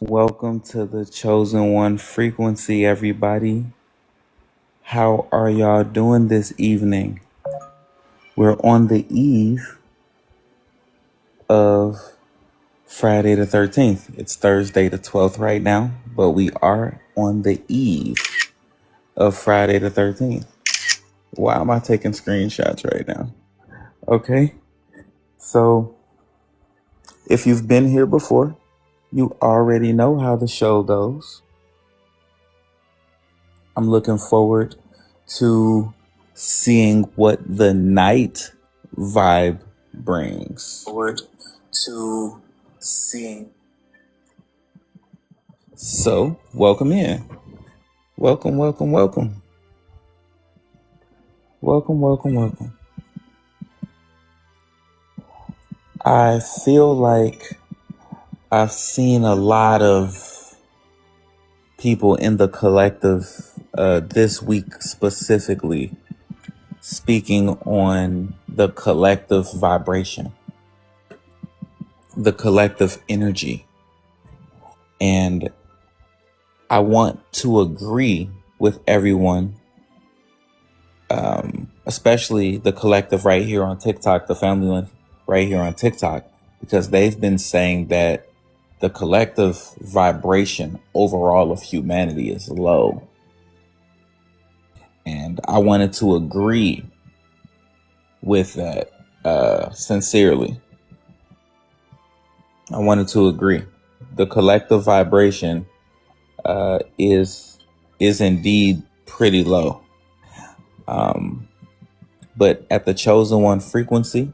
Welcome to the Chosen One frequency, everybody. How are y'all doing this evening? We're on the eve of Friday the 13th. It's Thursday the 12th right now, but we are on the eve of Friday the 13th. Why am I taking screenshots right now? Okay, so if you've been here before, you already know how the show goes. I'm looking forward to seeing what the night vibe brings. Forward to seeing. So, welcome in. Welcome, welcome, welcome. Welcome, welcome, welcome. I feel like I've seen a lot of people in the collective this week specifically speaking on the collective vibration, the collective energy. And I want to agree with everyone, especially the collective right here on TikTok, the family one right here on TikTok, because they've been saying that the collective vibration overall of humanity is low. And I wanted to agree with that sincerely. I wanted to agree. The collective vibration is indeed pretty low. But at the Chosen One frequency,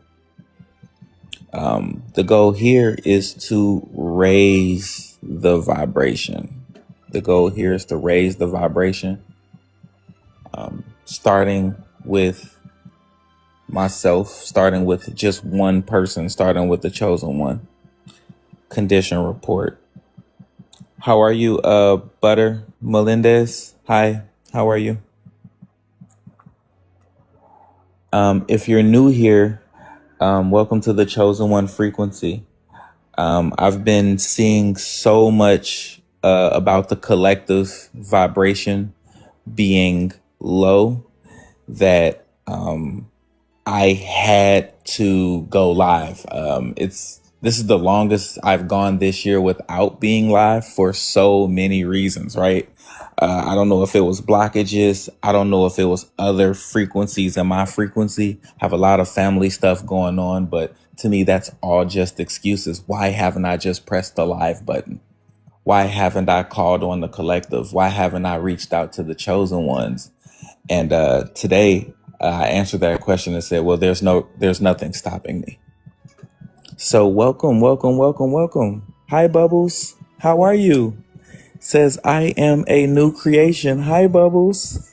the goal here is to raise the vibration. The goal here is to raise the vibration, starting with myself, starting with just one person, starting with the Chosen One condition report. How are you, Butter Melendez? Hi, how are you? If you're new here, welcome to the Chosen One frequency. I've been seeing so much about the collective vibration being low that I had to go live. This is the longest I've gone this year without being live for so many reasons, right? I don't know if it was blockages. I don't know if it was other frequencies in my frequency. I have a lot of family stuff going on, but to me, that's all just excuses. Why haven't I just pressed the live button? Why haven't I called on the collective? Why haven't I reached out to the chosen ones? And today I answered that question and said, well, there's nothing stopping me. So welcome, welcome, welcome, welcome. Hi, Bubbles. How are you? Says, I am a new creation. Hi, Bubbles.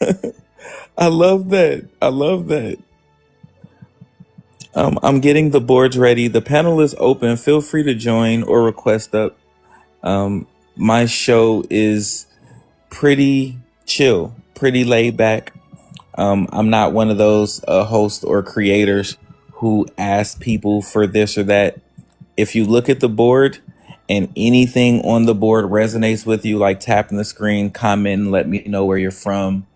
I love that. I love that. I'm getting the boards ready. The panel is open. Feel free to join or request up. My show is pretty chill, pretty laid back. I'm not one of those hosts or creators who ask people for this or that. If you look at the board and anything on the board resonates with you, like tapping the screen, comment, and let me know where you're from,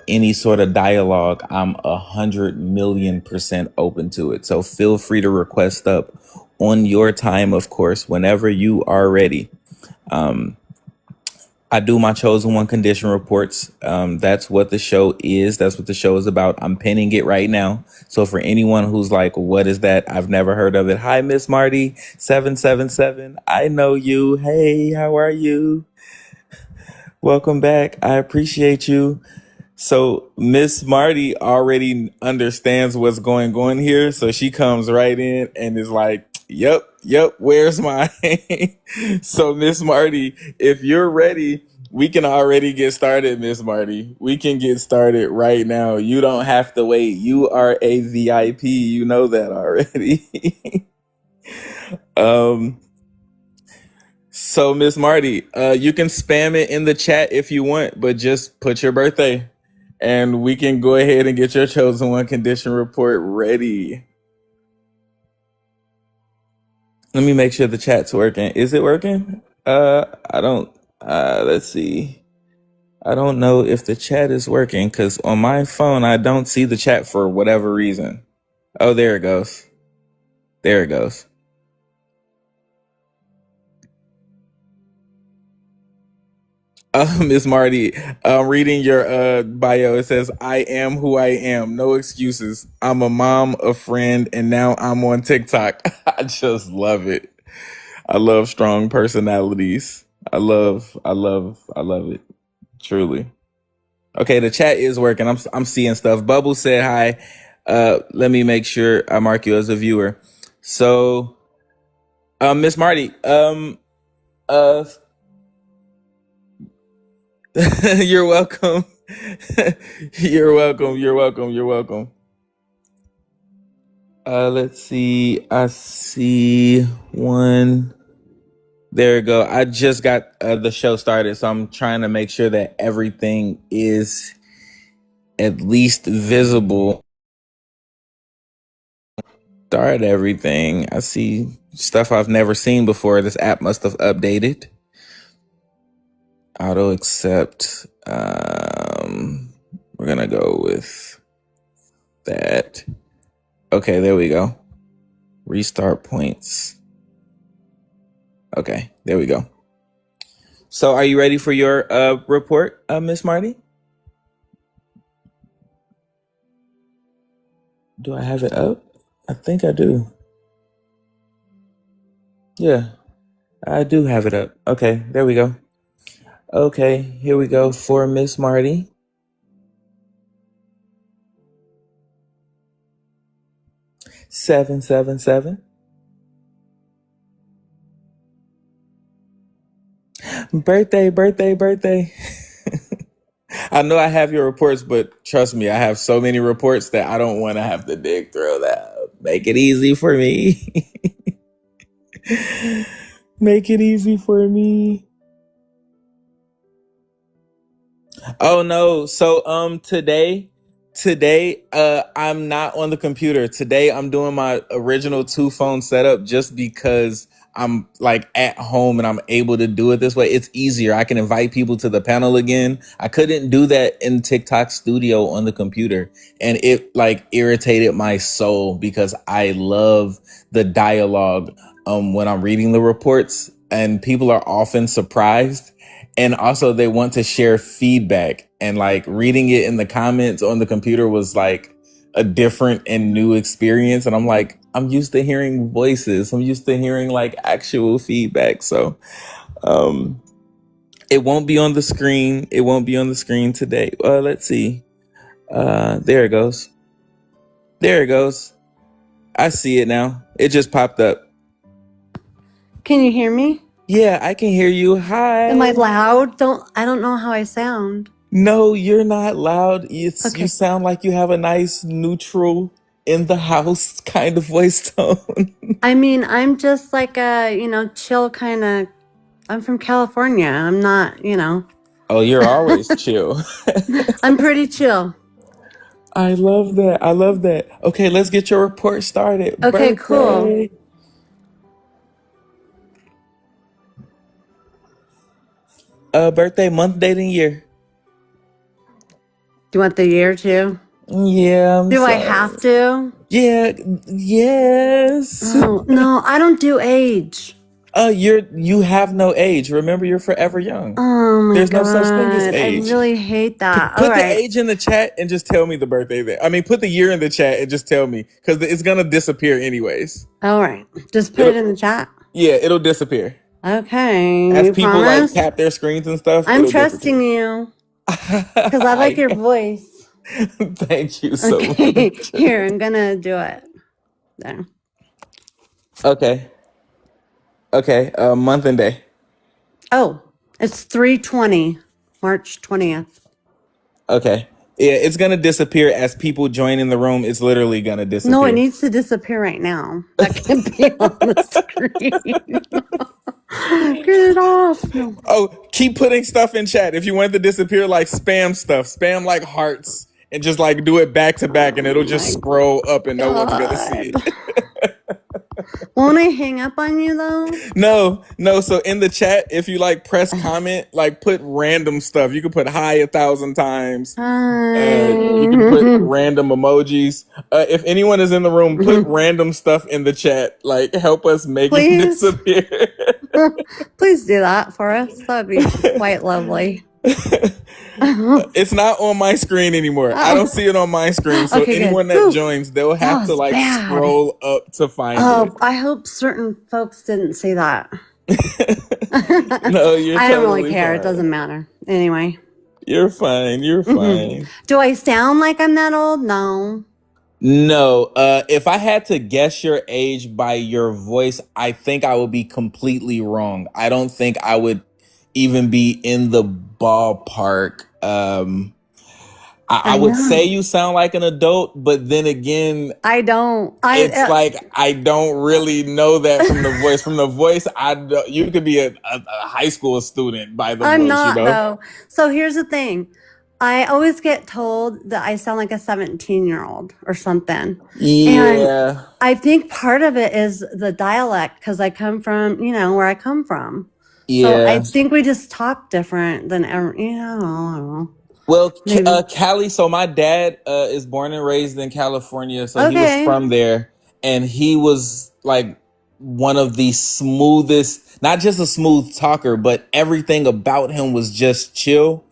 any sort of dialogue, I'm 100,000,000% open to it. So feel free to request up on your time, of course, whenever you are ready. I do my chosen one condition reports. That's what the show is. That's what the show is about. I'm pinning it right now. So for anyone who's like, what is that? I've never heard of it. Hi, Miss Marty 777. I know you. Hey, how are you? Welcome back. I appreciate you. So Miss Marty already understands what's going on here. So she comes right in and is like, yep, where's mine? So Miss Marty, if you're ready, we can already get started, Miss Marty. We can get started right now. You don't have to wait. You are a VIP. You know that already. So Miss Marty, you can spam it in the chat if you want, but just put your birthday and we can go ahead and get your chosen one condition report ready. Let me make sure the chat's working. Is it working? I don't. Let's see. I don't know if the chat is working because on my phone I don't see the chat for whatever reason. Oh, there it goes. There it goes. Miss Marty, reading your bio, it says, "I am who I am. No excuses. I'm a mom, a friend, and now I'm on TikTok." I just love it. I love strong personalities. I love it. Truly. Okay, the chat is working. I'm seeing stuff. Bubble said hi. Let me make sure I mark you as a viewer. So, Miss Marty, uh, you're welcome. You're welcome. You're welcome. You're welcome. Let's see. I see one. There we go. I just got the show started, so I'm trying to make sure that everything is at least visible. Start everything. I see stuff I've never seen before. This app must have updated. Auto accept. We're gonna go with that. Okay, there we go. Restart points. Okay, there we go. So, are you ready for your report, Miss Marty? Do I have it up? I think I do. Yeah, I do have it up. Okay, there we go. Okay, here we go for Miss Marty. 777. Birthday. I know I have your reports, but trust me, I have so many reports that I don't want to have to dig through that. Make it easy for me. Make it easy for me. Oh no. So today I'm not on the computer. Today I'm doing my original 2-phone setup just because I'm like at home and I'm able to do it this way. It's easier. I can invite people to the panel again. I couldn't do that in TikTok Studio on the computer, and it like irritated my soul because I love the dialogue when I'm reading the reports, and people are often surprised, and also they want to share feedback, and like reading it in the comments on the computer was like a different and new experience. And I'm like, I'm used to hearing voices. I'm used to hearing like actual feedback. So it won't be on the screen. It won't be on the screen today. Let's see. There it goes. There it goes. I see it now. It just popped up. Can you hear me? Yeah, I can hear you. Hi. Am I loud? I don't know how I sound. No, you're not loud. It's Okay. You sound like you have a nice neutral in the house kind of voice tone. I mean, I'm just like a, chill kind of, I'm from California. I'm not, Oh, you're always chill. I'm pretty chill. I love that. I love that. Okay, let's get your report started. Okay, Birthday. cool. Birthday, month, date, and year. Do you want the year too? Yeah. Do I have to? Yeah. Yes. Oh, no, I don't do age. You have no age. Remember, you're forever young. Oh my There's God. no such thing as age. I really hate that. Put the age in the chat and just tell me the birthday there. I mean, put the year in the chat and just tell me, because it's gonna disappear anyways. All right. Just put it in the chat. Yeah, it'll disappear. Okay. As you people promise? like tap their screens and stuff. I'm trusting you. Because I like your voice. Thank you so Okay. much. Here, I'm gonna do it. There. Okay. Month and day. Oh, it's 3/20, March 20th. Okay. Yeah, it's gonna disappear as people join in the room. It's literally gonna disappear. No, it needs to disappear right now. That can't be on the screen. Get it off. No. Oh, keep putting stuff in chat. If you want it to disappear, like spam stuff, spam like hearts, and just like do it back to back, and it'll just scroll up, and no one's gonna see it. Won't I hang up on you though? No. So in the chat, if you like press comment, like put random stuff. You can put hi 1,000 times. You can put Hi. random emojis. If anyone is in the room, put random stuff in the chat. Like help us make it Please. disappear. Please do that for us. That'd be quite lovely. It's not on my screen anymore. I don't see it on my screen. So Okay, good. anyone that joins, they'll That have to was like bad. scroll up to find it. Oh, I hope certain folks didn't see that. No, you're I don't really totally care. fine. It doesn't matter. Anyway. You're fine. You're fine. Do I sound like I'm that old? No. No, if I had to guess your age by your voice, I think I would be completely wrong. I don't think I would even be in the ballpark. I would say you sound like an adult, but then again, I don't. it's like I don't really know that from the voice. From the voice, you could be a high school student by the I'm voice. not, You know? though. So here's the thing. I always get told that I sound like a 17-year-old or something. Yeah. And I think part of it is the dialect because I come from, where I come from. Yeah. So I think we just talk different than ever, I don't know. Well, Cali, so my dad is born and raised in California. So he was from there. And he was like one of the smoothest, not just a smooth talker, but everything about him was just chill.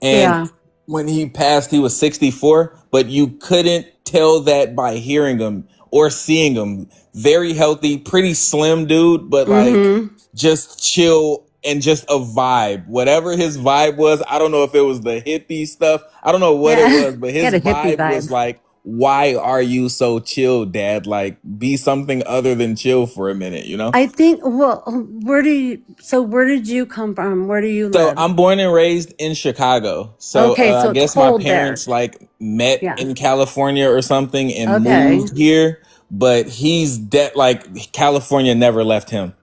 And when he passed, he was 64, but you couldn't tell that by hearing him or seeing him. Very healthy, pretty slim dude, but like just chill and just a vibe. Whatever his vibe was, I don't know if it was the hippie stuff. I don't know what it was, but his vibe was like, why are you so chill, Dad? Like, be something other than chill for a minute, you know? I think, where did you come from? Where do you live? So I'm born and raised in Chicago. So, I guess my parents like met in California or something and moved here. But he's like California never left him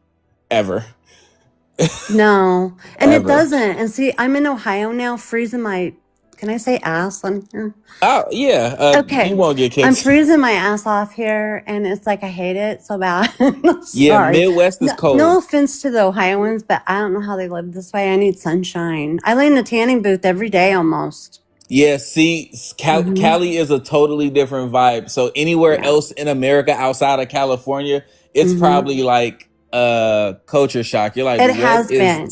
ever. No, and it doesn't. And see, I'm in Ohio now, freezing my. Can I say ass on here? Oh yeah. Okay. You won't get kicked. I'm freezing my ass off here, and it's like I hate it so bad. Yeah, Midwest is cold. No offense to the Ohioans, but I don't know how they live this way. I need sunshine. I lay in the tanning booth every day almost. Yeah, see, Cali is a totally different vibe. So anywhere else in America outside of California, it's probably like culture shock. You're like, it has been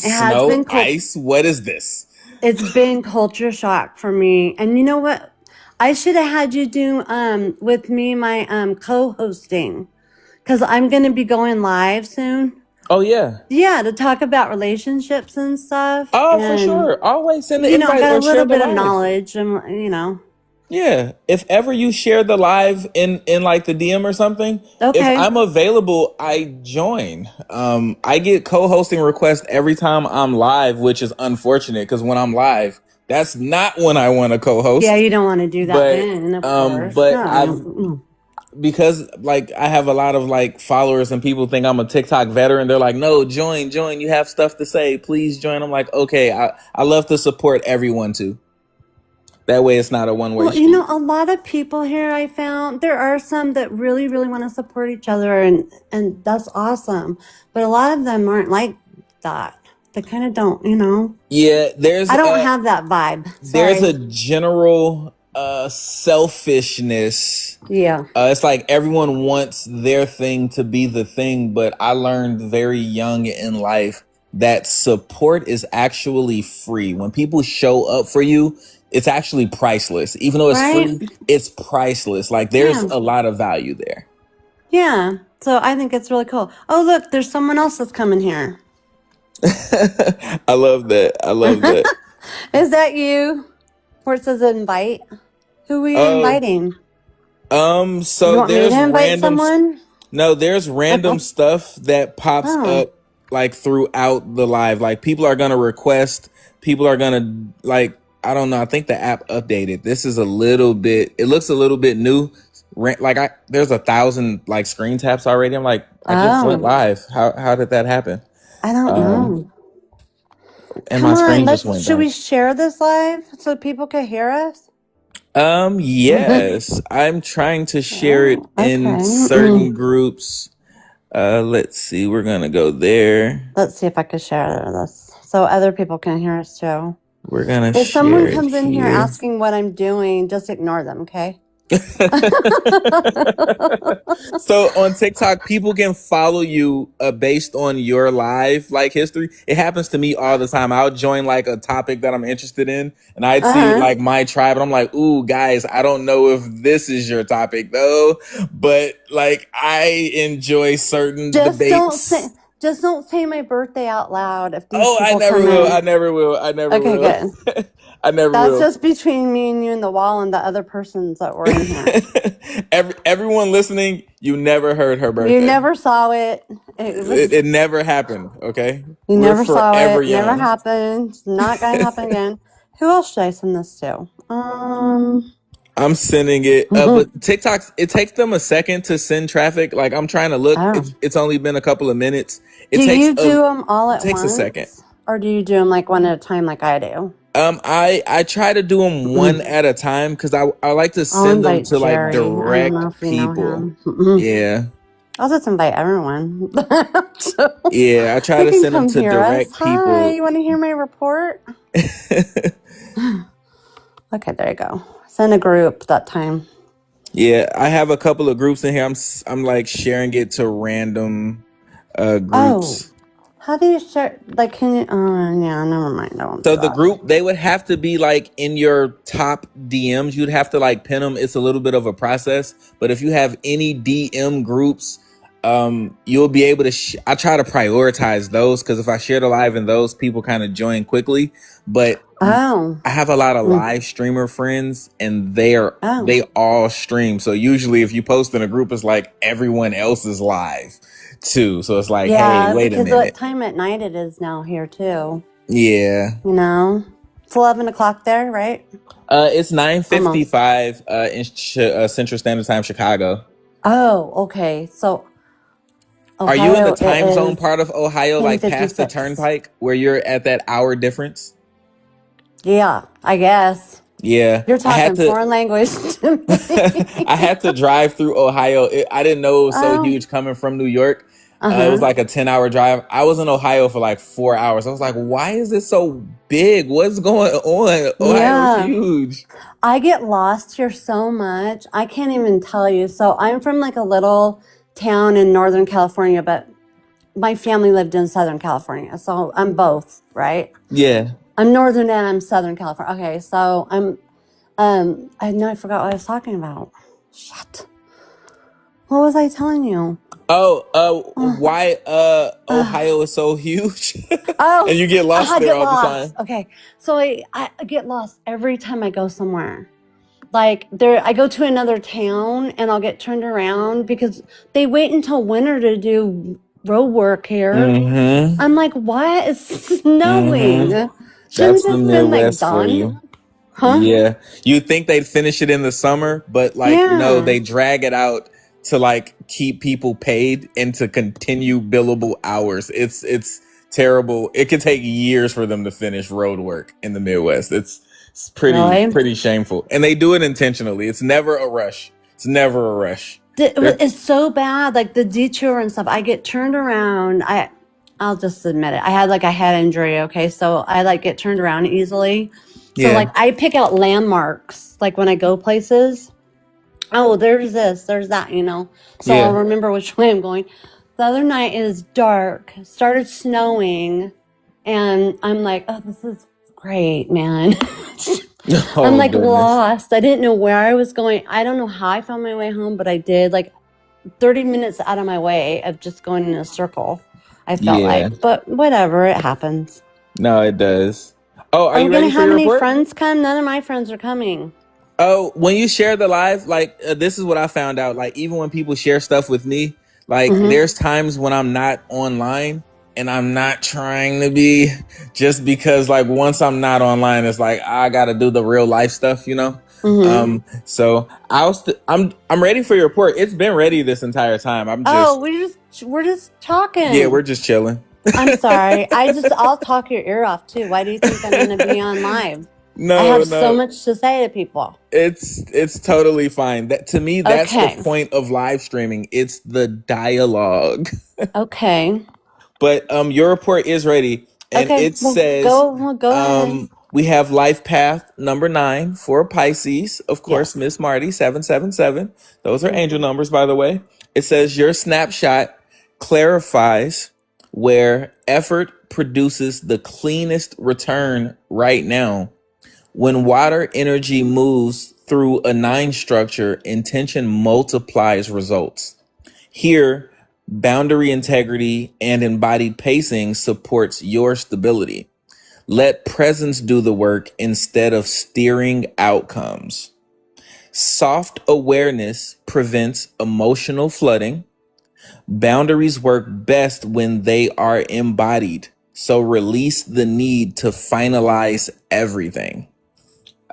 ice? What is this? It's been culture shock for me. And you know what? I should have had you do with me my co-hosting because I'm going to be going live soon. Oh yeah. Yeah, to talk about relationships and stuff. Oh, for sure. Always send the invite got or a little bit of live. knowledge and Yeah, if ever you share the live in like the DM or something, okay. If I'm available, I join. I get co-hosting requests every time I'm live, which is unfortunate because when I'm live, that's not when I want to co-host. Yeah, you don't want to do that then, of course. But because like I have a lot of like followers and people think I'm a TikTok veteran. They're like, no, join. You have stuff to say. Please join. I'm like, okay, I love to support everyone too. That way it's not a one-way street. A lot of people here I found, there are some that really, really want to support each other and that's awesome. But a lot of them aren't like that. They kind of don't, Yeah, I don't have that vibe. Sorry. There's a general selfishness. Yeah. It's like everyone wants their thing to be the thing, but I learned very young in life that support is actually free. When people show up for you, it's actually priceless. Even though it's free, it's priceless. Like there's a lot of value there. Yeah. So I think it's really cool. Oh, look, there's someone else that's coming here. I love that. Is that you? Where it says invite? Who are you inviting? So there's random someone? No, there's random stuff that pops up like throughout the live. Like people are gonna request, people are gonna like, I don't know. I think the app updated. This is it looks a little bit new. Like there's 1,000 like screen taps already. I'm like, I just went live. How did that happen? I don't know. And my screen just went should we share this live so people can hear us? Yes. I'm trying to share it in certain groups. Let's see. We're gonna go there. Let's see if I can share this so other people can hear us too. We're gonna If share someone it comes in here here. asking what I'm doing, just ignore them, okay? So on TikTok, people can follow you based on your live like history. It happens to me all the time. I'll join like a topic that I'm interested in, and I'd see Uh-huh. like my tribe, and I'm like, "Ooh, guys, I don't know if this is your topic though," but like I enjoy certain Just debates. don't say my birthday out loud if these Oh, I people never come will. in. I never will. I never Okay, will. good. I never That's will. just between me and you and the wall and the other persons that were in here. Everyone listening, you never heard her You birthday. never saw it. It was It never happened. Okay, you we're never saw forever it. Never young. happened. It's not gonna happen again. Who else should I send this to? I'm sending it, but TikToks, it takes them a second to send traffic. Like I'm trying to look. Oh. It's only been a couple of minutes. Do you do them all It at takes a second. once? Or do you do them like one at a time like I do? I try to do them one at a time because I like to I'll send them invite to like Jerry. I don't know direct if you know people. him. Yeah. I'll just invite everyone. So Yeah, I try they to can send them come to hear us. direct Hi, people. you want to hear my report? Okay, there you go. Send a group that time. Yeah, I have a couple of groups in here. I'm like sharing it to random Oh, groups. how do you share? Like, can you? Oh, yeah, never mind. I won't So do the that. group, they would have to be like in your top DMs. You'd have to like pin them. It's a little bit of a process, but if you have any DM groups, you'll be able to. I try to prioritize those because if I share the live in those, people kind of join quickly. But Oh, I have a lot of live streamer friends, and they oh, all stream. So usually, if you post in a group, it's like everyone else is live too. So it's like, hey, yeah, wait a because what minute. time at night it is now here too. Yeah. You know, it's 11 o'clock there, right? It's Almost. 9:55 in Central Standard Time, Chicago. Oh, okay. So Are you in the Ohio, it time zone is part of Ohio, like past the 10:56. turnpike, where you're at that hour difference? Yeah, I guess Yeah, you're I had talking to. foreign language to I me. had to drive through Ohio. I didn't know it was so Oh, huge coming from New York. It was uh-huh. like a 10-hour drive. I was in Ohio for like 4 hours. I was like, why is it so big? What's going on? Ohio is Yeah. huge. I get lost here so much. I can't even tell you. So I'm from like a little town in Northern California, but my family lived in Southern California. So I'm both, right? Yeah. I'm Northern and I'm Southern California. Okay, so I know I forgot what I was talking about. Shit. What was I telling you? Why Uh, Ohio is so huge, Oh, and you get lost I there get all the time. lost. Okay. So I get lost every time I go somewhere. Like there, I go to another town and I'll get turned around because they wait until winter to do road work here. Mm-hmm. I'm like, why is snowing? Mm-hmm. Shouldn't That's the this been like Midwest for done? you. Huh? Yeah. You'd think they'd finish it in the summer, but like no, Yeah. they drag it out to like keep people paid and to continue billable hours. It's terrible. It could take years for them to finish road work in the Midwest. It's Really? pretty shameful. And they do it intentionally. It's never a rush. It's never a rush. They're, It's so bad. Like the detour and stuff. I get turned around. I'll just admit it. I had like a head injury. Okay, so I like get turned around easily. So like yeah. I pick out landmarks. Like when I go places. Oh, there's this, there's that. So I'll Yeah. remember which way I'm going. The other night it was dark. Started snowing, and I'm like, oh, this is great, man. I'm Oh like goodness. lost. I didn't know where I was going. I don't know how I found my way home, but I did. Like 30 minutes out of my way of just going in a circle, I felt Yeah. like. But whatever, it happens. No, it does. Oh, are Are we you going ready to for have your any report? friends come? None of my friends are coming. Oh, when you share the live, like this is what I found out. Like even when people share stuff with me, like Mm-hmm. there's times when I'm not online and I'm not trying to be, just because like once I'm not online, it's like I got to do the real life stuff, you know. Mm-hmm. So I'm ready for your report. It's been ready this entire time. Oh, we're just Yeah, talking. we're just chilling. I'm sorry. I'll talk your ear off too. Why do you think I'm going to be on live? I No, have so no. much to say to people. It's totally fine. That to me, that's the Okay. point of live streaming. It's the dialogue. Okay. But your report is ready, and Okay. it says Well, go ahead. we have life path number 9 for Pisces. Of course, Yes. Miss Marty 777. Those are angel Mhm. numbers, by the way. It says your snapshot clarifies where effort produces the cleanest return right now. When water energy moves through a 9 structure, intention multiplies results. Here, boundary integrity and embodied pacing supports your stability. Let presence do the work instead of steering outcomes. Soft awareness prevents emotional flooding. Boundaries work best when they are embodied. So release the need to finalize everything.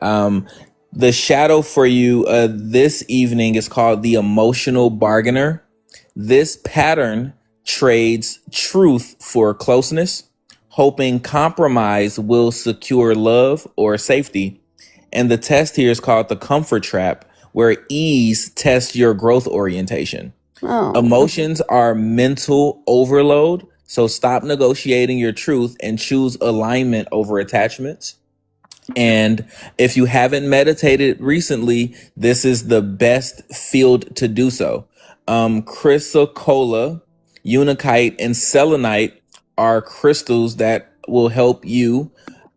Um, the shadow for you this evening is called the emotional bargainer. This pattern trades truth for closeness, hoping compromise will secure love or safety. And the test here is called the comfort trap, where ease tests your growth orientation. Oh. Emotions are mental overload, so stop negotiating your truth and choose alignment over attachments. And if you haven't meditated recently, this is the best field to do so. Chrysocolla, unakite, and selenite are crystals that will help you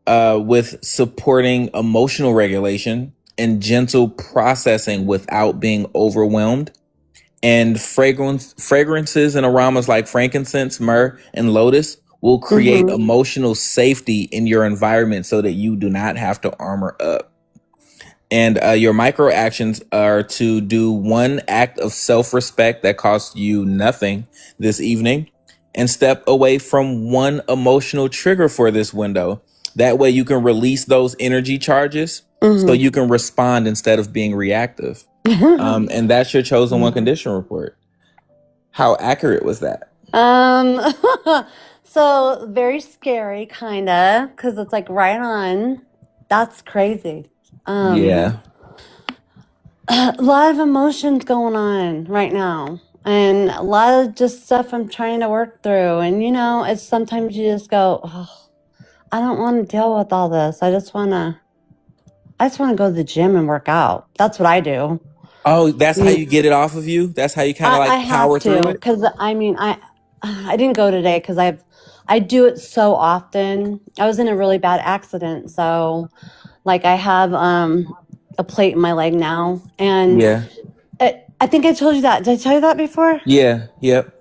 with supporting emotional regulation and gentle processing without being overwhelmed. And fragrances and aromas like frankincense, myrrh, and lotus will create Mm-hmm. emotional safety in your environment so that you do not have to armor up. And your micro actions are to do one act of self-respect that costs you nothing this evening, and step away from one emotional trigger for this window. That way you can release those energy charges so Mm-hmm. you can respond instead of being reactive. And that's your chosen one condition report. How accurate was that? um. So very scary, kinda, because it's like right on. That's crazy. Yeah. A lot of emotions going on right now, and a lot of just stuff I'm trying to work through. And it's sometimes you just go, oh, I don't want to deal with all this. I just want to go to the gym and work out. That's what I do. Oh, that's how Yeah. you get it off of you? That's how you kind of I like have power to, through it? because I mean, I didn't go today because I do it so often. I was in a really bad accident, so like I have a plate in my leg now, and Yeah. I think I told you that. Did I tell you that before? Yeah. Yep.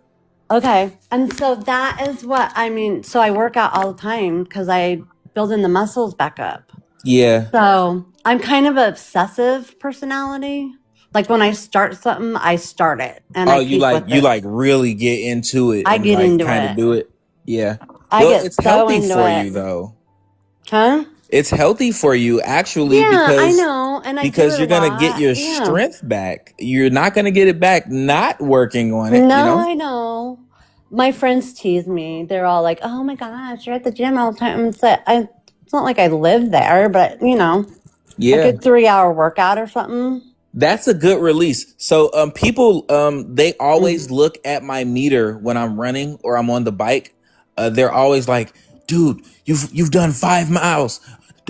Okay. And so that is what I mean. So I work out all the time because I building the muscles back up. Yeah. So I'm kind of an obsessive personality. Like when I start something, I start it and Oh, I keep with you it. like really get into it I and get like into kind of it. do it. Yeah. I Well, get it's so healthy into for it. you though. Huh? It's healthy for you actually Yeah, I know. And I do because it a you're gonna get lot. your Yeah. strength back. You're not gonna get it back not working on it, you No, know? I know. My friends tease me. They're all like, "Oh my gosh, you're at the gym all the time." It's not like I live there, but a Yeah. good 3 hour workout or something. That's a good release. So people they always Mm. look at my meter when I'm running or I'm on the bike. They're always like, "Dude, you've done 5 miles.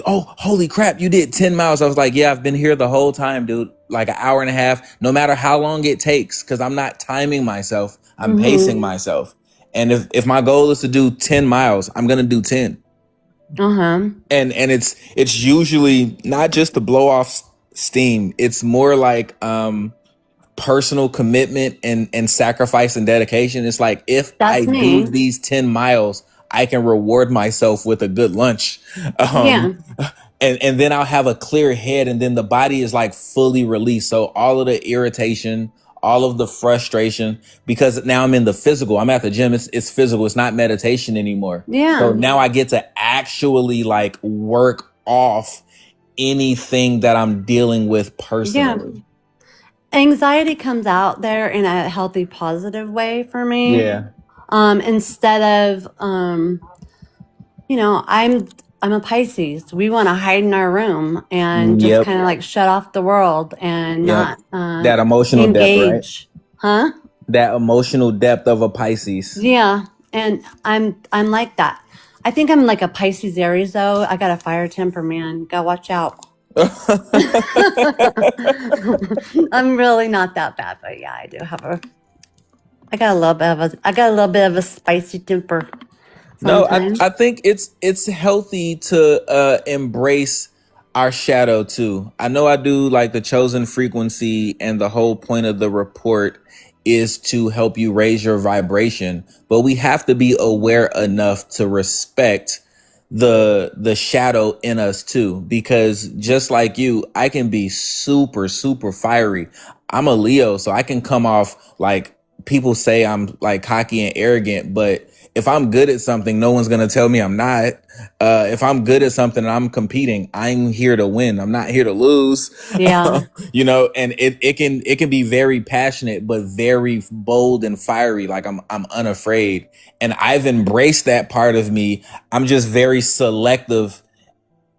Oh, holy crap, you did 10 miles." I was like, "Yeah, I've been here the whole time, dude. Like an hour and a half, no matter how long it takes, cuz I'm not timing myself. I'm pacing Mm-hmm. myself. And if my goal is to do 10 miles, I'm going to do 10." Uh-huh. And it's usually not just to blow off steam. It's more like personal commitment and sacrifice and dedication. It's like if I That's do me. these 10 miles, I can reward myself with a good lunch. Yeah. Um and then I'll have a clear head, and then the body is like fully released. So all of the irritation, all of the frustration, because now I'm in the physical. I'm at the gym. It's physical. It's not meditation anymore. So Yeah. now I get to actually like work off anything that I'm dealing with Yeah. personally. Anxiety comes out there in a healthy, positive way for me. Yeah. Instead of I'm I'm a Pisces. We want to hide in our room and just Yep. kind of like shut off the world and Yep. not That emotional depth, right? engage. Huh? That emotional depth of a Pisces. Yeah. And I'm like that. I think I'm like a Pisces Aries though. I got a fire temper, man. Gotta watch out. I'm really not that bad, but yeah, I do have I got a little bit of a spicy temper No, sometimes. I think it's healthy to embrace our shadow too. I know I do like the chosen frequency, and the whole point of the report is to help you raise your vibration, but we have to be aware enough to respect the shadow in us too, because just like you, I can be super fiery. I'm a Leo, so I can come off like, people say I'm like cocky and arrogant, but if I'm good at something, no one's gonna tell me I'm not. If I'm good at something and I'm competing, I'm here to win. I'm not here to lose. Yeah. And it can be very passionate, but very bold and fiery. Like I'm unafraid, and I've embraced that part of me. I'm just very selective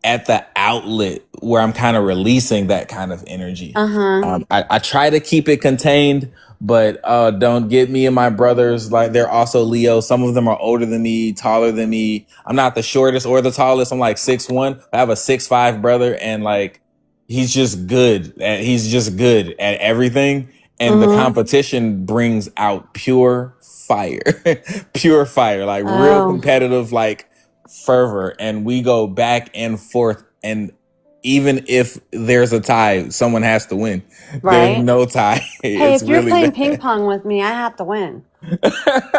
at the outlet where I'm kind of releasing that kind of energy. Uh-huh. I try to keep it contained, but don't get me and my brothers, like, they're also Leo. Some of them are older than me, taller than me. I'm not the shortest or the tallest. I'm like 6'1". I have a 6'5" brother, and like he's just good at everything. And the Uh-huh. competition brings out pure fire, pure fire, like real Oh, competitive, like fervor, and we go back and forth. And even if there's a tie, someone has to win. There's right. no tie. Hey, It's if you're really playing ping bad. pong with me, I have to win.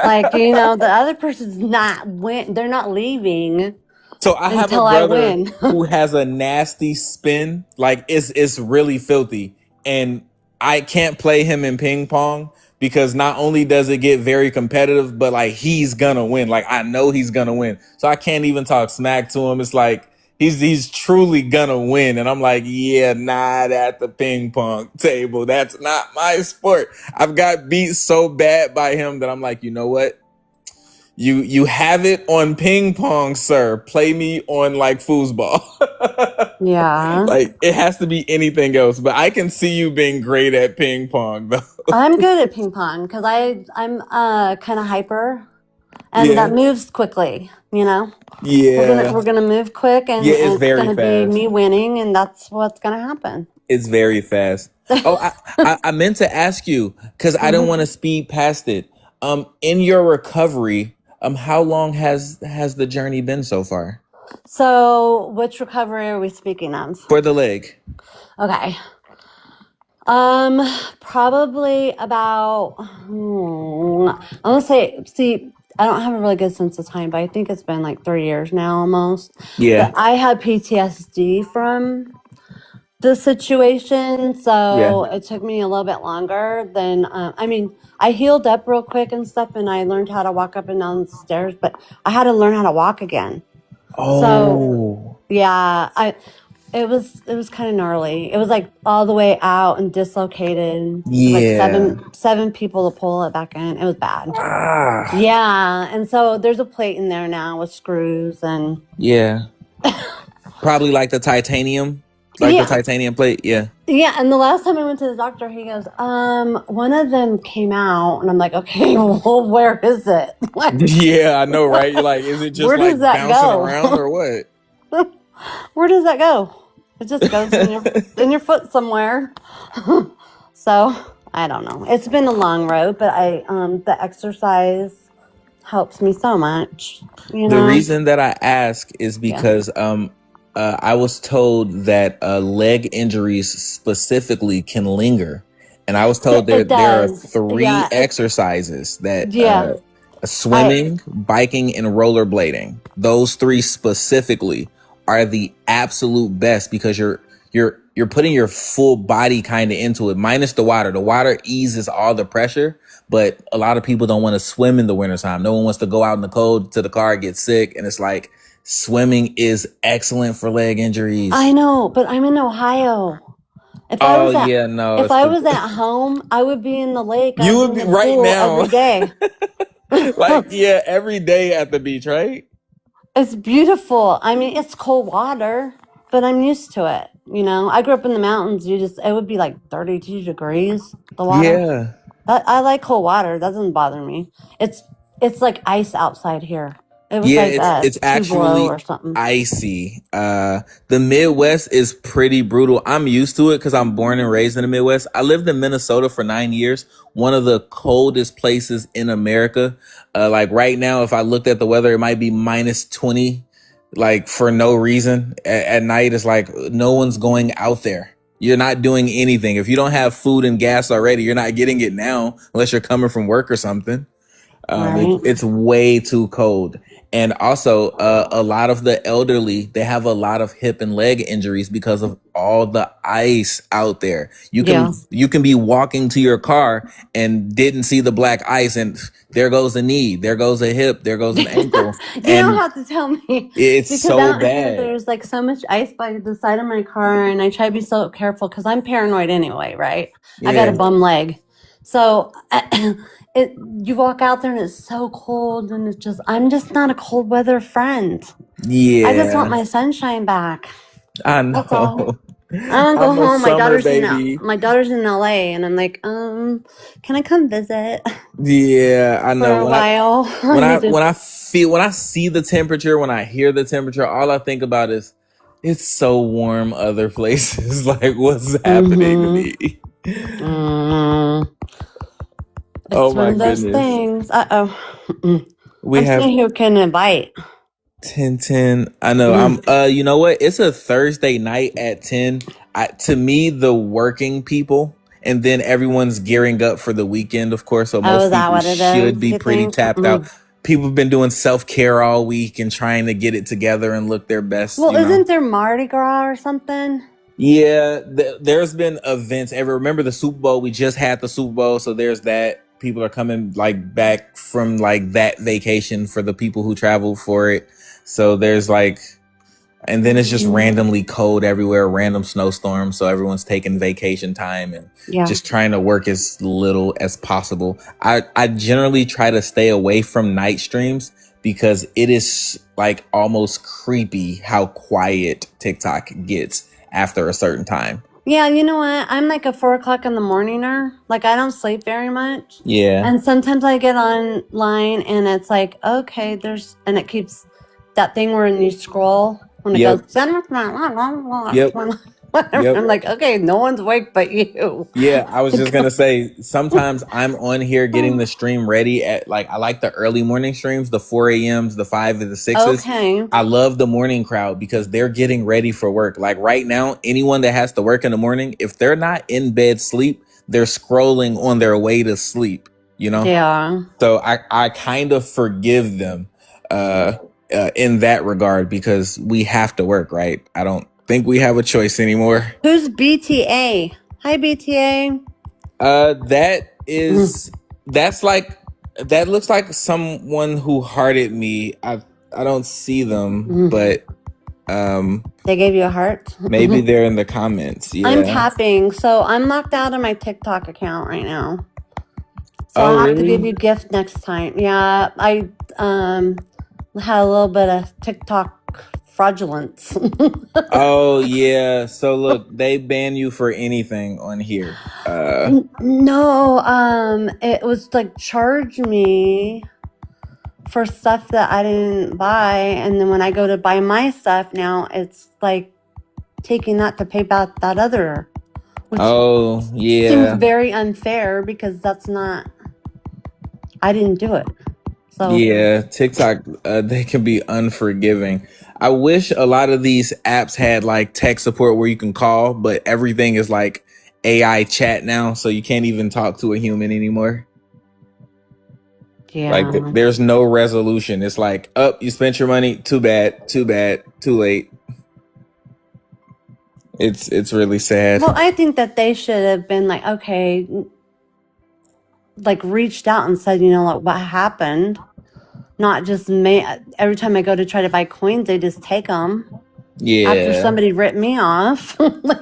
Like, you know, the other person's not win. They're not leaving So I have a until I brother win. who has a nasty spin. Like, it's really filthy. And I can't play him in ping pong because not only does it get very competitive, but like he's gonna win. Like, I know he's gonna win. So I can't even talk smack to him. It's like he's truly gonna win. And I'm like, yeah, not at the ping pong table. That's not my sport. I've got beat so bad by him that I'm like, you know what? You have it on ping pong, sir. Play me on like foosball. Yeah. Like, it has to be anything else. But I can see you being great at ping pong, though. I'm good at ping pong because I'm kind of hyper and that Yeah, moves quickly, you know. yeah, We're gonna move quick yeah. and It's it's very gonna be fast. me winning and that's what's gonna happen. It's very fast. Oh, I meant to ask you because I didn't Mhm. want to speed past it. In your recovery, how long has the journey been so far So which recovery are we speaking of? for the leg? Okay. Probably about, I want to say, see, I don't have a really good sense of time, but I think it's been like 3 years now almost. Yeah, But I had PTSD from the situation, yeah. so it took me a little bit longer than, I mean, I healed up real quick and stuff, and I learned how to walk up and down the stairs, but I had to learn how to walk again. So, Oh, yeah, it was kind of gnarly. It was like all the way out and dislocated. It took like yeah. seven people to pull it back in. It was bad. Ah, Yeah, and so there's a plate in there now with screws and yeah. Probably like the yeah, titanium plate. Yeah. yeah. And the last time I went to the doctor, he goes, one of them came out, and I'm like, okay, well, where is it? Like, Yeah, I know, right? You're like, is it just where does like that bouncing go? around or what? Where does that go? It just goes in your foot somewhere. So I don't know. It's been a long road, but I the exercise helps me so much. You The know? reason that I ask is Yeah. because I was told that leg injuries specifically can linger, and I was told It there are does. three Yeah. exercises that Yeah. I swimming, biking, and rollerblading. Those three specifically are the absolute best because you're putting your full body kind of into it, minus the water. The water eases all the pressure, but a lot of people don't want to swim in the wintertime. No one wants to go out in the cold to the car, get sick, and it's like swimming is excellent for leg injuries. know, but I'm in Ohio. If I Oh was at yeah, no, if it's I the was at home, I would be in the lake. you I'd be would in be the right pool now, every day. like, yeah, every day at the beach, right? It's beautiful. I mean, it's cold water, but I'm used to it. You know, I grew up in the mountains. It would be like 32 degrees, the water. Yeah. I like cold water. That doesn't bother me. It's it's like ice outside here. It was Yeah, like it's 2 below actually or something. icy. The Midwest is pretty brutal. I'm used to it because I'm born and raised in the Midwest. I lived in Minnesota for 9 years, one of the coldest places in America. Like right now, if I looked at the weather, it might be -20, like for no reason. At night, it's like no one's going out there. You're not doing anything. If you don't have food and gas already, you're not getting it now unless you're coming from work or something. Right. It's way too cold. And also, a lot of the elderly, they have a lot of hip and leg injuries because of all the ice out there. Yeah. You can be walking to your car and didn't see the black ice, and there goes a knee, there goes a hip, there goes an ankle, You don't and have to tell me it's because so out here bad. there's like so much ice by the side of my car, and I try to be so careful because I'm paranoid anyway, right? I got a Yeah, bum leg, so it you walk out there and it's so cold, and I'm just not a cold weather friend. I just want yeah, my sunshine back. I That's all. know. I want to go I'm a home. summer baby. My daughter's in LA, and I'm like, can I come visit Yeah, I for know. a while? I need to. When I see the temperature, when I hear the temperature, all I think about is it's so warm other places. Like what's happening to Mm-hmm. me? Mm. Oh It's one my of those goodness. things. Uh-oh. We I'm have seeing who can invite. 10:10. I know. I'm Mm. you know what? It's a Thursday night at 10. To me, the working people, and then everyone's gearing up for the weekend, of course. So Oh, is most that people what it should is, be you pretty think? tapped out. People have been doing self-care all week and trying to get it together and look their best, Well, you know. isn't there Mardi Gras or something? Yeah, there's been events. Ever remember the Super Bowl? We just had the Super Bowl, so there's that. People are coming like back from like that vacation for the people who traveled for it. So there's like, and then it's just randomly cold everywhere, random snowstorms. So everyone's taking vacation time and Yeah. just trying to work as little as possible. I generally try to stay away from night streams because it is like almost creepy how quiet TikTok gets after a certain time. Yeah, you know what? I'm like a 4 o'clock in the morninger. Like I don't sleep very much. Yeah. And sometimes I get online and it's like, okay, and it keeps that thing where you scroll when it Yep. goes, Yep. Yep. I'm like, okay, no one's awake but you. Yeah, I was just gonna say sometimes I'm on here getting the stream ready at like I like the early morning streams, the 4 a.m.s, the 5 and the 6s. Okay. I love the morning crowd because they're getting ready for work. Like right now, anyone that has to work in the morning, if they're not in bed sleep, they're scrolling on their way to sleep, you know? Yeah. So I kind of forgive them in that regard because we have to work, right? I don't think we have a choice anymore. Who's BTA? Hi, BTA. That looks like someone who hearted me. I don't see them, but They gave you a heart? maybe they're in the comments. Yeah. I'm tapping, so I'm locked out of my TikTok account right now. So Oh, I'll have to really? give you a gift next time. Yeah, I had a little bit of TikTok fraudulence. Oh yeah. So look, they ban you for anything on here. No, it was like charge me for stuff that I didn't buy, and then when I go to buy my stuff now, it's like taking that to pay back that other, which Oh yeah. seems very unfair because I didn't do it. So Yeah, TikTok, they can be unforgiving. I wish a lot of these apps had like tech support where you can call, but everything is like AI chat now, so you can't even talk to a human anymore. yeah. Like there's no resolution. It's like, oh, you spent your money. Too bad, too late. It's really sad. Well, I think that they should have been like, okay, like reached out and said, like what happened. Not just every time I go to try to buy coins, they just take them. Yeah. After somebody ripped me off.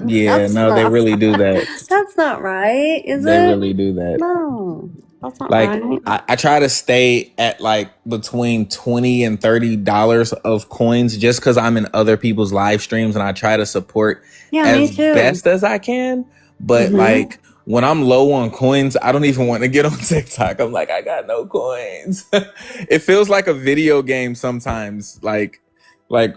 Yeah, no, they really do that. That's not right, is it? They really do that. No. That's not Like right. I try to stay at like between $20 and $30 of coins just because I'm in other people's live streams and I try to support Yeah, me as too. best as I can. But Mm-hmm. like when I'm low on coins, I don't even want to get on TikTok. I'm like, I got no coins. It feels like a video game sometimes. Like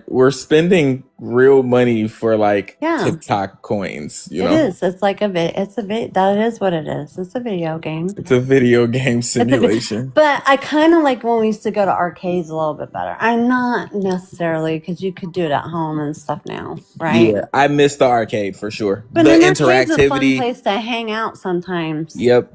we're spending real money for like Yeah, TikTok coins, you it know? is. It's like a bit. It's a bit. That is what it is. It's a video game. It's a video game It's a bit. simulation. But I kind of like when we used to go to arcades a little bit better. I'm not necessarily because you could do it at home and stuff now, right? Yeah, I miss the arcade for sure. But The an arcade's a fun interactivity. place to hang out sometimes. Yep.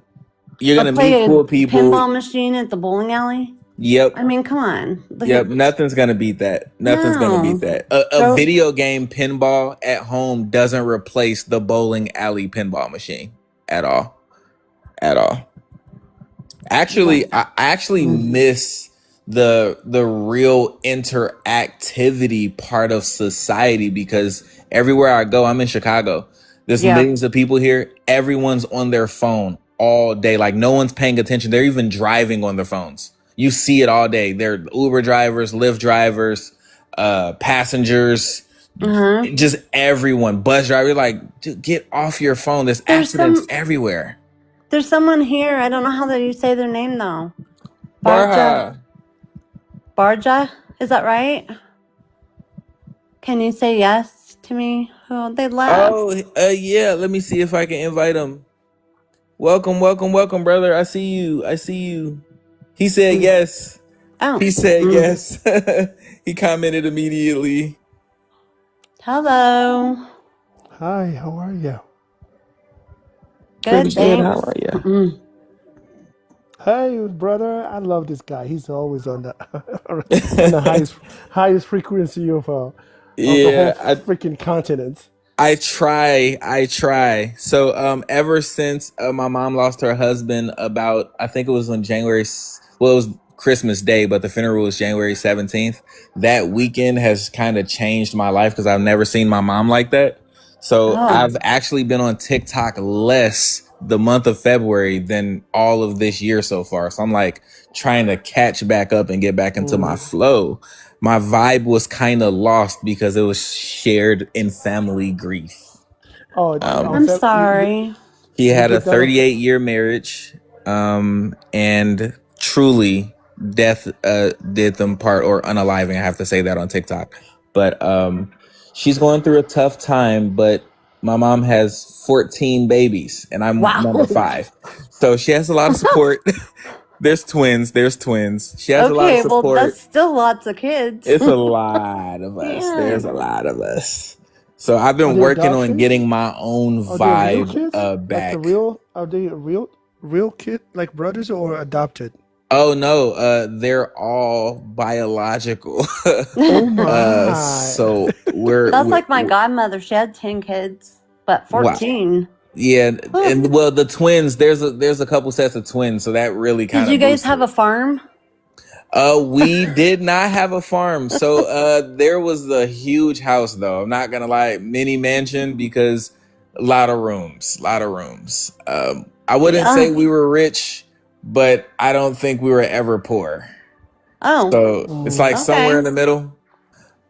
You're Or gonna meet play a cool people. pinball machine at the bowling alley. Yep. I mean, come on. Look Yep. at Nothing's gonna beat that. Nothing's gonna beat no. that. A Go. video game pinball at home doesn't replace the bowling alley pinball machine at all. At all. Actually, I actually miss the real interactivity part of society because everywhere I go, I'm in Chicago. There's Yeah. millions of people here. Everyone's on their phone all day. Like no one's paying attention. They're even driving on their phones. You see it all day. They're Uber drivers, Lyft drivers, passengers, Uh-huh. just everyone, bus driver. Like, dude, get off your phone. There's accidents everywhere. There's someone here. I don't know how you say their name though. Barha. Barja? Is that right? Can you say yes to me? Oh, they left. Oh, yeah. Let me see if I can invite him. Welcome, welcome, welcome, brother. I see you. I see you. He said yes. Oh. He said yes. He commented immediately. Hello. Hi, how are you? Good, thanks. How are you? Hey, brother, I love this guy. He's always on the on the highest frequency of the whole Yeah, freaking continent. I try. So ever since my mom lost her husband about I think it was on well it was Christmas Day, but the funeral was January 17th. That weekend has kind of changed my life because I've never seen my mom like that. So I've actually been on TikTok less the month of February than all of this year so far. So I'm like trying to catch back up and get back into my flow. My vibe was kind of lost because it was shared in family grief. Oh, I'm sorry. He had a 38-year marriage, and truly death did them part, or unaliving. I have to say that on TikTok. But she's going through a tough time, but my mom has 14 babies and I'm number 5. So she has a lot of support. There's twins. She has a lot of support. Well, that's still lots of kids. It's a lot of us. Yeah. There's a lot of us. So I've been working on getting my own vibe back. Like are they real kid, like brothers, or adopted? Oh no, they're all biological. Oh my. So we're like my godmother. She had 10 kids, but 14. Wow. Yeah, and well, the twins. There's a couple sets of twins, so that really kind of. Did you guys have a farm? We did not have a farm. So there was a huge house, though. I'm not gonna lie, mini mansion because a lot of rooms. I wouldn't say we were rich, but I don't think we were ever poor. Oh, so it's like somewhere in the middle.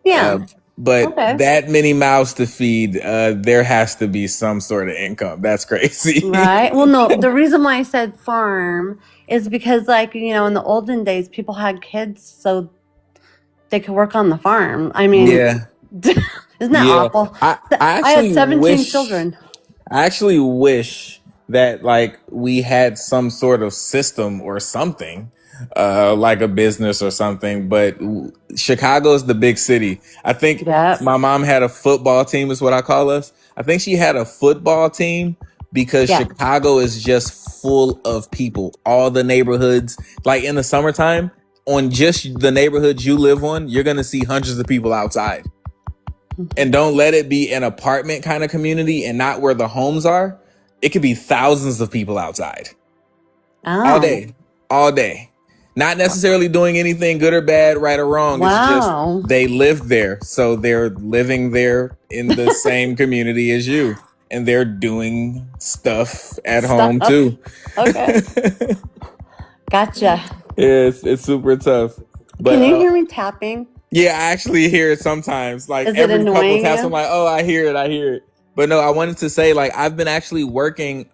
Yeah. But that many mouths to feed, there has to be some sort of income. That's crazy. Right. Well, no, the reason why I said farm is because, like, you know, in the olden days, people had kids so they could work on the farm. I mean, yeah. Isn't that awful? I had 17 children. I actually wish that like we had some sort of system or something. Like a business or something, but Chicago's the big city. I think my mom had a football team is what I call us. I think she had a football team because Chicago is just full of people. All the neighborhoods, like in the summertime, on just the neighborhoods you live on, you're going to see hundreds of people outside. And don't let it be an apartment kind of community and not where the homes are. It could be thousands of people outside. All day. Not necessarily doing anything good or bad, right or wrong. It's just they live there. So they're living there in the same community as you. And they're doing stuff at home too. Okay. Gotcha. Yeah, it's super tough. Can you But hear me tapping? yeah, I actually hear it sometimes. Like Is it every couple annoying taps, I'm you? like, oh, I hear it. But no, I wanted to say, like, I've been actually working,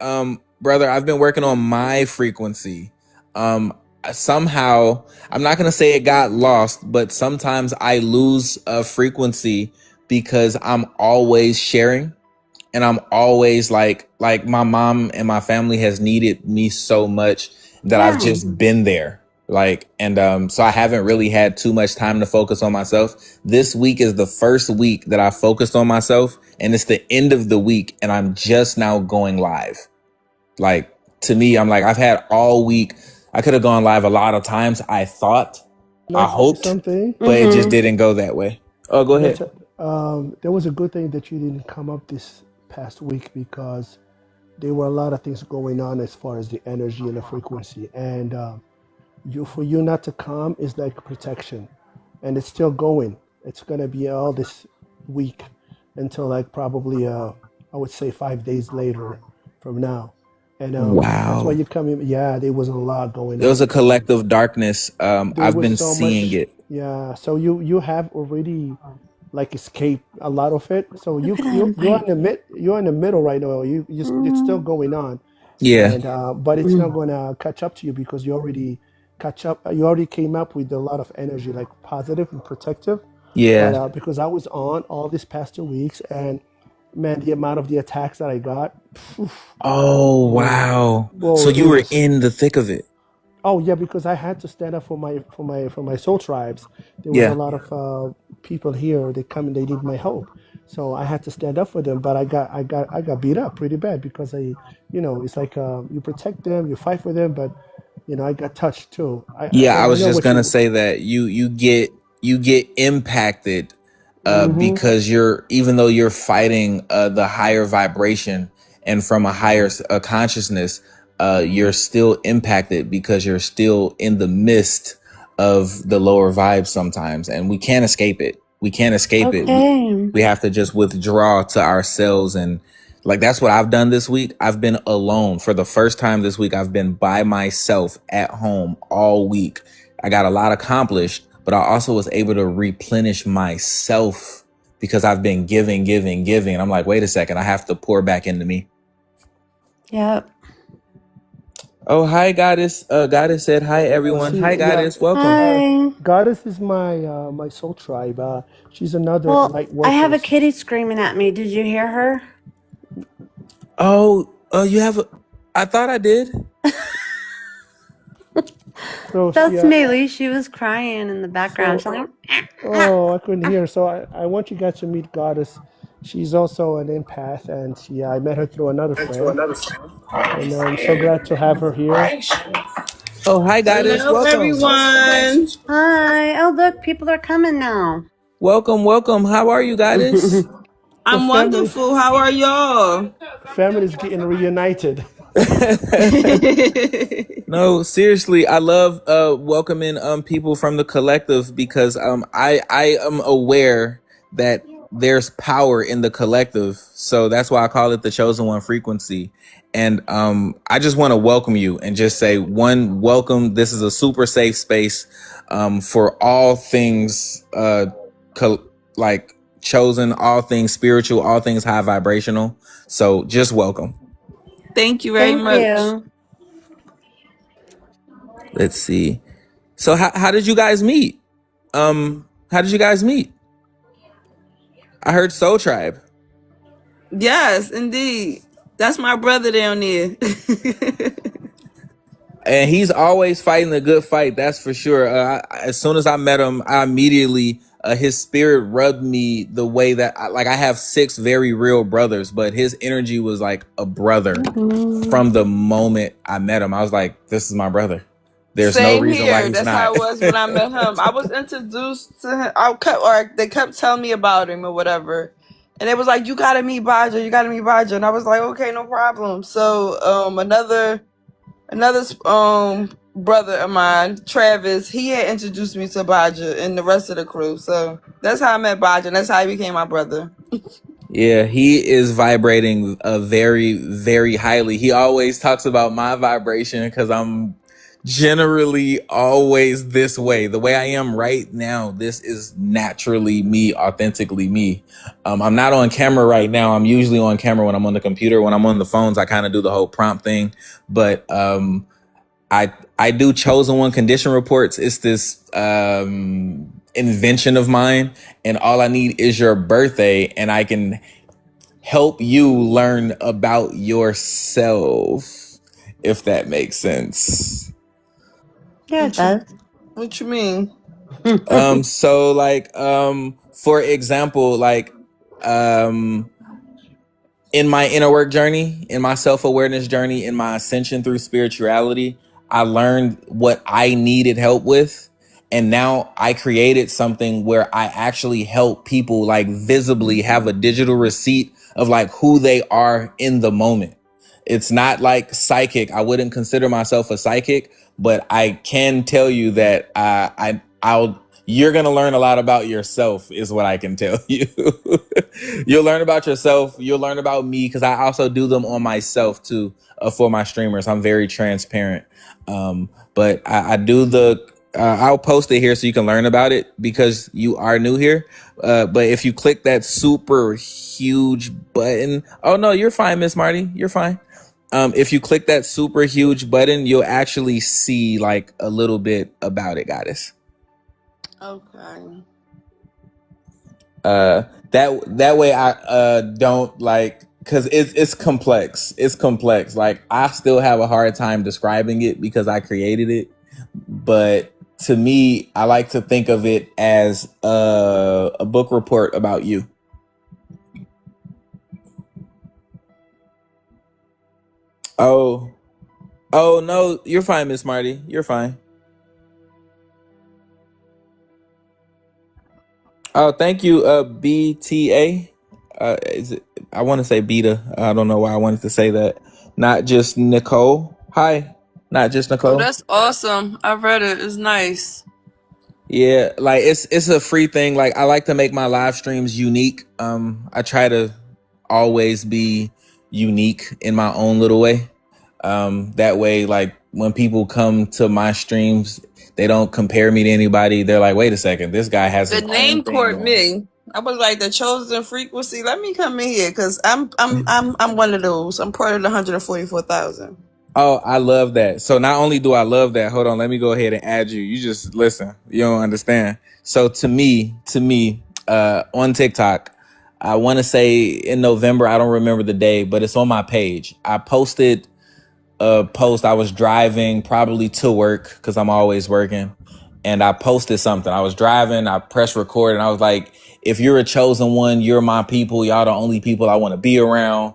brother, I've been working on my frequency. Somehow, I'm not gonna say it got lost, but sometimes I lose a frequency because I'm always sharing, and I'm always like my mom and my family has needed me so much that I've Yeah. just been there. Like, and so I haven't really had too much time to focus on myself. This week is the first week that I focused on myself, and it's the end of the week, and I'm just now going live. Like, to me, I'm like, I've had all week. I could have gone live a lot of times. I thought, Can I I say hoped, something? but it just Mm-hmm. didn't go that way. Oh, go Can I ahead. tell? There was a good thing that you didn't come up this past week because there were a lot of things going on as far as the energy and the frequency, and you for you not to come is like protection, and it's still going. It's gonna be all this week until like probably I would say 5 days later from now, and that's why Wow. you come in. Yeah, there was a lot going There was on, a and collective darkness. there I've was been so seeing much. it. Yeah, so you have already like escaped a lot of it. So Look at you're him. in the you're in the middle right now. It's still Mm. going on, Yeah. and but it's not Mm. gonna catch up to you because you already catch up. You already came up with a lot of energy, like positive and protective. But Yeah. because I was on all these past 2 weeks, and man, the amount of the attacks that I got, Oh, whoa, wow. whoa, So it you were was. in the thick of it. Oh yeah, because I had to stand up for my soul tribes. There was a Yeah. lot of people here. They come and they need my help, so I had to stand up for them. But I got beat up pretty bad because it's like you protect them, you fight for them, but I got touched too. Yeah, I And I was know just what gonna you. say that you get impacted Mm-hmm. because you're, even though you're fighting the higher vibration and from a higher consciousness, you're still impacted because you're still in the midst of the lower vibes sometimes, and we can't escape it. We can't escape it. Okay. We have to just withdraw to ourselves. And like, that's what I've done this week. I've been alone for the first time this week. I've been by myself at home all week. I got a lot accomplished, but I also was able to replenish myself because I've been giving. And I'm like, wait a second, I have to pour back into me. Yep. Oh, hi, Goddess. Goddess said, hi, everyone. See, Hi, yeah, Goddess. Welcome. Hi. Goddess is my soul tribe. She's another Well, light I have a workers. kitty screaming at me. Did you hear her? Oh, you have I thought I did. So she That's Maylee. She was crying in the background. so She's like, Oh, I couldn't hear. So I want you guys to meet Goddess. She's also an empath, and I met her through another friend, and I'm so glad to have her here. Oh, hi, Goddess. Hello, Welcome. everyone. hi. Oh, look, people are coming now. Welcome. How are you, Goddess? So I'm wonderful. How are y'all? family's getting reunited. No, seriously, I love welcoming people from the collective because I am aware that there's power in the collective. So that's why I call it the chosen one frequency. And I just want to welcome you and just say, one, welcome. This is a super safe space for all things like chosen, all things spiritual, all things high vibrational. So just welcome. Thank you very Thank much. you. Let's see. So how did you guys meet? How did you guys meet? I heard Soul Tribe. Yes, indeed. That's my brother down there. And he's always fighting the good fight, that's for sure. As soon as I met him, I immediately his spirit rubbed me the way that I have 6 very real brothers, but his energy was like a brother Mhm. from the moment I met him. I was like, this is my brother. There's no Same reason why here. he's That's not. how it was when I met him. I was introduced to him. They kept telling me about him or whatever. And it was like, you gotta meet Baja, you gotta meet Baja. And I was like, okay, no problem. So another brother of mine, Travis, he had introduced me to Baja and the rest of the crew. So that's how I met Baja, and that's how he became my brother. Yeah, he is vibrating very, very highly. He always talks about my vibration because I'm generally always this way. The way I am right now, this is naturally me, authentically me. I'm not on camera right now. I'm usually on camera when I'm on the computer. When I'm on the phones, I kind of do the whole prompt thing. But I do chosen one condition reports. It's this invention of mine, and all I need is your birthday, and I can help you learn about yourself, if that makes sense. Yeah, it What you does. what you mean? So like for example, like um in my inner work journey, in my self-awareness journey, in my ascension through spirituality, I learned what I needed help with. And now I created something where I actually help people like visibly have a digital receipt of like who they are in the moment. It's not like psychic. I wouldn't consider myself a psychic, but I can tell you that I'll you're going to learn a lot about yourself is what I can tell you. You'll learn about yourself. You'll learn about me because I also do them on myself too for my streamers. I'm very transparent. But I do I'll post it here so you can learn about it because you are new here. But if you click that super huge button, oh no, you're fine, Miss Marty. You're fine. If you click that super huge button, you'll actually see like a little bit about it, goddess. Okay. That way I don't like because it's complex. It's complex. Like I still have a hard time describing it because I created it. But to me, I like to think of it as a book report about you. Oh, oh no, you're fine, Miss Marty. You're fine. Oh, thank you, BTA. Is it? I want to say Beta. I don't know why I wanted to say that. Not just Nicole. Hi, not just Oh, Nicole. that's awesome. I read it. It's nice. Yeah, like it's a free thing. Like I like to make my live streams unique. I try to always be unique in my own little way. That way, like when people come to my streams, they don't compare me to anybody. They're like, wait a second, this guy has The his own name thing caught going. me. I was like the chosen frequency. Let me come in here because I'm one of those. I'm part of the 144,000. Oh, I love that. So not only do I love that, hold on, let me go ahead and add you. You just listen. You don't understand. So to me, on TikTok, I want to say in November, I don't remember the day, but it's on my page. I posted a post. I was driving probably to work because I'm always working. And I posted something. I was driving, I pressed record, and I was like, if you're a chosen one, you're my people. Y'all the only people I want to be around.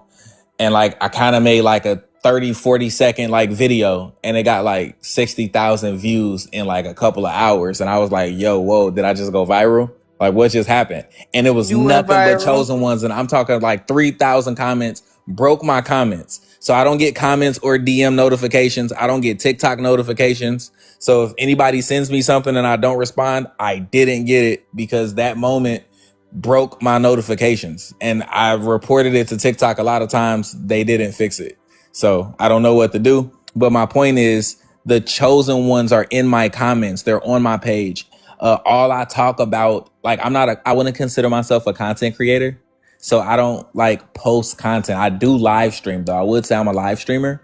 And like I kind of made like a 30-40 second like video, and it got like 60,000 views in like a couple of hours. And I was like, yo, whoa, did I just go viral? Like what just happened? And it was You went nothing but viral. chosen ones. And I'm talking like 3,000 comments, broke my comments. So I don't get comments or DM notifications. I don't get TikTok notifications. So if anybody sends me something and I don't respond, I didn't get it because that moment broke my notifications, and I reported it to TikTok a lot of times. They didn't fix it. So I don't know what to do. But my point is the chosen ones are in my comments. They're on my page. All I talk about, like I wouldn't consider myself a content creator. So I don't like post content. I do live stream though. I would say I'm a live streamer,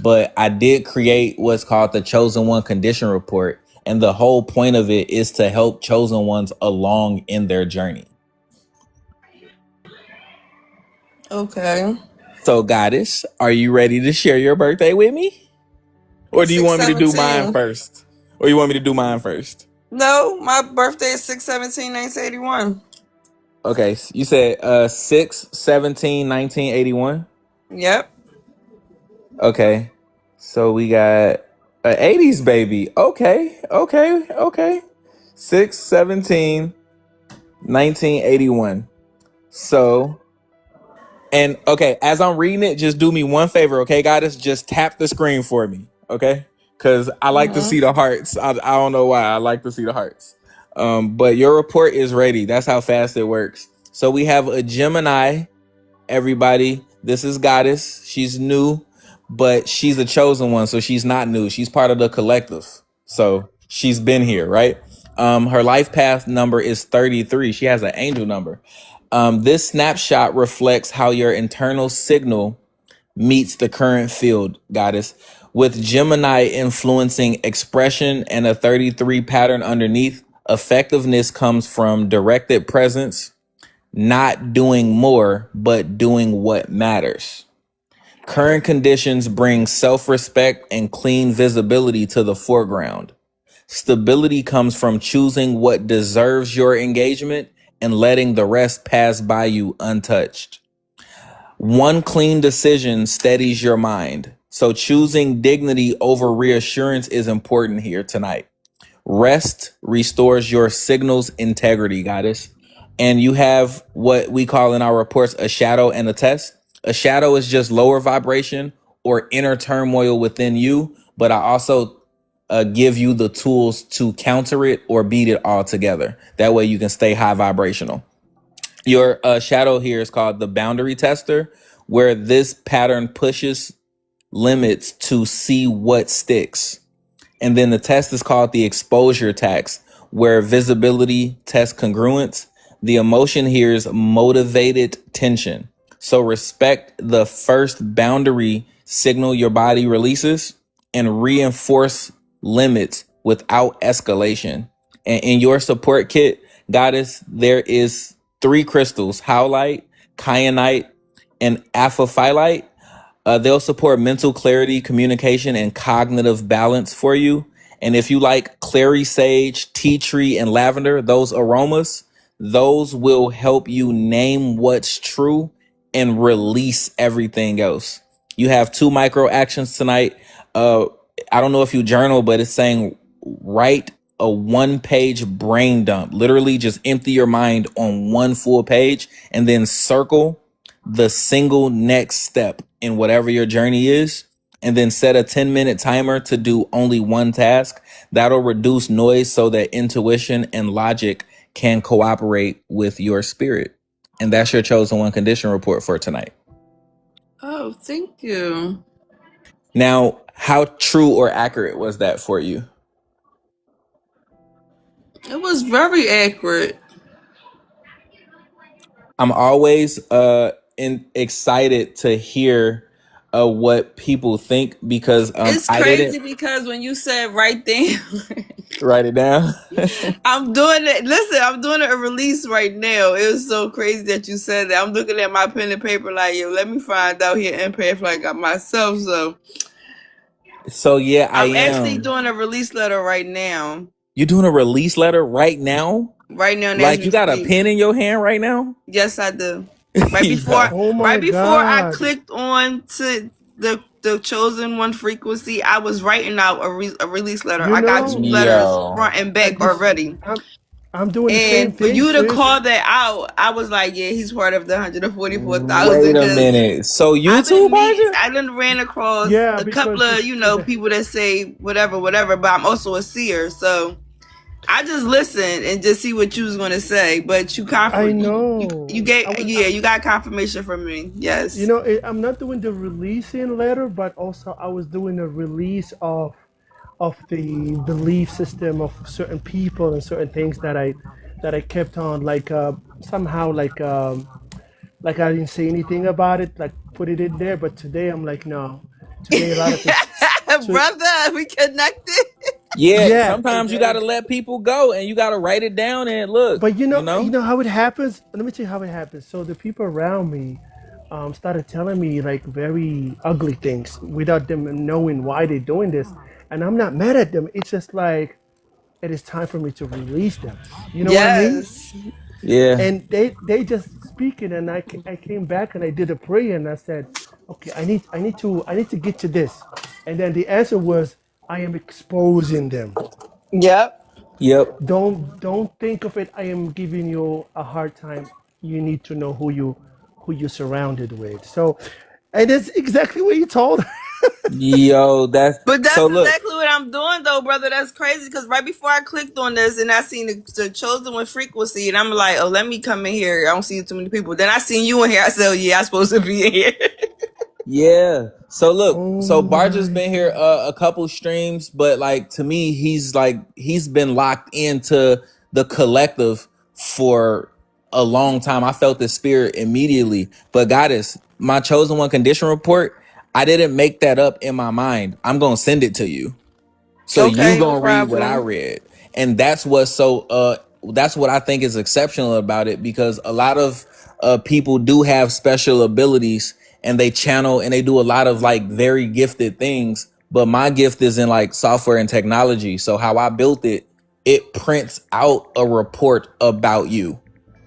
but I did create what's called the chosen one condition report. And the whole point of it is to help chosen ones along in their journey. Okay. So, Goddess, are you ready to share your birthday with me? Or do you want me to do mine 617. first? Or you want me to do mine first? No, my birthday is 6/17/1981. Okay, you said 6/17/1981. Yep. Okay, so we got an 80s baby. Okay. 6/17/1981. So, and okay, as I'm reading it, just do me one favor, okay, Goddess? Just tap the screen for me, okay? Because I like to see the hearts. I don't know why. I like to see the hearts. But your report is ready. That's how fast it works. So we have a Gemini, everybody. This is Goddess. She's new. but she's a chosen one, so she's not new. She's part of the collective. So she's been here, right? Her life path number is 33. She has an angel number. This snapshot reflects how your internal signal meets the current field, goddess, with Gemini influencing expression and a 33 pattern underneath. Effectiveness comes from directed presence, not doing more, but doing what matters. Current conditions bring self-respect and clean visibility to the foreground. Stability comes from choosing what deserves your engagement and letting the rest pass by you untouched. One clean decision steadies your mind. So choosing dignity over reassurance is important here tonight. Rest restores your signal's integrity, goddess. And you have what we call in our reports a shadow and a test. A shadow is just lower vibration or inner turmoil within you, but I also give you the tools to counter it or beat it altogether. That way you can stay high vibrational. Your shadow here is called the boundary tester, where this pattern pushes limits to see what sticks. And then the test is called the exposure tax, where visibility tests congruence. The emotion here is motivated tension. So respect the first boundary signal your body releases and reinforce limits without escalation. And in your support kit, goddess, there is 3 crystals: howlite, kyanite, and apophyllite. They'll support mental clarity, communication, and cognitive balance for you. And if you like clary sage, tea tree, and lavender, those aromas, those will help you name what's true and release everything else. You have 2 micro actions tonight. I don't know if you journal, but it's saying write a 1-page brain dump. Literally just empty your mind on 1 full page and then circle the single next step in whatever your journey is, and then set a 10-minute timer to do only 1 task. That'll reduce noise so that intuition and logic can cooperate with your spirit. And that's your chosen one condition report for tonight. Oh, thank you. Now, how true or accurate was that for you? It was very accurate. I'm always excited to hear what people think, because It's I crazy didn't because when you said right there, write it down. I'm doing it. Listen, I'm doing a release right now. It was so crazy that you said that. I'm looking at my pen and paper like, yo, let me find out here empath like myself. So yeah, I I'm actually am. doing a release letter right now. You're doing a release letter right now? Right now, and as Like we you got a speak. pen in your hand right now? Yes, I do. Right before, Yeah. Oh my right before I God. clicked on to the chosen one frequency, I was writing out a release letter. You I got 2 know, letters Yo. front and I back just already. I'm doing the same And for thing, you to sis. call that out, I was like, yeah, he's part of the 144,000. Wait a Because minute. So I YouTube, Aja? done ran across Yeah, a because couple of, it's people that say whatever, but I'm also a seer. So I just listen and just see what you was gonna say. But you I know. you got confirmation from me. Yes. You know, I'm not doing the releasing letter, but also I was doing a release of the belief system of certain people and certain things that I kept on like somehow like I didn't say anything about it, like put it in there. But today I'm like, no. Today a lot of things. So Brother, we connected. Yeah, yeah, sometimes you gotta let people go and you gotta write it down and look, but you know? you know how it happens. Let me tell you how it happens. So the people around me started telling me like very ugly things without them knowing why they're doing this, and I'm not mad at them. It's just like it is time for me to release them. You know what I mean? Yes. Yeah. And they just speaking, and I came back and I did a prayer and I said, okay, I need to get to this, and then the answer was I am exposing them. Yep. Yep. Don't think of it. I am giving you a hard time. You need to know who you're surrounded with. So, and that's exactly what you told her. Yo, that's But that's so look. exactly what I'm doing, though, brother. That's crazy because right before I clicked on this and I seen the chosen one frequency, and I'm like, oh, let me come in here. I don't see too many people. Then I seen you in here. I said, oh, yeah, I'm supposed to be in here. Yeah. So look, Oh so Barja's my been here God. a couple streams, but like to me, he's been locked into the collective for a long time. I felt the spirit immediately. But Goddess, my chosen one condition report, I didn't make that up in my mind. I'm gonna send it to you. So you Okay, no gonna read what I problem. read. And that's what I think is exceptional about it, because a lot of people do have special abilities and they channel and they do a lot of like very gifted things. But my gift is in like software and technology. So how I built it, it prints out a report about you,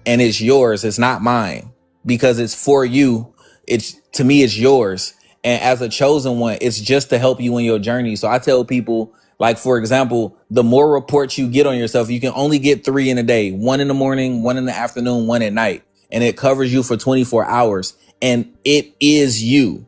and it's yours. It's not mine, because it's for you. It's, to me, it's yours. And as a chosen one, it's just to help you in your journey. So I tell people, like, for example, the more reports you get on yourself, you can only get 3 in a day, 1 in the morning, 1 in the afternoon, 1 at night. And it covers you for 24 hours. And it is you.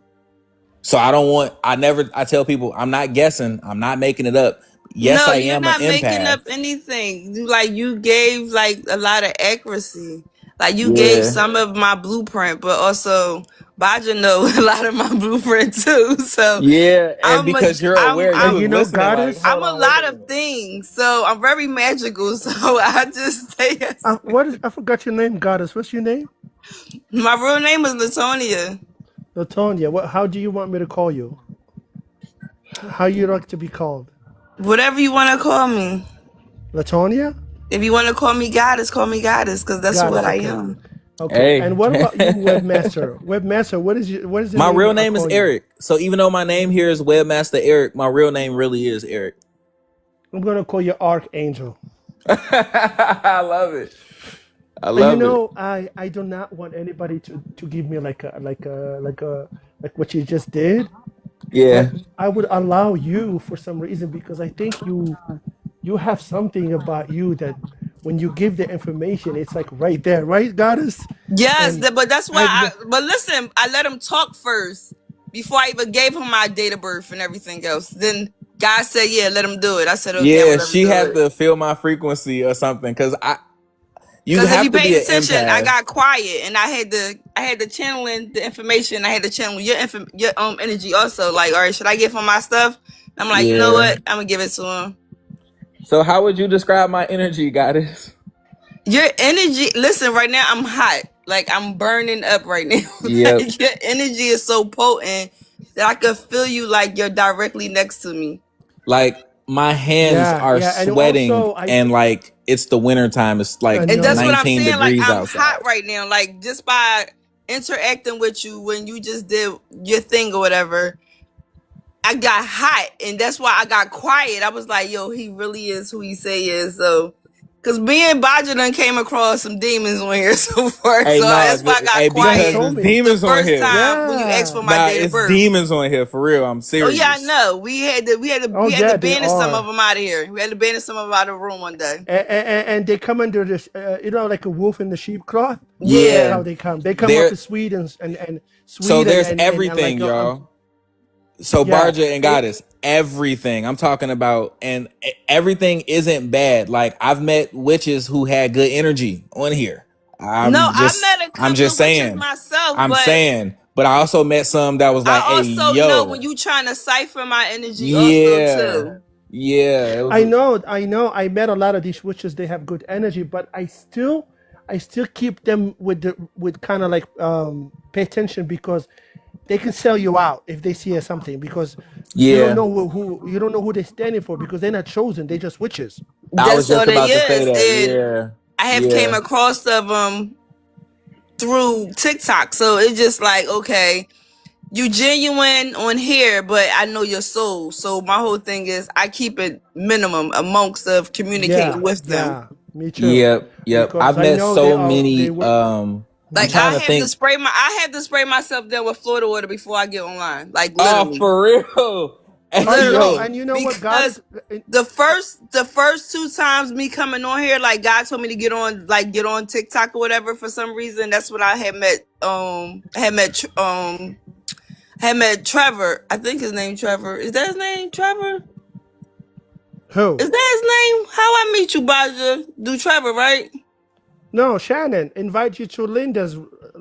So I tell people, I'm not guessing. I'm not making it up. Yes, No, I you're am an not making up empath. anything. Like you gave like a lot of accuracy. Like you gave Yeah. some of my blueprint, but also Baja know a lot of my blueprint too. So Yeah. And I'm a because you're I'm aware, you And was you know, listening like, Goddess, I'm hold a on, wait a lot of minute. things. So I'm very magical. So I just say yes. what is, I forgot your name, Goddess. What's your name? My real name is Latonia. Latonia. How do you want me to call you? How you like to be called? Whatever you want to call me. Latonia? If you want to call me goddess, because that's what Goddess, I okay. am. Okay. And what about you, Hey. Webmaster? Webmaster, what is the My name real I'll name is call you? Eric. So even though my name here is Webmaster Eric, my real name really is Eric. I'm gonna call you Archangel. I love it. I You love it. know, I do not want anybody to give me like what you just did, Yeah. but I would allow you for some reason because I think you have something about you that when you give the information, it's like right there, right, Goddess? Yes, And but that's why I've ne- but listen, I let him talk first before I even gave him my date of birth and everything else. Then God said, yeah, let him do it. I said, okay, I'm Yeah, gonna let him she do had it. to feel my frequency or something, because you Because if have you to be paid an attention, I empath. got quiet and I had to channel in the information. I had to channel your energy also. Like, all right, should I give him my stuff? I'm like, you know Yeah. what? I'm gonna give it to him. So how would you describe my energy, Goddess? Your energy, listen, right now I'm hot. Like I'm burning up right now. Yep. Like your energy is so potent that I could feel you like you're directly next to me. Like my hands yeah, are yeah, and also sweating, and like it's the winter time. It's I like And that's what know. I'm 19 saying. Like degrees I'm outside. hot right now. Like just by interacting with you when you just did your thing or whatever, I got hot, and that's why I got quiet. I was like, yo, he really is who he say he is. So, because me and Baja done came across some demons on here so far. Hey, So nah, that's why I got hey, You guys because quiet told there's me. the demons on first here. time when you asked for Yeah. my Nah, date of it's birth. demons on here for real. I'm Oh yeah, I serious. know. Oh We had to yeah, they banish some of are. them out of here. We had to banish some of them out of the room one day. And they come under this, like a wolf in the sheep cloth. That's Yeah. Yeah, how they come. They come up there. to Sweden and So Sweden there's and like everything, y'all. So yeah. Barja and Goddess, everything I'm talking about, and everything isn't bad. Like I've met witches who had good energy on here. No, I'm I just, met a I'm couple just of witches saying, myself, I'm but saying. But I also met some that was like, I hey, also know when yo, you trying to cipher my energy also yeah, too. yeah. It I was, know, I know. I met a lot of these witches. They have good energy, but I still keep them with kind of like pay attention because they can sell you out if they see something because you don't yeah. know you don't know who they're standing for because they're not chosen. They're just witches. I was That's just all they about to say is. that. And Yeah, I have came yeah. across of them through TikTok. So it's just like, okay, you genuine on here, but I know your soul. So my whole thing is I keep it minimum amongst of communicating Yeah, with them. yeah, me too. Yep, yep. Because I've I met know so they many. were. I'm Like Mhm. trying to think. I have to spray myself down with Florida water before I get online. Like Oh, literally. for real? I Hey, know, Literally. yo, and you know what? God Because is. the first two times me coming on here, like God told me to get on TikTok or whatever for some reason. That's when I had met Trevor. I think his name Trevor. Is that his name? Trevor? Who? Is that his name? How I meet you, Baja? Do Trevor, right? No, Shannon, invite you to Linda's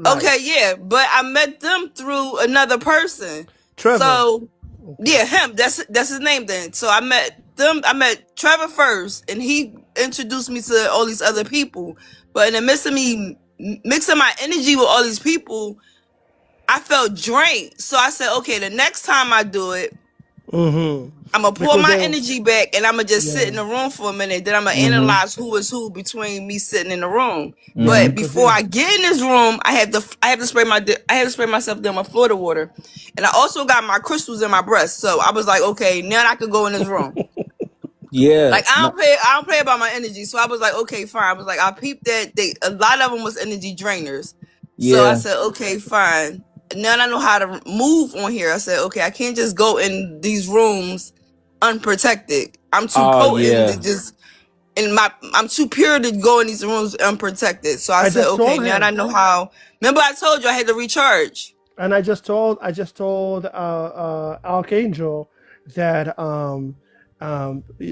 Okay, live. yeah, but I met them through another person. Trevor. So Okay. yeah, him. That's his name then. So I met them. I met Trevor first, and he introduced me to all these other people. But in the midst of me mixing my energy with all these people, I felt drained. So I said, okay, the next time I do it, Mm-hmm. I'm gonna pour Because my they, energy back, and I'm gonna just sit in yeah, the room for a minute. Then I'm gonna Mm-hmm. analyze who is who between me sitting in the room. yeah, But Mm-hmm. because before they, I get in this room, I have to spray myself down my Florida water, and I also got my crystals in my breast. So I was like, okay, now I could go in this room. Yeah. Like No, I don't play about my energy. So I was like, okay, fine. I was like, I peeped that a lot of them was energy drainers. So I yeah. said, okay, fine. Now I know how to move on here. I said, okay, I can't just go in these rooms unprotected. I'm too Oh potent to yeah. just I'm too pure to go in these rooms unprotected. So I I said, just okay, told now I him. know how. Remember I told you I had to recharge. And I just told Archangel that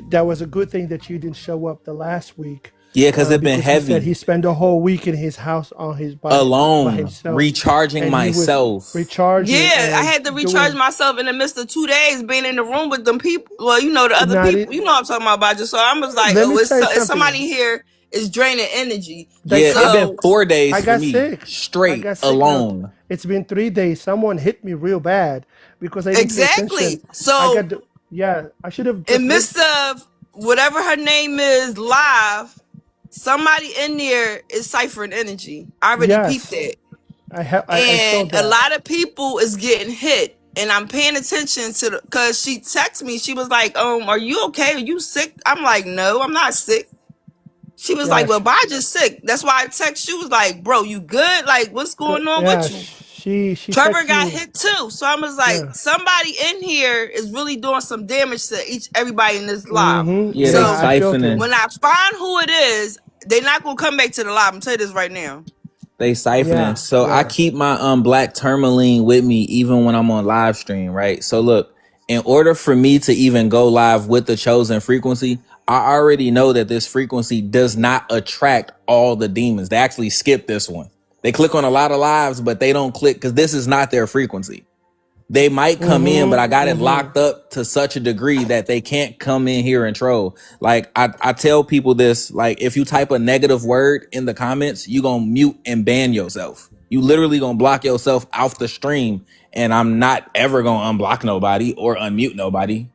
that was a good thing that you didn't show up the last week, Yeah, because it been because he said heavy. he spent the whole week in his house on his by Alone, himself, recharging and he was myself. recharging Yeah, I and had to recharge doing myself in the midst of 2 days being in the room with them people. Well, you know, the other not people, it. you know what I'm talking about you. So I was like, Let oh, me tell you it's somebody something. here is draining energy. Like Yeah, it been some, So 4 days I for got me sick. I straight got sick now. alone. It's been 3 days. Someone hit me real bad because I didn't pay attention. exactly. I So got yeah. I should have in just midst listened. of whatever her name is live, somebody in there is ciphering energy. I already peeped Yes, that. I saw And a that. lot of people is getting hit. And I'm paying attention to cause she texted me. She was like, are you okay? Are you sick? I'm like, no, I'm not sick. She was Yeah, like, well, Baja's sick. That's why I text you. Was like, bro, you good? Like, what's going on yeah. with you? She Trevor texted got me. hit too. So I was like, Yeah. somebody in here is really doing some damage to everybody in this live. Mm-hmm. Yeah, they Yeah, So I felt it. siphoning. when I find who it is, they're not gonna come back to the live. I'm telling you this right now. They siphoning. Yeah, So I yeah. keep my black tourmaline with me even when I'm on live stream, right? So look, in order for me to even go live with the chosen frequency, I already know that this frequency does not attract all the demons. They actually skip this one. They click on a lot of lives, but they don't click because this is not their frequency. They might come in, but I got it locked up to such a degree that they can't come in here and troll. Like I tell people this, like if you type a negative word in the comments, you gonna mute and ban yourself. You literally gonna block yourself off the stream, and I'm not ever gonna unblock nobody or unmute nobody.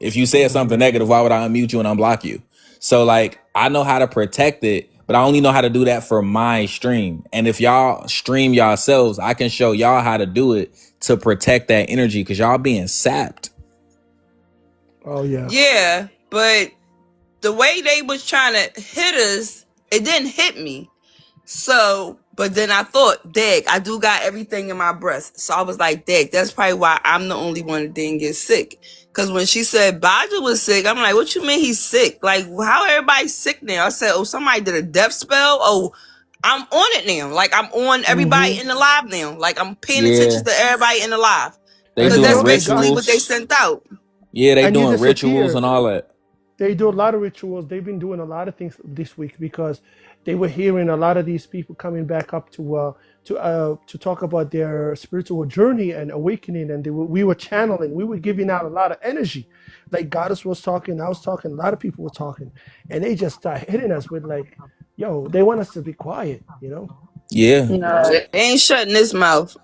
If you said something negative, why would I unmute you and unblock you? So like I know how to protect it, but I only know how to do that for my stream. And if y'all stream yourselves, I can show y'all how to do it to protect that energy because y'all being sapped. Oh yeah. Yeah, but the way they was trying to hit us, it didn't hit me. So, but then I thought, dag, I do got everything in my breast. So I was like, dag, that's probably why I'm the only one that didn't get sick. Because when she said Baja was sick, I'm like, what you mean he's sick? Like, how everybody's sick now? I said, oh, somebody did a death spell? Oh, I'm on it now. Like, I'm on everybody in the live now. Like, I'm paying Yeah, attention to everybody in the live. they And Because you doing that's know, and God, basically what they rituals. sent out. Yeah, they and you doing rituals disappear. and all that. They do a lot of rituals. They've been doing a lot of things this week because they were hearing a lot of these people coming back up to talk about their spiritual journey and awakening, and we were channeling. We were giving out a lot of energy. Like Goddess was talking, I was talking, a lot of people were talking, and they just started hitting us with like, "Yo, they want us to be quiet," you know? Yeah, No, they ain't shutting this mouth.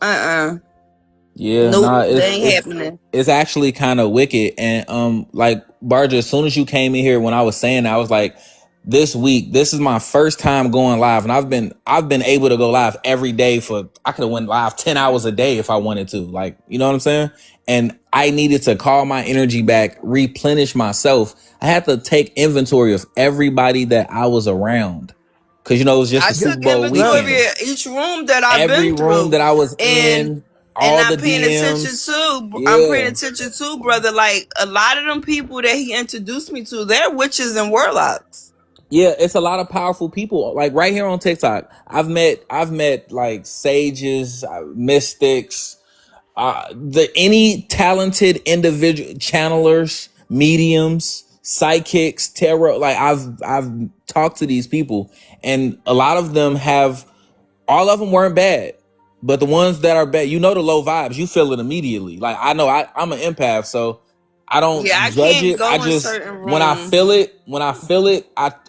yeah, Nope, nah, they ain't happening. it's actually kind of wicked. And like Barja, as soon as you came in here when I was saying that, I was like, this week, this is my first time going live, and I've been able to go live every day for I could have went live 10 hours a day if I wanted to. Like, you know what I'm saying? And I needed to call my energy back, replenish myself. I had to take inventory of everybody that I was around. Cause you know, it was just I the Super took Bowl inventory weekend. of each room that I've Every been room through, that I was and in, and all I'm the paying attention DMs. to. I'm paying Yeah. attention to, brother. Like a lot of them people that he introduced me to, they're witches and warlocks. Yeah, it's a lot of powerful people. Like right here on TikTok, I've met like sages, mystics, any talented individual channelers, mediums, psychics, tarot. Like I've talked to these people, and a lot of them have. All of them weren't bad, but the ones that are bad, the low vibes, you feel it immediately. Like I know I'm an empath, so I Yeah, don't I judge can't it. I go in just certain when I rooms. feel it,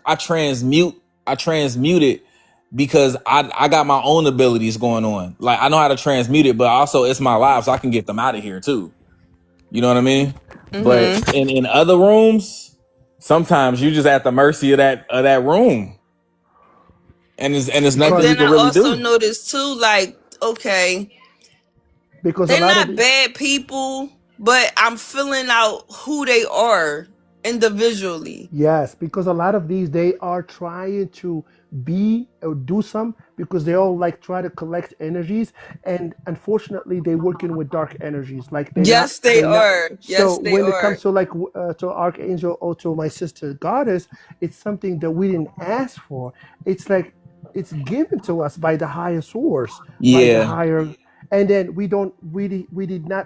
I transmute. I transmute it because I got my own abilities going on. Like I know how to transmute it, but also it's my life, so I can get them out of here too. You know what I mean? But in other rooms, sometimes you just at the mercy of that room, and it's And nothing because you then can I really also do. noticed too, like, okay, because a they're lot of not the bad people, but I'm filling out who they are individually. Yes, because a lot of these they are trying to be or do some because they all like try to collect energies, and unfortunately they working with dark energies. Like Yes, they they're not. are. So Yes, they when it are. comes to like to archangel or to my sister goddess, it's something that we didn't ask for. It's like it's given to us by the higher source, by the Yeah, higher. And then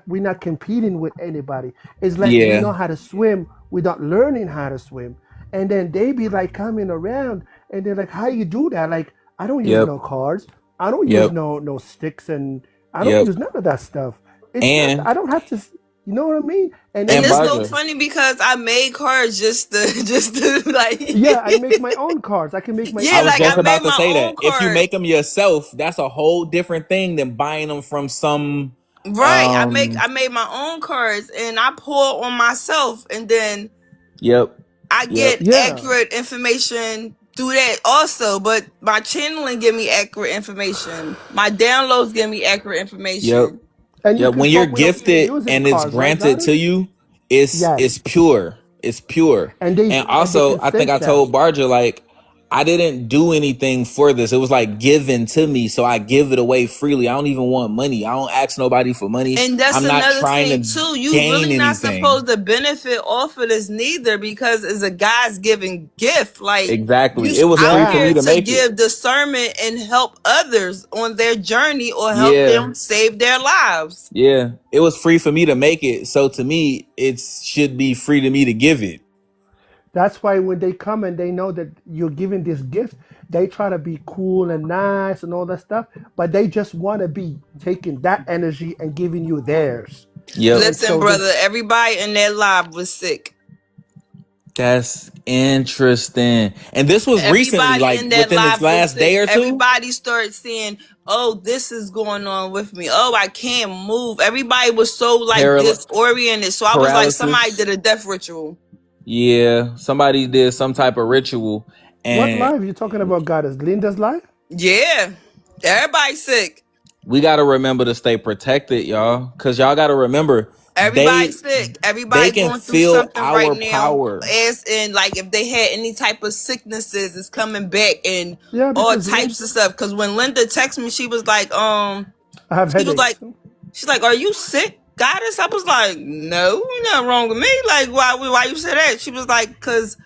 we're not competing with anybody. It's like we know yeah, how to swim without learning how to swim. And then they be like coming around and they're like, how you do that? Like, I don't use yep, no cards. I don't use yep, no sticks, and I don't yep. use none of that stuff. It's not, And I don't have to, you know what I mean? And And then and it's they so be, Barja, funny because I made cards just to just to like yeah, I make my own cards. I can make my I yeah, was own like I just cards. made about to my say own that if you cards. make them yourself, that's a whole different thing than buying them from some. Right. Um. I made my own cards and I pour on myself and then Yep. I Yep. get Yeah. accurate information through that also, but my channeling give me accurate information. My downloads give me accurate Yep. information. And you Yep. can When you're talk without even gifted using and it's cards, right, granted to goddess? you, it's Yes. pure. It's pure. And And they also, can I think sense I that. told Barja like I didn't do anything for this. It was like given to me, so I give it away freely. I don't even want money. I don't ask nobody for money. And that's I'm not another trying thing to too. You gain really not anything. supposed to benefit off of this neither because it's a God's given gift. Like Exactly. It was I'm free for Yeah. me here to to make it. give discernment and help others on their journey or help Yeah. them save their lives. Yeah. It was free for me to make it. So to me, it should be free to me to give it. That's why when they come and they know that you're giving this gift, they try to be cool and nice and all that stuff, but they just want to be taking that energy and giving you theirs. Yep. And Listen, so they, brother, everybody in that live was sick. That's interesting. And this was recently, Everybody like in that within this live was last day sick. or two. Everybody started saying, "Oh, this is going on with me. Oh, I can't move." Everybody was so like Paral- disoriented. So I was like, somebody paralysis. did a death ritual. Yeah. Somebody did some type of ritual. what And live you talking about, goddess? Linda's live? Yeah, everybody sick. we gotta remember to stay protected, y'all. Cause y'all gotta remember Everybody sick. they Everybody can going through feel something right our now. power. As in, like, if they had any type of sicknesses, it's coming back and Yeah, all because types of stuff. Because when Linda texted me, she was like, I have she was like, headaches. she's like, "Are you sick, goddess?" I was like, "No, nothing wrong with me." Like, why you say that? She was like, "Cause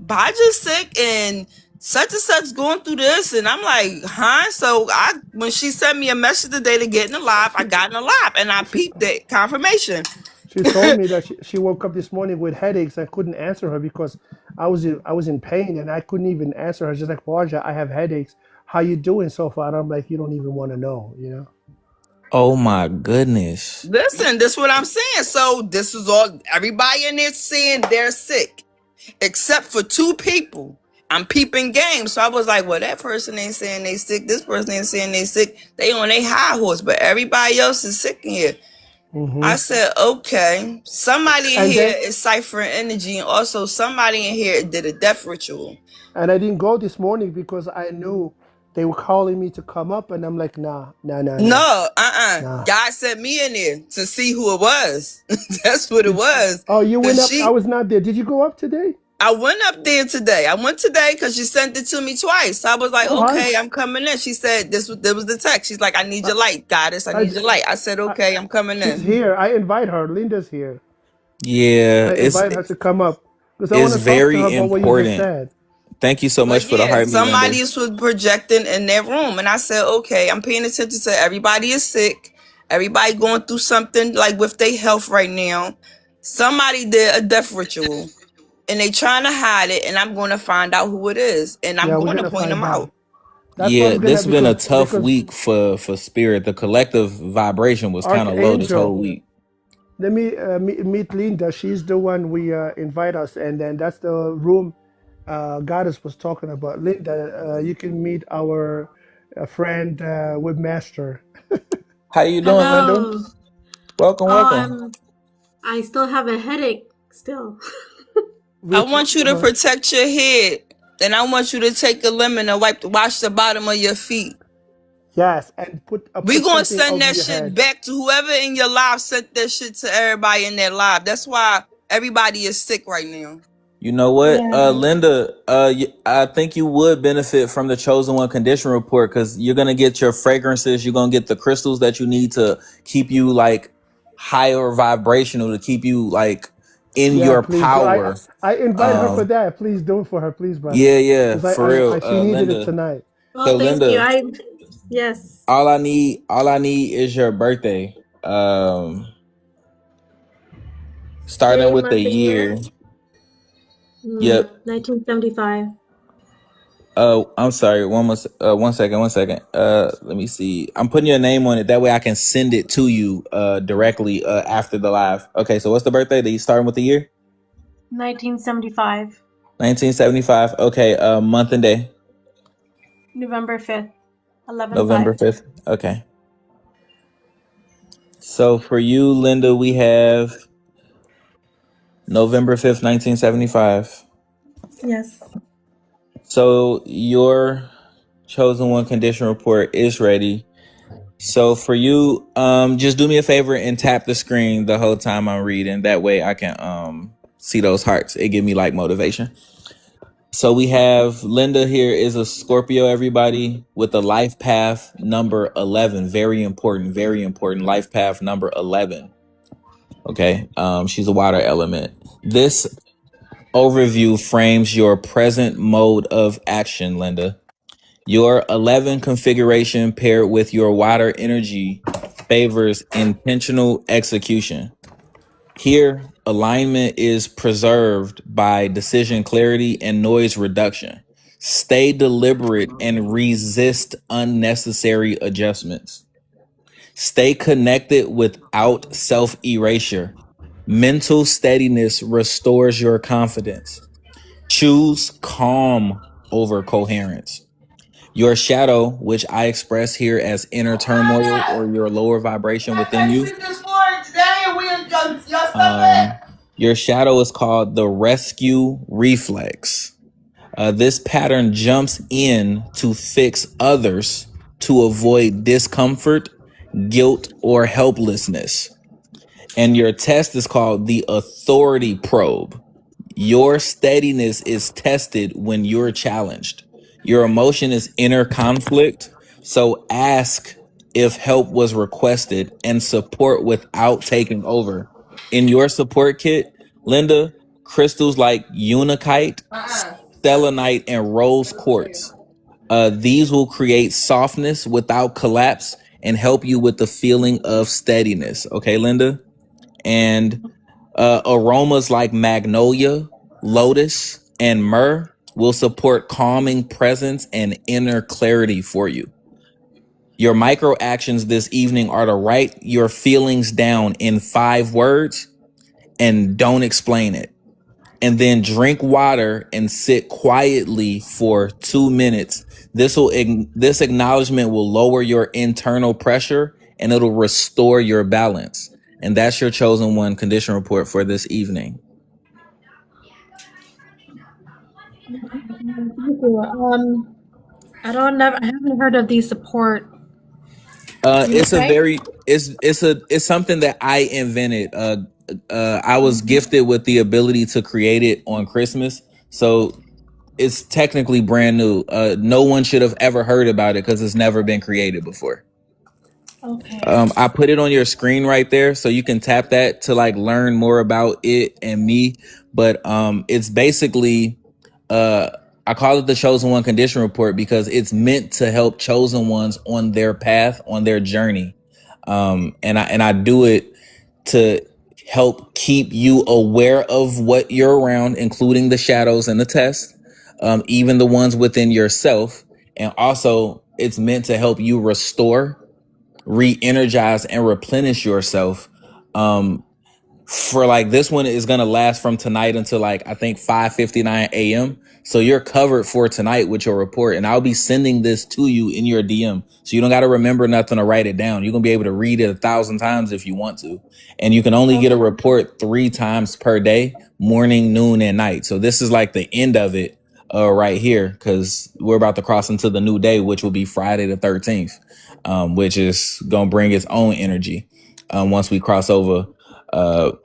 Baja's sick and such and such going through this," and I'm like, "Huh?" So when she sent me a message today to get in the live, I She, got in the live and I she, peeped that confirmation. she told me that she woke up this morning with headaches. I couldn't answer her because I was in pain and I couldn't even answer her. She's like, Warja, I have headaches. How you doing so far? And I'm like, you don't even want to know, you know? Oh my goodness. Listen, this is what I'm saying. So this is all everybody in there saying they're sick, except for two people. I'm peeping game. So I was like, well, that person ain't saying they sick. This person ain't saying they sick. They on their high horse, but everybody else is sick in here. Hmm. I said, okay. Somebody in And here then, is ciphering energy, and also somebody in here did a death ritual. and I didn't go this morning because I knew they were calling me to come up, and I'm like, nah, nah, nah, nah, No, nah. God sent me in there to see who it was. That's what it Did was. oh, you went Cause up? I was not there. Did you go up today? I went up there today. I went today because she sent it to me twice. I was like, Oh, hi. okay, I'm coming in. She said there was the text. She's like, I need your light, goddess. I I, need your light. I said, I, okay, I'm coming she's in. here. I invite her. Linda's here. Yeah, I invite her to come up because I want it's to talk to her very about what you just important. said. Thank you so much But for the yeah, heart, Melinda. somebody was projecting in their room. And I said, okay, I'm paying attention to everybody is sick. Everybody going through something like with their health right now. Somebody did a death ritual. and they trying to hide it, and I'm going to find out who it is, and I'm Yeah, we're going to gonna point them find out. out. That's what Yeah, I'm gonna this has been a because tough week for spirit. The collective vibration was kind of low this whole Archangel. week. Let me meet Linda. She's the one we invite us, and then that's the room Goddess was talking about. Linda, you can meet our friend Webmaster. How you doing, Linda? Hello. Welcome, welcome. I still have a headache still. I Which want you to protect your head, and I want you to take a lemon and wash the bottom of your feet. yes, and put We gonna something send over that your shit head. back to whoever in your life sent that shit to everybody in their life. That's why everybody is sick right now. You know what, Yeah. Linda? I think you would benefit from the chosen one condition report because you're gonna get your fragrances. You're gonna get the crystals that you need to keep you like higher vibrational, to keep you like in Yeah, your please do. power. I invite her for that. Please do it for her, please, brother. Yeah, Because for real, she needed it Linda. tonight. So Oh, thank you. Linda, Yes. all I need is your birthday. Starting Day, with the month, and year. year. Yep. 1975. Oh, I'm sorry. One second. Let me see. I'm putting your name on it. That way I can send it to you directly after the live. Okay, so what's the birthday? That you starting with the year? 1975. 1975. Okay, month and day. November 5th. 11 November 5. 5th. Okay. So for you, Linda, we have November 5th, 1975. Yes. So your chosen one condition report is ready. So for you, just do me a favor and tap the screen the whole time I'm reading. That way I can see those hearts. It give me like motivation. So we have Linda here is a Scorpio, everybody, with a life path number 11. Very important life path number 11. Okay. She's a water element. This overview frames your present mode of action, Linda. Your 11 configuration paired with your water energy favors intentional execution. Here, alignment is preserved by decision clarity and noise reduction. Stay deliberate and resist unnecessary adjustments. Stay connected without self-erasure. Mental steadiness restores your confidence. Choose calm over coherence. Your shadow, which I express here as inner turmoil or your lower vibration within you, your shadow is called the rescue reflex. This pattern jumps in to fix others to avoid discomfort, guilt, or helplessness. And your test is called the authority probe. Your steadiness is tested when you're challenged. Your emotion is inner conflict. So ask if help was requested and support without taking over. In your support kit, Linda, crystals like unakite, selenite, and rose quartz. These will create softness without collapse and help you with the feeling of steadiness. Okay, Linda? And aromas like magnolia, lotus, and myrrh will support calming presence and inner clarity for you. Your micro actions this evening are to write your feelings down in 5 words and don't explain it. And then drink water and sit quietly for 2 minutes. This acknowledgement will lower your internal pressure and it'll restore your balance. And that's your chosen one condition report for this evening. Thank you. I haven't heard of these support. It's something that I invented. I was gifted with the ability to create it on Christmas. So it's technically brand new. No one should have ever heard about it because it's never been created before. Okay. I put it on your screen right there so you can tap that to like learn more about it and me. But it's basically I call it the chosen one condition report because it's meant to help chosen ones on their path, on their journey. And I do it to help keep you aware of what you're around, including the shadows and the test, even the ones within yourself. And also, it's meant to help you restore, re-energize, and replenish yourself. For like this one is gonna last from tonight until like I think 5:59 a.m. So you're covered for tonight with your report, and I'll be sending this to you in your DM. So you don't got to remember nothing or write it down. You're gonna be able to read it 1,000 times if you want to, and you can only get a report 3 times per day: morning, noon, and night. So this is like the end of it, right here, because we're about to cross into the new day, which will be Friday the 13th, which is gonna bring its own energy once we cross over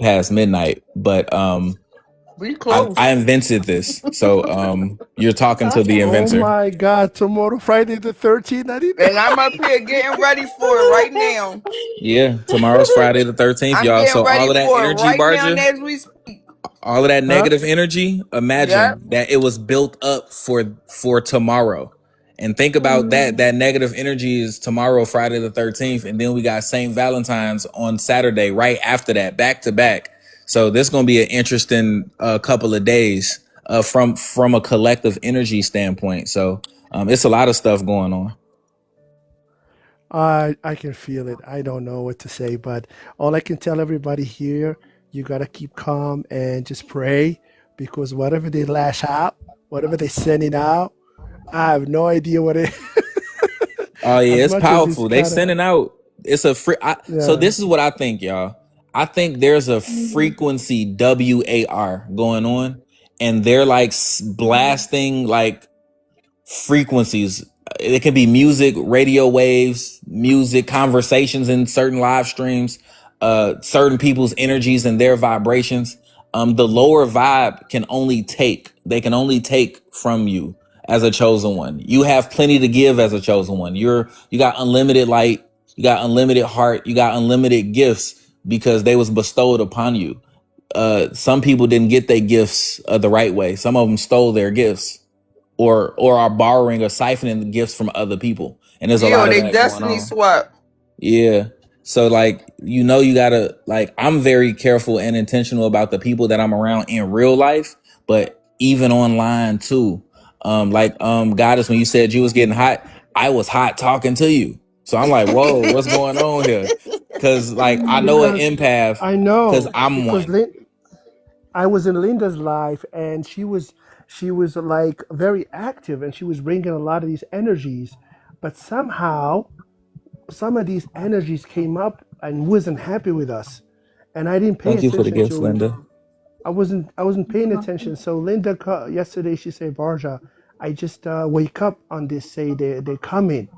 past midnight. But We close. I invented this, so you're talking to the Oh inventor. my God! Tomorrow, Friday the 13th. I need. And I'm up here getting ready for it right now. Yeah, tomorrow's Friday the 13th, I'm y'all. getting So ready all of that for it energy, right now Barja, as we speak. all of that Huh? negative energy, Yep. imagine that it was built up for tomorrow. And think about that. That negative energy is tomorrow, Friday the 13th, and then we got St. Valentine's on Saturday, right after that, back to back. So this is gonna be an interesting couple of days from a collective energy standpoint. So it's a lot of stuff going on. I can feel it. I don't know what to say, but all I can tell everybody here, you gotta keep calm and just pray because whatever they lash out, whatever they sending out, I have no idea what it. Oh yeah, As it's much as it's powerful. They kind of sending out. It's a free. So yeah. this is what I think, y'all. I think there's a frequency WAR going on, and they're like blasting like frequencies. It can be music, radio waves, music, conversations in certain live streams, certain people's energies and their vibrations. The lower vibe can only take, they can only take from you as a chosen one. You have plenty to give as a chosen one. You got unlimited light, you got unlimited heart, you got unlimited gifts because they was bestowed upon you. Some people didn't get their gifts the right way. Some of them stole their gifts or are borrowing or siphoning the gifts from other people. And there's a Yeah, lot or of they that going destiny on. swap. Yeah. So like, you gotta like, I'm very careful and intentional about the people that I'm around in real life, but even online too. Goddess, when you said you was getting hot, I was hot talking to you. So I'm like, whoa, what's going on here? Cause like I know an Because empath I because know I'm because one. I was in Linda's life and she was like very active and she was bringing a lot of these energies, but somehow some of these energies came up and wasn't happy with us, and I didn't pay Thank you for the attention gifts, to. Linda. I wasn't paying attention. So Linda yesterday she said, Barja, I just wake up on this say they coming,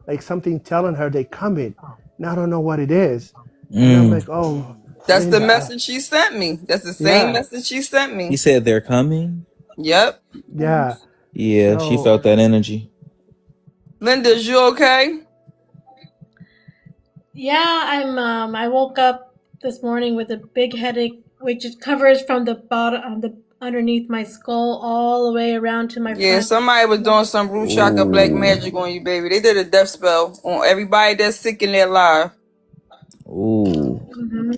like something telling her they coming. Now I don't know what it is, and I'm Mm. like, oh, That's the Linda, message she sent me. That's the same yeah, message she sent He me. said they're coming. Yep. yeah. Yeah, she So felt that energy. Linda, is you okay? Yeah, I woke up this morning with a big headache, which it covers from the bottom, the underneath my skull, all the way around to my Yeah, front. somebody was doing some root chakra black Ooh. magic on you, baby. They did a death spell on everybody that's sick in their life. Ooh.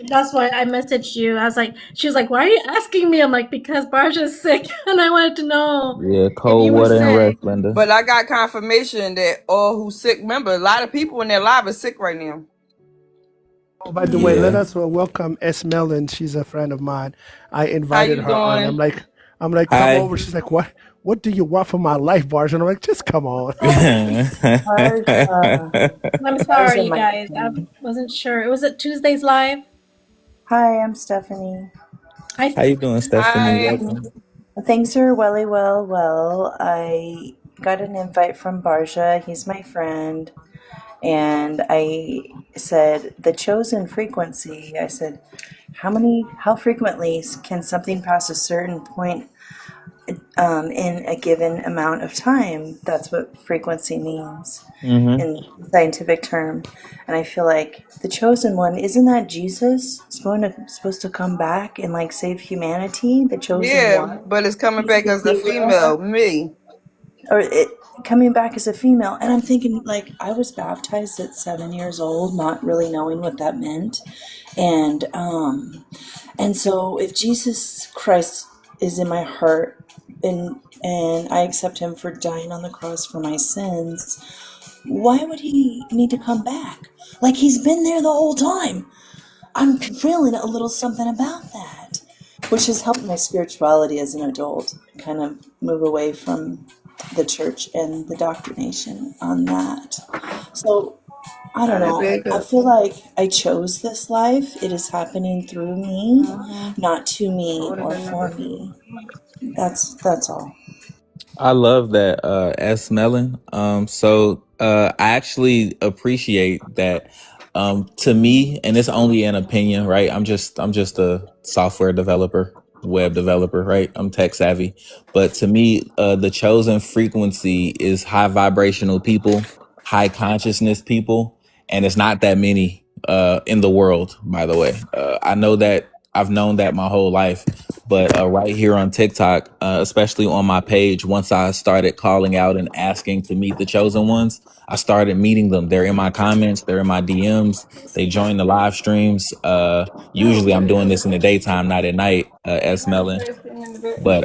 That's why I messaged you. I was like, she was like, "Why are you asking me?" I'm like, "Because Barsha's sick, and I wanted to know Yeah, if cold you were water and sick." rest, Linda. But I got confirmation that all who sick, remember, a lot of people in their life are sick right now. oh, by the way, let Yeah. us welcome S. Mellon. She's a friend of mine. I How invited you her on. doing? I'm like, come Hi. over. She's like, what? What do you want from my life, Barge? And I'm like, just come on. Barsha, I'm sorry, Barsha, you my guys. I queen. wasn't sure. It was at Tuesday's live. Hi, I'm Stephanie. Hi, How you doing, Stephanie. Stephanie? Hi. Welcome. Things are welly well. I got an invite from Barsha. He's my friend. And I said, the chosen frequency. I said, how frequently can something pass a certain point in a given amount of time? That's what frequency means Mm-hmm. in scientific term. And I feel like the chosen one, isn't that Jesus supposed to come back and like save humanity? The chosen Yeah, one. but it's coming He's back the as a savior. female, me. or it coming back as a female. And I'm thinking, like, I was baptized at 7 years old, not really knowing what that meant. And so if Jesus Christ is in my heart, and I accept him for dying on the cross for my sins, why would he need to come back? Like, he's been there the whole time. I'm feeling a little something about that, which has helped my spirituality as an adult kind of move away from the church and the doctrination on that. So I don't know. I feel like I chose this life. It is happening through me, not to me or for me. That's all. I love that, S Melon. I actually appreciate that. To me, and it's only an opinion, right? I'm just a software developer, web developer, right? I'm tech savvy. But to me, the chosen frequency is high vibrational people, high consciousness people, and it's not that many in the world, by the way. I know that I've known that my whole life. But right here on TikTok, especially on my page, once I started calling out and asking to meet the chosen ones, I started meeting them. They're in my comments, they're in my DMs, they join the live streams. Usually I'm doing this in the daytime, not at night, S Melon. But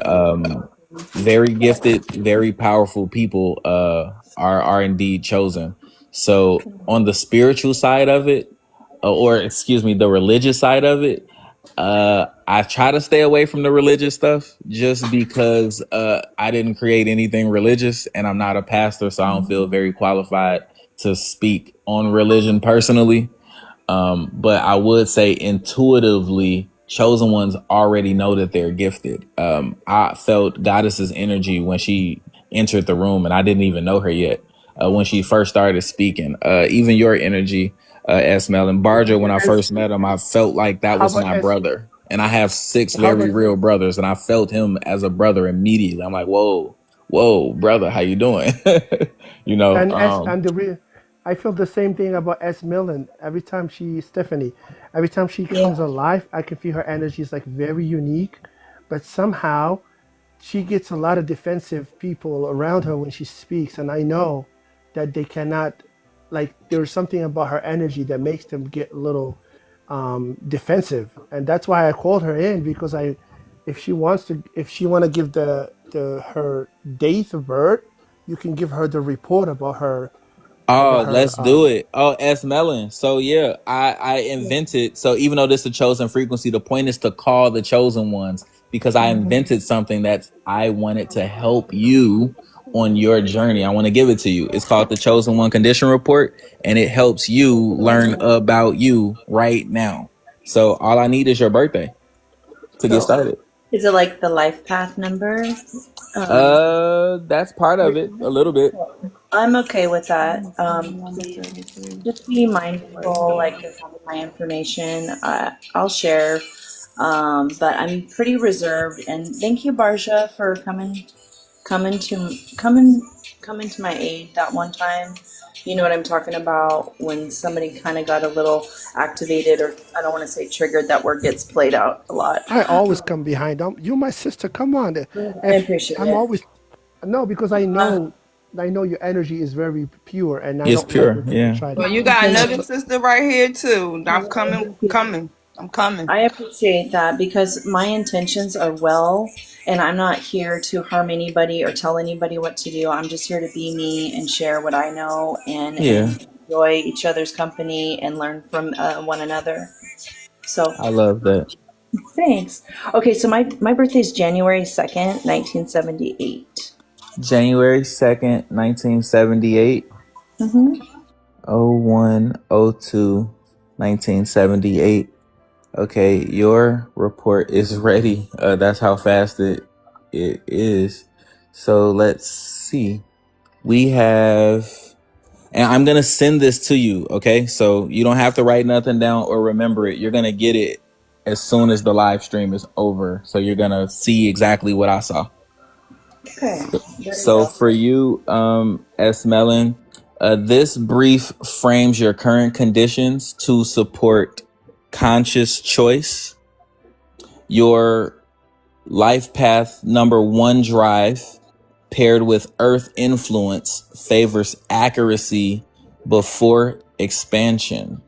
very gifted, very powerful people are indeed chosen. So on the spiritual side of it, or excuse me, the religious side of it, I try to stay away from the religious stuff just because I didn't create anything religious and I'm not a pastor, so I don't feel very qualified to speak on religion personally. But I would say intuitively, chosen ones already know that they're gifted. I felt Goddess's energy when she entered the room, and I didn't even know her yet. When she first started speaking, even your energy, S. Mel and Barja, when I S, first met him, I felt like that how was about my S? brother. And I have 6 How very about real brothers, and I felt him as a brother immediately. I'm like, whoa, brother, how you doing? you know, and S um, and the real? I feel the same thing about S Millen. Every time Stephanie, every time she Yeah. comes alive, I can feel her energy is like very unique, but somehow she gets a lot of defensive people around her when she speaks, and I know that they cannot, like, there's something about her energy that makes them get a little defensive, and that's why I called her in because if she want to give the her date of birth, you can give her the report about Oh, her. let's do it. Oh, S Melon. So yeah, I invented. So even though this is a chosen frequency, the point is to call the chosen ones because I invented something that I wanted to help you on your journey. I want to give it to you. It's called the Chosen One Condition Report, and it helps you learn about you right now. So all I need is your birthday to get So started. is it like the life path number? That's part of it, a little bit. I'm okay with that. Please just be mindful, like, of my information. I'll share, but I'm pretty reserved. And thank you, Barsha, for coming to coming coming to my aid that one time. You know what I'm talking about when somebody kind of got a little activated, or I don't want to say triggered. That word gets played out a lot. I always come behind them. You're my sister. Come on. I If appreciate I'm it. always no, because I know your energy is very pure, and I It's don't like pure, when people yeah. try to Well, you got try another to. sister right here too. I'm coming, Thank you. coming. I'm coming. I appreciate that because my intentions are well, and I'm not here to harm anybody or tell anybody what to do. I'm just here to be me and share what I know, Yeah, and enjoy each other's company and learn from one another. So I love that. thanks. Okay, so my birthday is January 2nd, 1978. January 2nd, 1978. Mm-hmm. 0102 1978. Okay, your report is ready. That's how fast it is. So let's see. We have, and I'm gonna send this to you. Okay, so you don't have to write nothing down or remember it. You're gonna get it as soon as the live stream is over. So you're gonna see exactly what I saw. Okay, there you So go. for you, S. Mellon, this brief frames your current conditions to support conscious choice, your life path number 1 drive, paired with earth influence favors accuracy before expansion.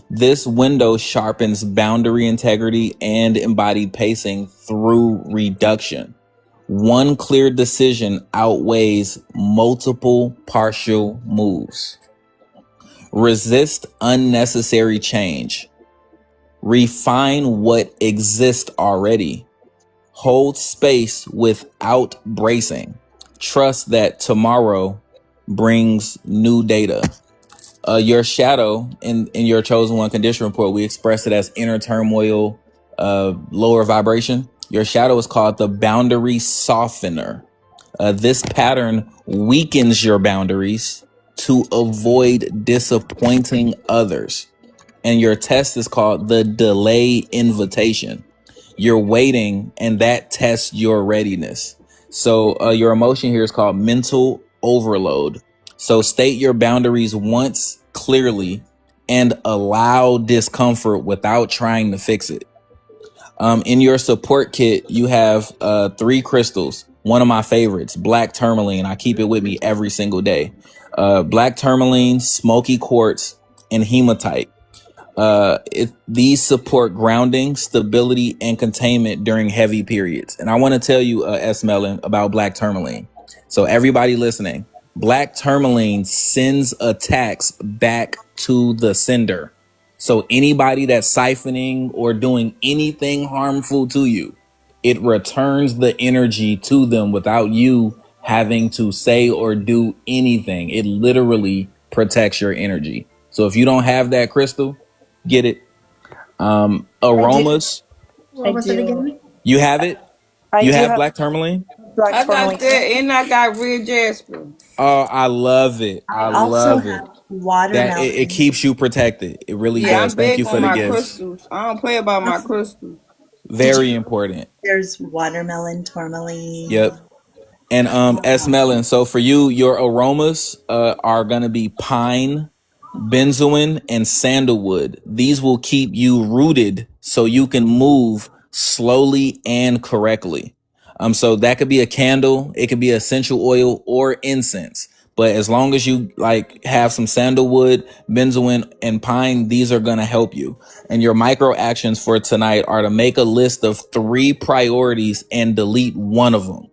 This window sharpens boundary integrity and embodied pacing through reduction. One clear decision outweighs multiple partial moves. Resist unnecessary change. Refine what exists already. Hold space without bracing. Trust that tomorrow brings new data. Your shadow in your chosen one condition report, we express it as inner turmoil, lower vibration. Your shadow is called the boundary softener. This pattern weakens your boundaries to avoid disappointing others. And your test is called the delay invitation. You're waiting, and that tests your readiness. So your emotion here is called mental overload. So state your boundaries once clearly and allow discomfort without trying to fix it. In your support kit, you have 3 crystals. One of my favorites, black tourmaline. I keep it with me every single day. Black tourmaline, smoky quartz, and hematite. These support grounding, stability, and containment during heavy periods. And I want to tell you, S. Mellon, about black tourmaline. So everybody listening, black tourmaline sends attacks back to the sender. So anybody that's siphoning or doing anything harmful to you, it returns the energy to them without you having to say or do anything. It literally protects your energy. So if you don't have that crystal, get it. Aromas. What was it again? You have it? You have black tourmaline? I got that, and I got red jasper. Oh, I love it. I love it. Watermelon. That it keeps you protected. It really does. I'm Thank big you for on the my gifts. crystals. I don't play about my crystals. Very important. There's watermelon, tourmaline. Yep. And S. Mellon, so for you, your aromas are gonna be pine, benzoin, and sandalwood. These will keep you rooted so you can move slowly and correctly. So that could be a candle, it could be essential oil or incense. But as long as you like have some sandalwood, benzoin, and pine, these are gonna help you. And your micro actions for tonight are to make a list of 3 priorities and delete one of them.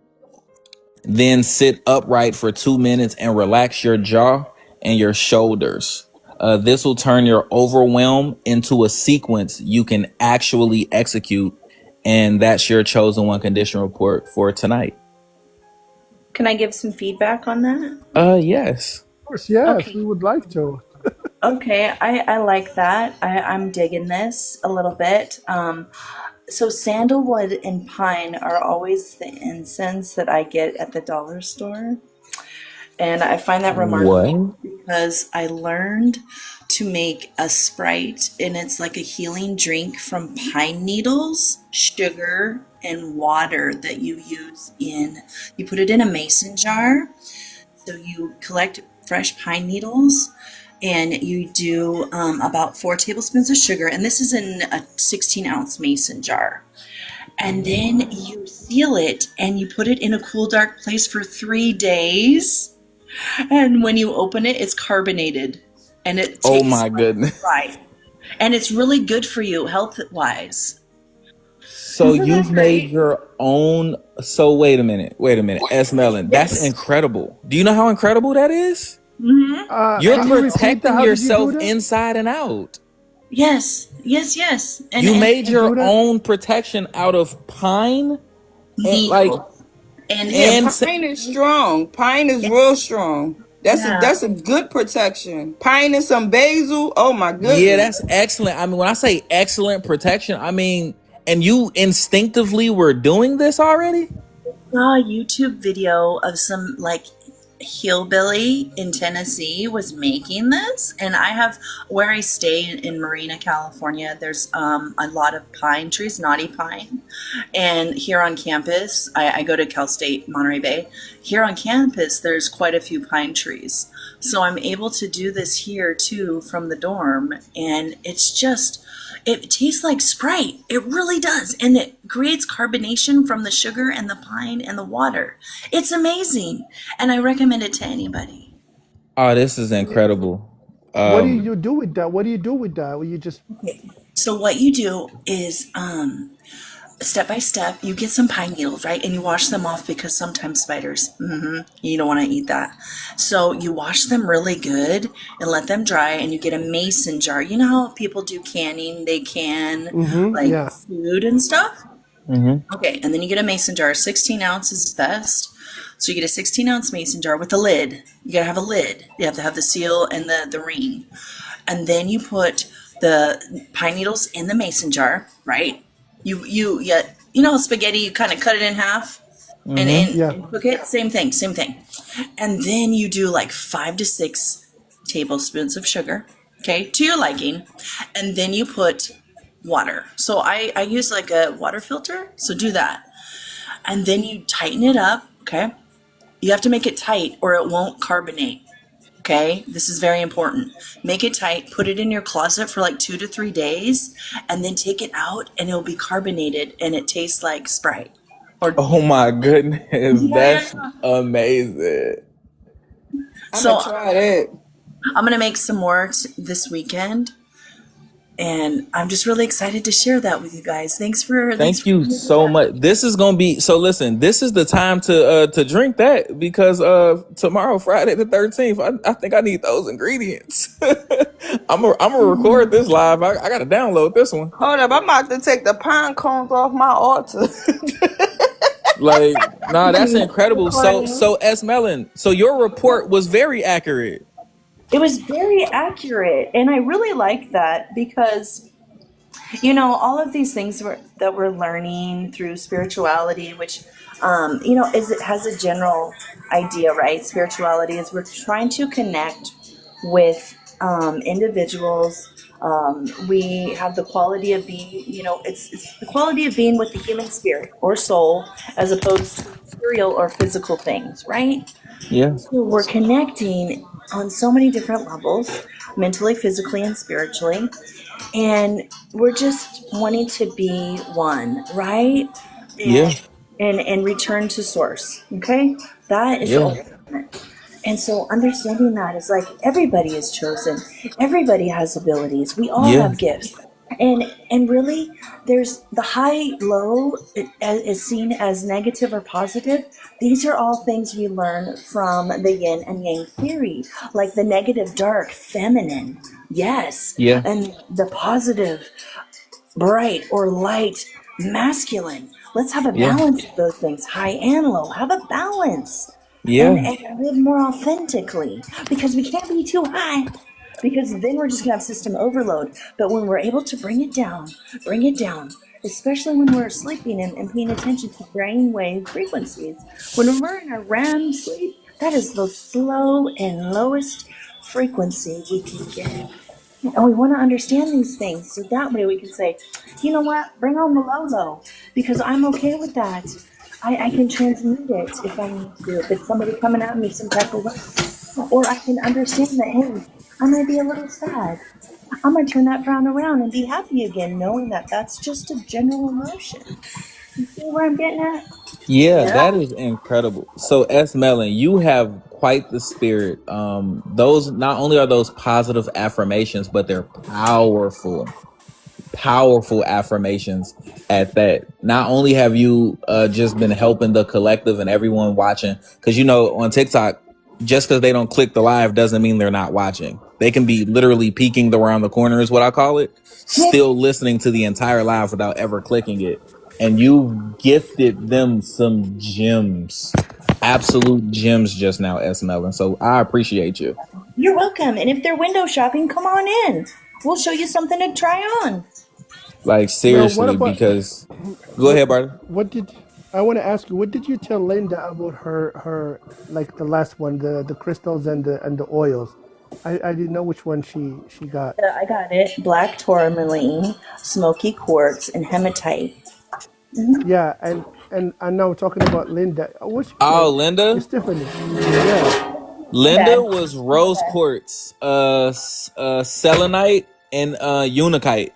Then sit upright for 2 minutes and relax your jaw and your shoulders. This will turn your overwhelm into a sequence you can actually execute. And that's your chosen one condition report for tonight. Can I give some feedback on that? Yes. Of course, yes, Okay. we would like to. Okay, I like that. I'm digging this a little bit. So sandalwood and pine are always the incense that I get at the dollar store. And I find that remarkable because I learned to make a Sprite, and it's like a healing drink from pine needles, sugar, and water that you put it in a mason jar. So you collect fresh pine needles and you do about 4 tablespoons of sugar. And this is in a 16-ounce mason jar. And then you seal it and you put it in a cool, dark place for 3 days. And when you open it, it's carbonated. And it tastes my goodness. Right. And it's really good for you health-wise. So you've made your own. So wait a minute. S. Mellon, that's incredible. Do you know how incredible that is? Mm-hmm. You're protecting yourself inside and out. Yes. And you made your own protection out of pine? And pine is strong. Pine is real strong. That's a good protection. Pine and some basil. Oh my goodness. Yeah, that's excellent. I mean, when I say excellent protection, I mean, and you instinctively were doing this already? I saw a YouTube video of some hillbilly in Tennessee was making this, and I have where I stay in Marina, California, there's a lot of pine trees, knotty pine, and here on campus, I go to Cal State Monterey Bay. Here on campus there's quite a few pine trees, so I'm able to do this here too from the dorm, and it tastes like Sprite. It really does, and creates carbonation from the sugar and the pine and the water. It's amazing, and I recommend it to anybody. Oh, this is incredible. What do you do with that? What do you do with that? Well, you just Okay. So what you do is step by step, you get some pine needles, right? And you wash them off because sometimes spiders, you don't want to eat that. So you wash them really good and let them dry, and you get a mason jar. You know how people do canning? They can like yeah. food and stuff? Mm-hmm. Okay, and then you get a mason jar. 16 ounces is best. So you get a 16-ounce mason jar with a lid. You gotta have a lid. You have to have the seal and the ring. And then you put the pine needles in the mason jar, right? You know spaghetti, you kind of cut it in half and, Mm-hmm. and, Yeah. and cook it. Same thing. And then you do like 5 to 6 tablespoons of sugar, okay, to your liking. And then you put water. So I use like a water filter. So do that. And then you tighten it up, okay? You have to make it tight or it won't carbonate. Okay, this is very important. Make it tight, put it in your closet for like 2 to 3 days, and then take it out and it'll be carbonated and it tastes like Sprite. Or Oh my goodness, yeah. that's amazing. I'm So gonna try that. I'm gonna make some more this weekend, and I'm just really excited to share that with you guys. Thanks for Thank you letting me do so that. much. This is gonna be so. Listen, this is the time to drink that because tomorrow, Friday the 13th, I think I need those ingredients. I'm gonna record this live. I gotta download this one. Hold up, I'm about to take the pine cones off my altar. Like, nah, that's incredible. So Recording. S Melon, so your report was very accurate. It was very accurate, and I really like that because all of these things that we're learning through spirituality, which, it has a general idea, right? Spirituality is we're trying to connect with individuals. We have the quality of being, it's the quality of being with the human spirit or soul as opposed to material or physical things, right? Yeah, So we're connecting on so many different levels, mentally, physically, and spiritually. And we're just wanting to be one, right? yeah, And return to source. Okay? That is the yeah, ultimate. And so understanding that is like everybody is chosen. Everybody has abilities. We all yeah, have gifts. And really there's the high low is seen as negative or positive. These are all things we learn from the yin and yang theory, like the negative dark feminine, yes, yeah, and the positive bright or light masculine. Let's have a yeah, balance of those things, high and low. Have a balance yeah, and live more authentically because we can't be too high because then we're just going to have system overload. But when we're able to bring it down, especially when we're sleeping and paying attention to brainwave frequencies, when we're in a REM sleep, that is the slow and lowest frequency we can get. And we want to understand these things so that way we can say, you know what, bring on the low low because I'm okay with that. I can transmute it if I need to, if it's somebody coming at me some type of way. Or I can understand that, hey, I might be a little sad. I'm going to turn that frown around and be happy again, knowing that that's just a general emotion. You see where I'm getting at? yeah. Yeah. That is incredible. So S Melon, you have quite the spirit. Those not only are those positive affirmations, but they're powerful affirmations at that. Not only have you just been helping the collective and everyone watching, because on TikTok, just because they don't click the live doesn't mean they're not watching. They can be literally peeking around the corner is what I call it, still listening to the entire live without ever clicking it. And you gifted them some gems, absolute gems just now, S Melon. So I appreciate you. You're welcome. And if they're window shopping, come on in. We'll show you something to try on. Like Well, what seriously, about because go what ahead, brother. what did I want to ask you? What did you tell Linda about her like the last one, the crystals and the oils? I didn't know which one she got. I got it. Black tourmaline, smoky quartz, and hematite. Yeah, and I know talking about Linda. What's your Oh, name? It's Linda. Tiffany. Yeah. My Linda bad. was rose quartz, selenite, and unakite.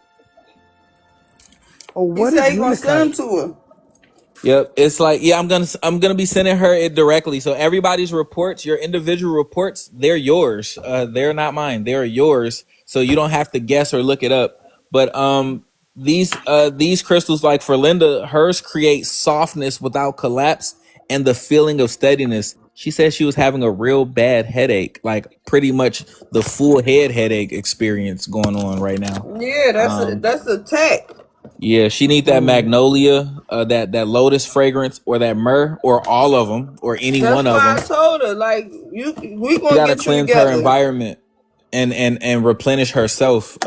Oh, He what said is he gonna send UNEDITED? them to her. Yep, it's like yeah, I'm gonna be sending her it directly. So everybody's reports, your individual reports, they're yours. They're not mine. They're yours. So you don't have to guess or look it up. But these crystals, like for Linda, hers create softness without collapse and the feeling of steadiness. She said she was having a real bad headache, like pretty much the full head headache experience going on right now. Yeah, Um, that's a tech. yeah, she need that magnolia, that lotus fragrance, or that myrrh, or all of them, or any That's one of why I them. told her, like, we She gonna got to get you cleanse her together. environment and replenish herself.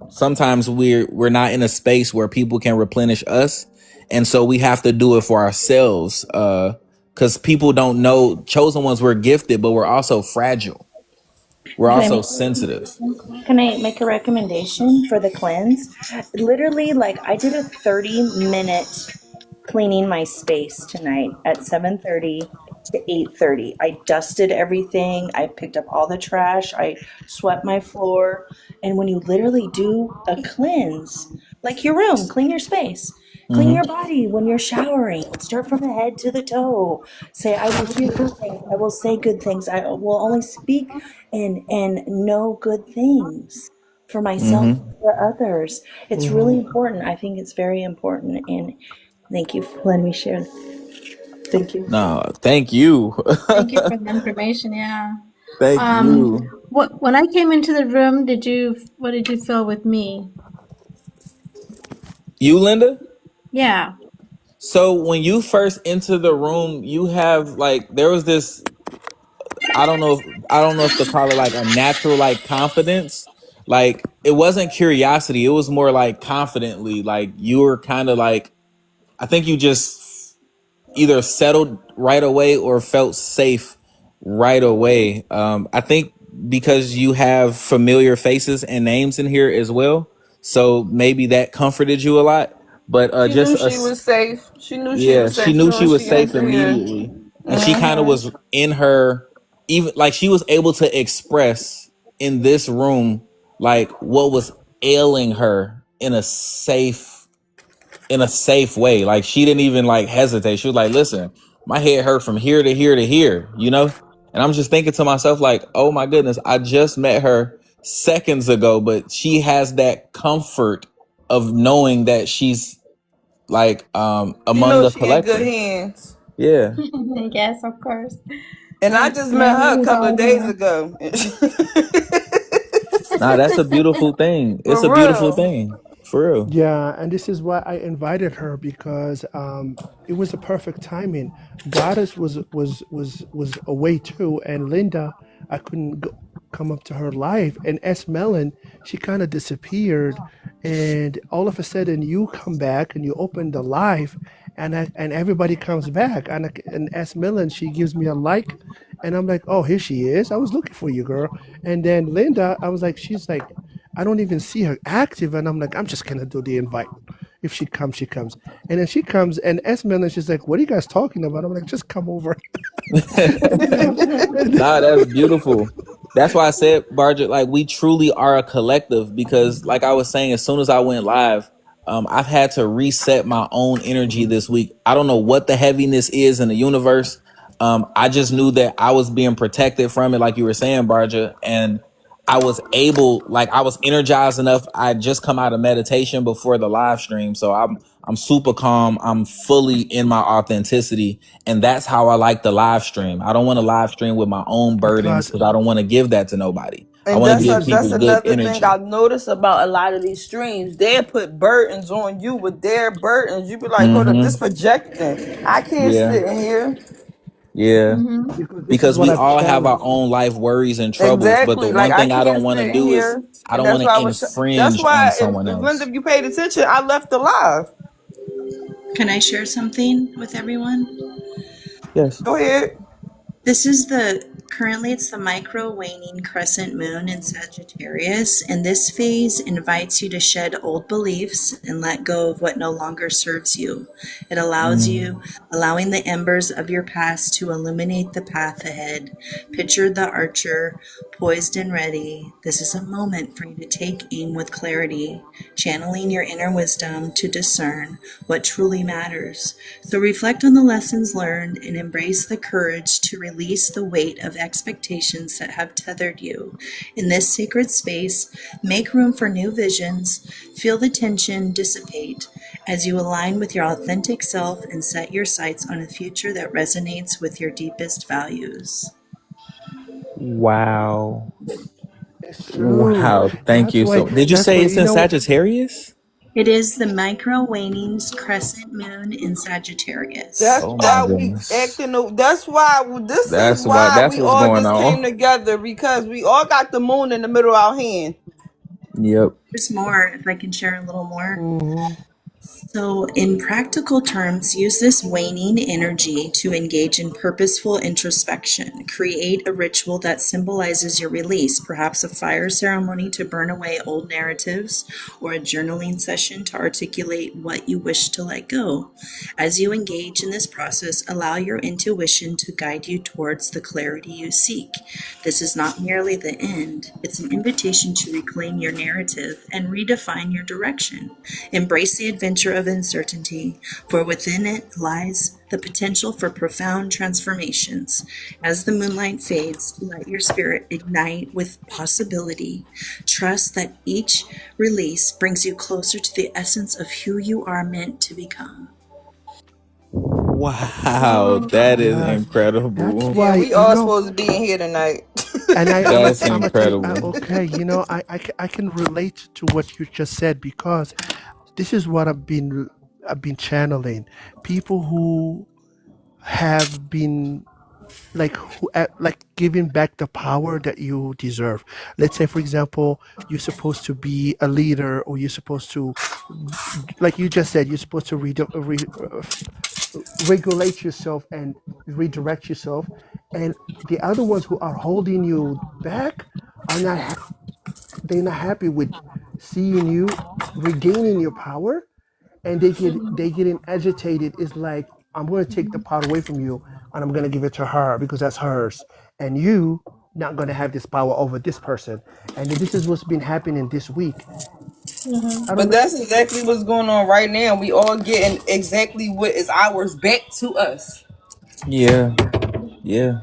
Sometimes we're not in a space where people can replenish us, and so we have to do it for ourselves. Because people don't know, chosen ones, we're gifted, but we're also fragile. We're Can I also make sensitive. Can I make a recommendation for the cleanse? Literally, like I did a 30-minute cleaning my space tonight at 7:30 to 8:30. I dusted everything, I picked up all the trash, I swept my floor, and when you literally do a cleanse, like your room, clean your space. Clean Mm-hmm. your body when you're showering. Start from the head to the toe. Say, I will hear good things. I will say good things. I will only speak and know good things for myself Mm-hmm. and for others. It's Hmm. really important. I think it's very important. And thank you for letting me share. Thank you. No, thank you. Thank you for the information. Yeah. Thank you. What when I came into the room, what did you feel with me? You, Linda? Yeah. So when you first enter the room, you have like there was this I don't know if to call it like a natural like confidence. Like it wasn't curiosity, it was more like confidently. Like you were kind of like I think you just either settled right away or felt safe right away. I think because you have familiar faces and names in here as well, so maybe that comforted you a lot. But She just knew she us. was safe. She knew she Yeah, was she safe knew soon she as was she safe entered here. immediately. And she kind of was in her, even like she was able to express in this room like what was ailing her in a safe way. Like she didn't even like hesitate. She was like, "Listen, my head hurt from here to here to here," you know? And I'm just thinking to myself like, "Oh my goodness, I just met her seconds ago, but she has that comfort of knowing that she's like She among the knows she in good collective." hands. Yeah. Yes, of course. And I just And I met agree her a with couple all of of days that. ago. Nah, that's a beautiful thing. It's a For beautiful real. thing. For real. Yeah, and this is why I invited her because it was a perfect timing. Goddess was away too, and Linda, I couldn't come up to her live, and S Melon, she kind of disappeared, and all of a sudden you come back and you open the live, and everybody comes back, and S Melon, she gives me a like, and I'm like, oh, here she is. I was looking for you, girl. And then Linda, I was like, she's like, I don't even see her active, and I'm like, I'm just gonna do the invite. If she comes, she comes. And then she comes, and Esmel, and she's like, "What are you guys talking about?" I'm like, "Just come over." and then, and then Nah, that's beautiful. That's why I said, Barja, like we truly are a collective because, like I was saying, as soon as I went live, I've had to reset my own energy this week. I don't know what the heaviness is in the universe. I just knew that I was being protected from it, like you were saying, Barja, and I was able, like I was energized enough. I just come out of meditation before the live stream, so I'm super calm. I'm fully in my authenticity, and that's how I like the live stream. I don't want to live stream with my own burdens because because I don't want to give that to nobody. I And want to give that's people good another thing energy. I noticed about a lot of these streams. They put burdens on you with their burdens. You be like, hold up, this Mm-hmm. projecting. I can't Yeah, sit in here. yeah. because this is Because what we I've all have our challenged. own life worries and troubles. But the Exactly. Like one I thing I don't can't want to sit in do is here. I And don't want that's to why that's infringe on why someone if Linda, else. if you paid attention, I left the live. Can I share something with everyone? Yes. Go ahead. This is the Currently, it's the micro-waning crescent moon in Sagittarius, and this phase invites you to shed old beliefs and let go of what no longer serves you. It allows you, allowing the embers of your past to illuminate the path ahead. Picture the archer, poised and ready. This is a moment for you to take aim with clarity, channeling your inner wisdom to discern what truly matters. So reflect on the lessons learned and embrace the courage to release the weight of expectations that have tethered you. In this sacred space, make room for new visions, feel the tension dissipate as you align with your authentic self and set your sights on a future that resonates with your deepest values. Wow. It's true. Wow. Thank That's you. why. So, did you That's say why. it's in Sagittarius? It is the micro waning crescent moon in Sagittarius. That's Oh my why we goodness. acting. That's why this is That's why. why That's we what's all going just came on. together because we all got the moon in the middle of our hand. Yep. There's more, if I can share a little more. Hmm. So, in practical terms, use this waning energy to engage in purposeful introspection. Create a ritual that symbolizes your release, perhaps a fire ceremony to burn away old narratives, or a journaling session to articulate what you wish to let go. As you engage in this process, allow your intuition to guide you towards the clarity you seek. This is not merely the end, it's an invitation to reclaim your narrative and redefine your direction. Embrace the adventure of uncertainty, for within it lies the potential for profound transformations. As the moonlight fades, let your spirit ignite with possibility. Trust that each release brings you closer to the essence of who you are meant to become. Wow. Oh my That is gosh. That's incredible. Yeah, why. we all supposed to be in here tonight. And That's I'm a tell. incredible. Okay, I can relate to what you just said because this is what I've been channeling. People who have been like giving back the power that you deserve. Let's say, for example, you're supposed to be a leader, or you're supposed to, like you just said, you're supposed to regulate yourself and redirect yourself, and the other ones who are holding you back are not they're not happy with seeing you regaining your power, and they getting agitated. It's like, I'm going to take the power away from you, and I'm going to give it to her because that's hers, and you not going to have this power over this person. And then this is what's been happening this week. I don't But know. that's exactly what's going on right now. We all getting exactly what is ours back to us. Yeah. Yeah.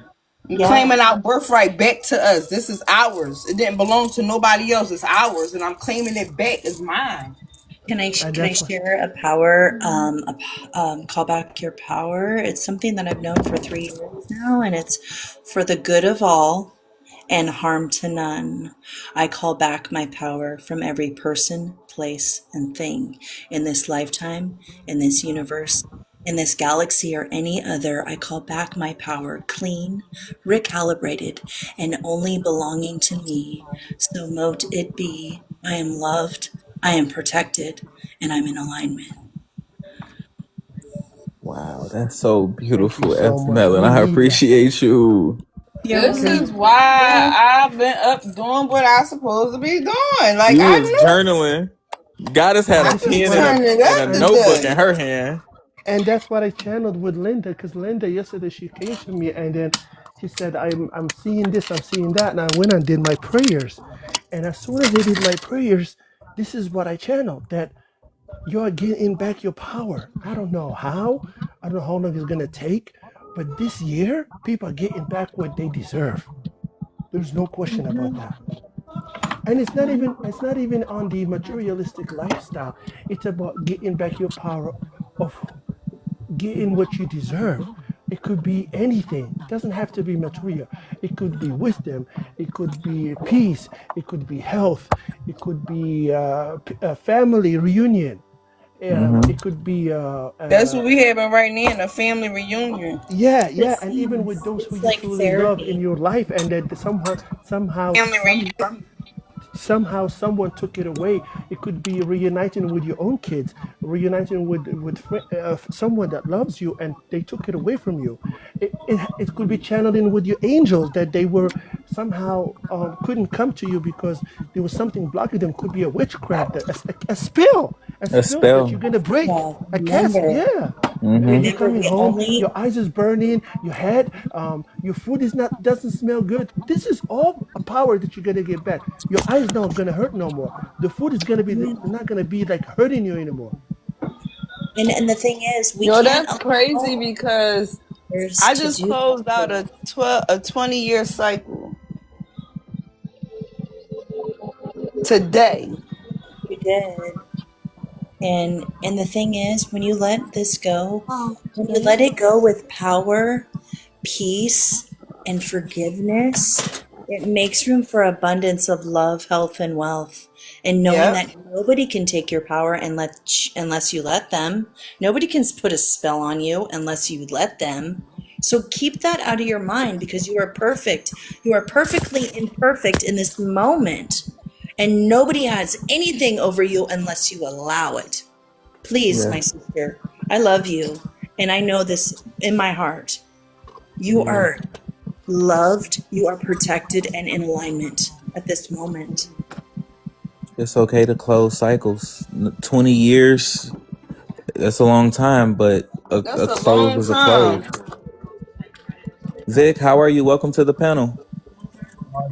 We Yeah. claiming our birthright back to us. This is ours. It didn't belong to nobody else. It's ours, and I'm claiming it back as mine. And Can I that's why. share a power, call back your power? It's something that I've known for 3 years now, and it's for the good of all and harm to none. I call back my power from every person, place, and thing in this lifetime, in this universe, in this galaxy, or any other. I call back my power clean, recalibrated, and only belonging to me. So mote it be. I am loved, I am protected, and I'm in alignment. Wow. That's so Thank you beautiful, so F. much. Melon. We I need that. appreciate you. You're This Okay. is welcome. why I've been up doing what I supposed to be doing. Like You I was knew journaling. Goddess had And a I this is just pen what and a turned it and a up and notebook in today. her hand. and that's what I channeled with Linda, because Linda yesterday she came to me, and then she said, I'm seeing this, I'm seeing that, and I went and did my prayers. And as soon as I did my prayers, this is what I channeled, that you're getting back your power. I don't know how, I don't know how long it's gonna take, but this year people are getting back what they deserve. There's no question about that. And it's not even on the materialistic lifestyle. It's about getting back your power of getting what you deserve. It could be anything. It doesn't have to be material. It could be wisdom. It could be peace. It could be health. It could be a family reunion. It could be That's what we having right now, a family reunion. yeah, yeah, It's, and even with those who it's you like truly love in therapy. your life, and that somehow Family reunion. somehow someone took it away. It could be reuniting with your own kids, reuniting with someone that loves you, and they took it away from you. It could be channeling with your angels that they were somehow couldn't come to you because there was something blocking them. Could be a witchcraft, a A spell that you're spell. gonna break. Yeah, A cast, remember, yeah. And you're remember, coming we home, only your eyes is burning, your head, your food is not doesn't smell good. This is all a power that you're gonna get back. Your eyes not gonna hurt no more. The food is gonna be not gonna be like hurting you anymore. and the thing is, we Yo, can't that's crazy allow because others I to just do that closed out to a 20-year cycle today. you did. And the thing is, when you let this go, Oh, when you good. let it go with power, peace, and forgiveness, it makes room for abundance of love, health, and wealth. And knowing Yep. that nobody can take your power unless you let them. Nobody can put a spell on you unless you let them. So keep that out of your mind because you are perfect. You are perfectly imperfect in this moment. And nobody has anything over you unless you allow it. Please, Yeah. my sister, I love you. And I know this in my heart. You Yeah. are loved, you are protected, and in alignment at this moment. It's okay to close cycles. 20 years, that's a long time, but That's a a close long is a close. time. Vic, how are you? Welcome to the panel.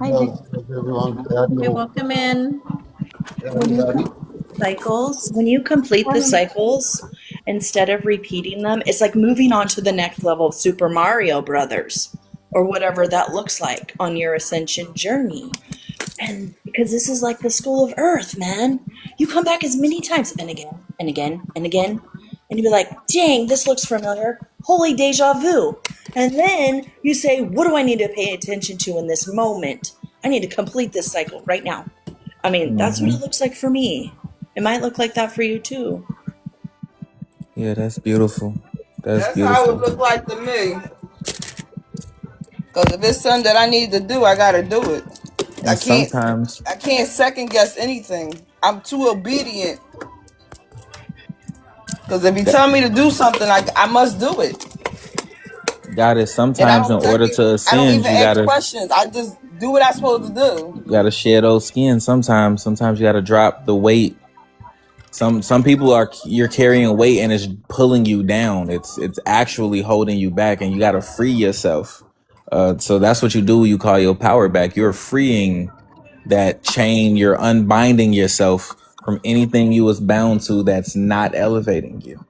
Hi, Vic. Everyone. Glad Okay, to welcome in. When you everybody. when you complete the Morning. cycles, instead of repeating them, it's like moving on to the next level of Super Mario Brothers or whatever that looks like on your ascension journey. And because this is like the school of earth, man. You come back as many times and again and again and again. And you be like, dang, this looks familiar. Holy deja vu. And then you say, what do I need to pay attention to in this moment? I need to complete this cycle right now. I mean, that's what Hmm. it looks like for me. It might look like that for you too. Yeah, that's beautiful. That's That's how it beautiful. look like to me. Cause if it's something that I need to do, I gotta do it. I And can't sometimes I can't second guess anything. I'm too obedient. Cause if you that tell me to do something, I must do it. God is And sometimes in order to I don't ascend, even ask questions. I just do what I'm supposed to do. you gotta shed those skin. Sometimes you gotta drop the weight. Some people are you're carrying a weight and it's pulling you down. It's actually holding you back, and you gotta free yourself. So that's what you do. You call your power back. You're freeing that chain. You're unbinding yourself from anything you was bound to that's not elevating you.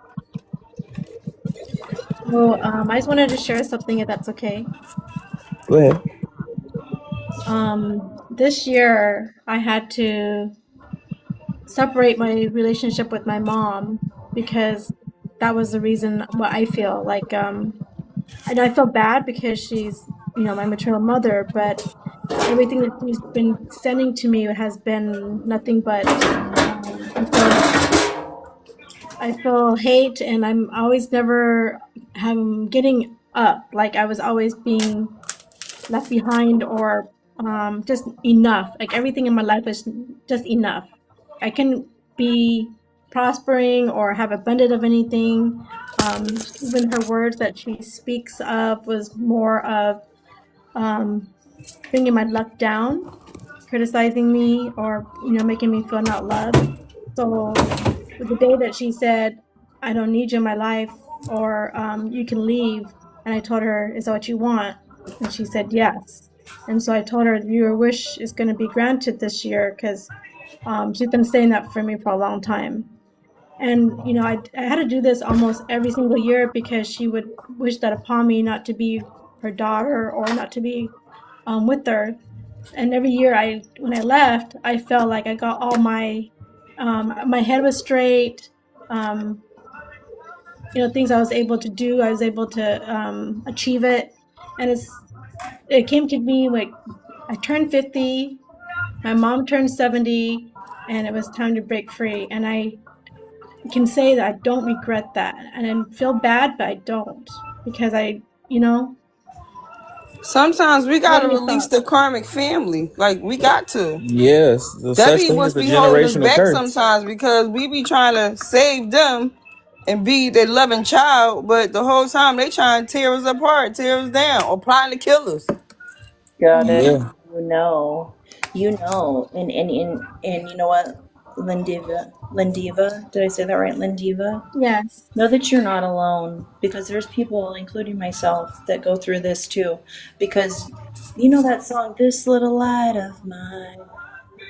So I just wanted to share something if that's okay. Go ahead. This year I had to separate my relationship with my mom because that was the reason what I feel like and I feel bad because she's my maternal mother, but everything that she's been sending to me has been nothing but I feel hate, and I'm always never getting up. Like I was always being left behind, or just enough. Like everything in my life is just enough. I can be prospering or have abundant of anything. Even her words that she speaks of was more of bringing my luck down, criticizing me, or making me feel not loved. So the day that she said, I don't need you in my life, or you can leave, and I told her, is that what you want? And she said yes. And so I told her, your wish is going to be granted this year, because she's been saying that for me for a long time. And I had to do this almost every single year because she would wish that upon me, not to be her daughter or not to be with her. And every year when I left, I felt like I got all my head was straight. um Things I was able to do, I was able to achieve it. And it came to me like I turned 50, my mom turned 70, and it was time to break free. And I can say that I don't regret that, and I feel bad, but I don't, because I Sometimes we What are gotta your release the thoughts? karmic family. Like we got to. Yes, the That such be thing as what's a be holding us generational back curse. sometimes because we be trying to save them and be their loving child, but the whole time they trying to tear us apart, tear us down, or plotting to kill us. Got it. Yeah. And you know what, Lindiva, did I say that right, Lindiva? Yes. Know that you're not alone because there's people, including myself, that go through this too. Because you know that song, This Little Light of Mine,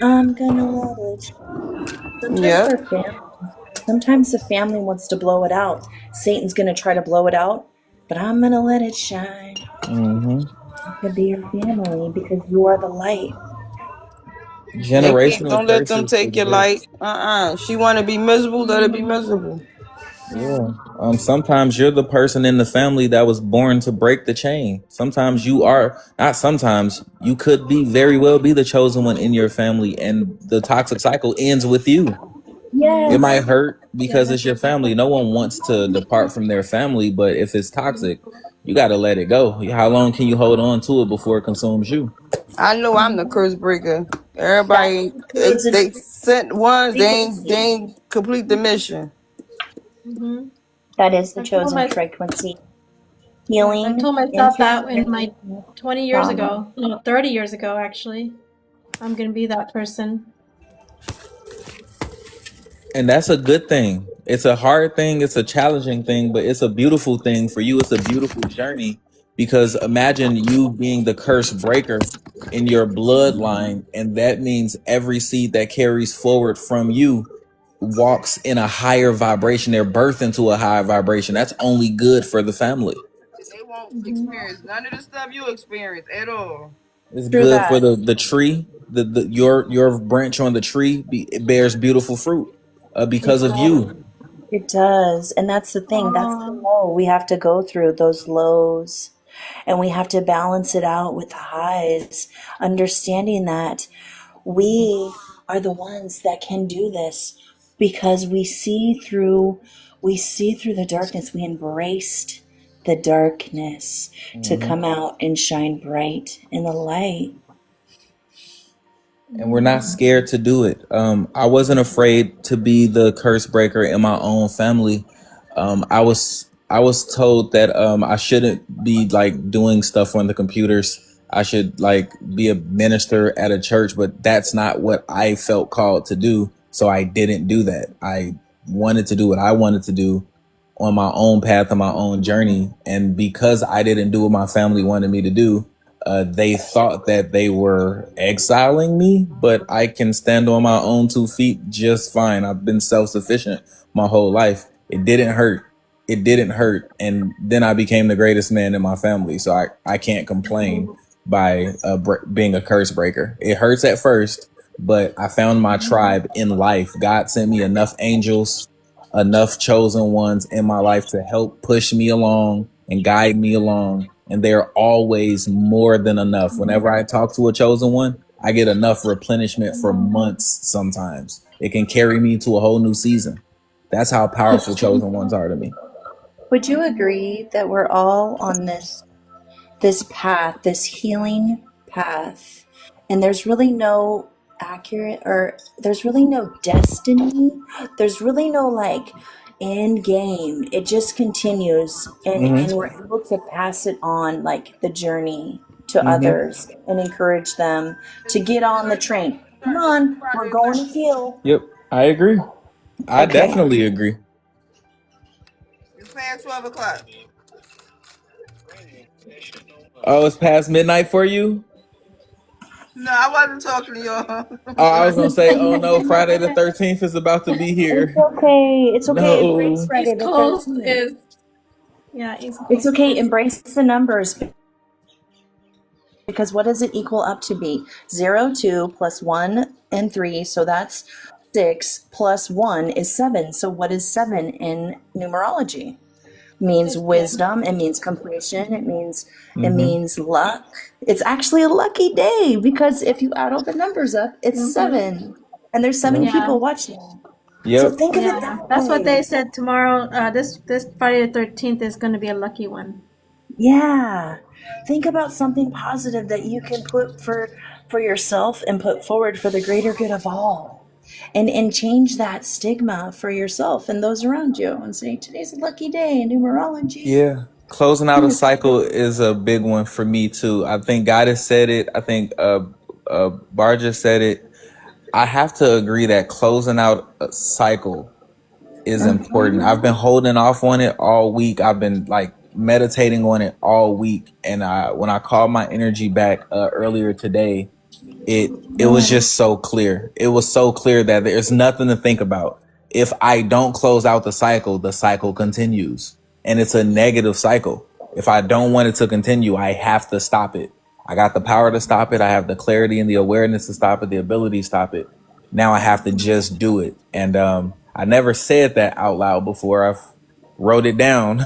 I'm gonna let it shine. Sometimes our Yep. family, sometimes the family wants to blow it out. Satan's gonna try to blow it out, but I'm gonna let it shine. Hmm. It could be your family because you are the light. They can't. Generational Don't let them curses take your light. exist. She want to be miserable. Let her be miserable. Yeah. Sometimes you're the person in the family that was born to break the chain. Sometimes you are not. Sometimes you could be very well be the chosen one in your family, and the toxic cycle ends with you. It Mm-hmm. might Yes. hurt because Yes. it's your family. No one wants to depart from their family, but if it's toxic, you got to let it go. How long can you hold on to it before it consumes you? I know I'm the Mm-hmm. curse breaker. That's Everybody, the chosen they sent ones. They frequency. ain't complete the mission. Mm-hmm. That is the I told chosen my frequency. yes, I Healing, told myself that in my intergenerational 20 years trauma. ago, no, 30 years ago actually. I'm gonna be that person. And that's a good thing. It's a hard thing, it's a challenging thing, but it's a beautiful thing for you. It's a beautiful journey because imagine you being the curse breaker in your bloodline, and that means every seed that carries forward from you walks in a higher vibration. They're birthed into a higher vibration. That's only good for the family. They won't Mm-hmm. experience none of the stuff you experience at all. It's True good for that. the tree. The your branch on the tree it bears beautiful fruit It because of does. you. It does. And that's the thing. That's the Oh, low. We have to go through those lows and we have to balance it out with the highs, understanding that we are the ones that can do this because we see through the darkness. We embraced the darkness to Mhm. come out and shine bright in the light. And we're not scared to do it. I wasn't afraid to be the curse breaker in my own family. I was told that I shouldn't be like doing stuff on the computers. I should like be a minister at a church, but that's not what I felt called to do. So I didn't do that. I wanted to do what I wanted to do on my own path and my own journey. And because I didn't do what my family wanted me to do, they thought that they were exiling me, but I can stand on my own 2 feet just fine. I've been self sufficient my whole life. It didn't hurt. It didn't hurt. And then I became the greatest man in my family. So I can't complain by being a curse breaker. It hurts at first, but I found my tribe in life. God sent me enough angels, enough chosen ones in my life to help push me along and guide me along. And they're always more than enough. Whenever I talk to a chosen one, I get enough replenishment for months sometimes. It can carry me to a whole new season. That's how Would powerful you, chosen ones are to me. would you agree that we're all on this path, this healing path, and there's really no accurate or there's really no destiny. There's really no like end game. It just continues and Mm-hmm. we're able to pass it on like the journey to Mm-hmm. others and encourage them to get on the train. Come on, we're Friday the going to 13th. heal. Yep. I agree. I Okay. definitely agree. It's past 12 o'clock. Oh, it's past midnight for you? No, I wasn't talking to y'all. Oh, I was gonna say, oh no, Friday the 13th is about to be It's here. okay. It's okay. Embrace No. Friday East the Coast 13th. is yeah, East It's Coast okay. is Embrace the numbers because what does it equal up to be? 0, 2 plus 1 and 3. So that's 6 plus 1 is 7. So what is 7 in numerology? Means 50. wisdom. It means completion. It Mm-hmm. means luck. It's actually a lucky day because if you add all the numbers up, it's Mm-hmm. 7. And there's 7 Yep. Yeah, people watching. So Yep. think of it yeah. that That's what they way. said tomorrow. This Friday the 13th is going to be a lucky one. Yeah. Think about something positive that you can put for yourself and put forward for the greater good of all. And change that stigma for yourself and those around you and say, today's a lucky day in numerology. Yeah. Closing out a cycle is a big one for me too. I think God has said it. I think Barja said it. I have to agree that closing out a cycle is important. I've been holding off on it all week. I've been like meditating on it all week. And when I called my energy back earlier today, it was just so clear. It was so clear that there's nothing to think about. If I don't close out the cycle continues. And it's a negative cycle. If I don't want it to continue, I have to stop it. I got the power to stop it. I have the clarity and the awareness to stop it, the ability to stop it. Now I have to just do it. And I never said that out loud before. I've wrote it down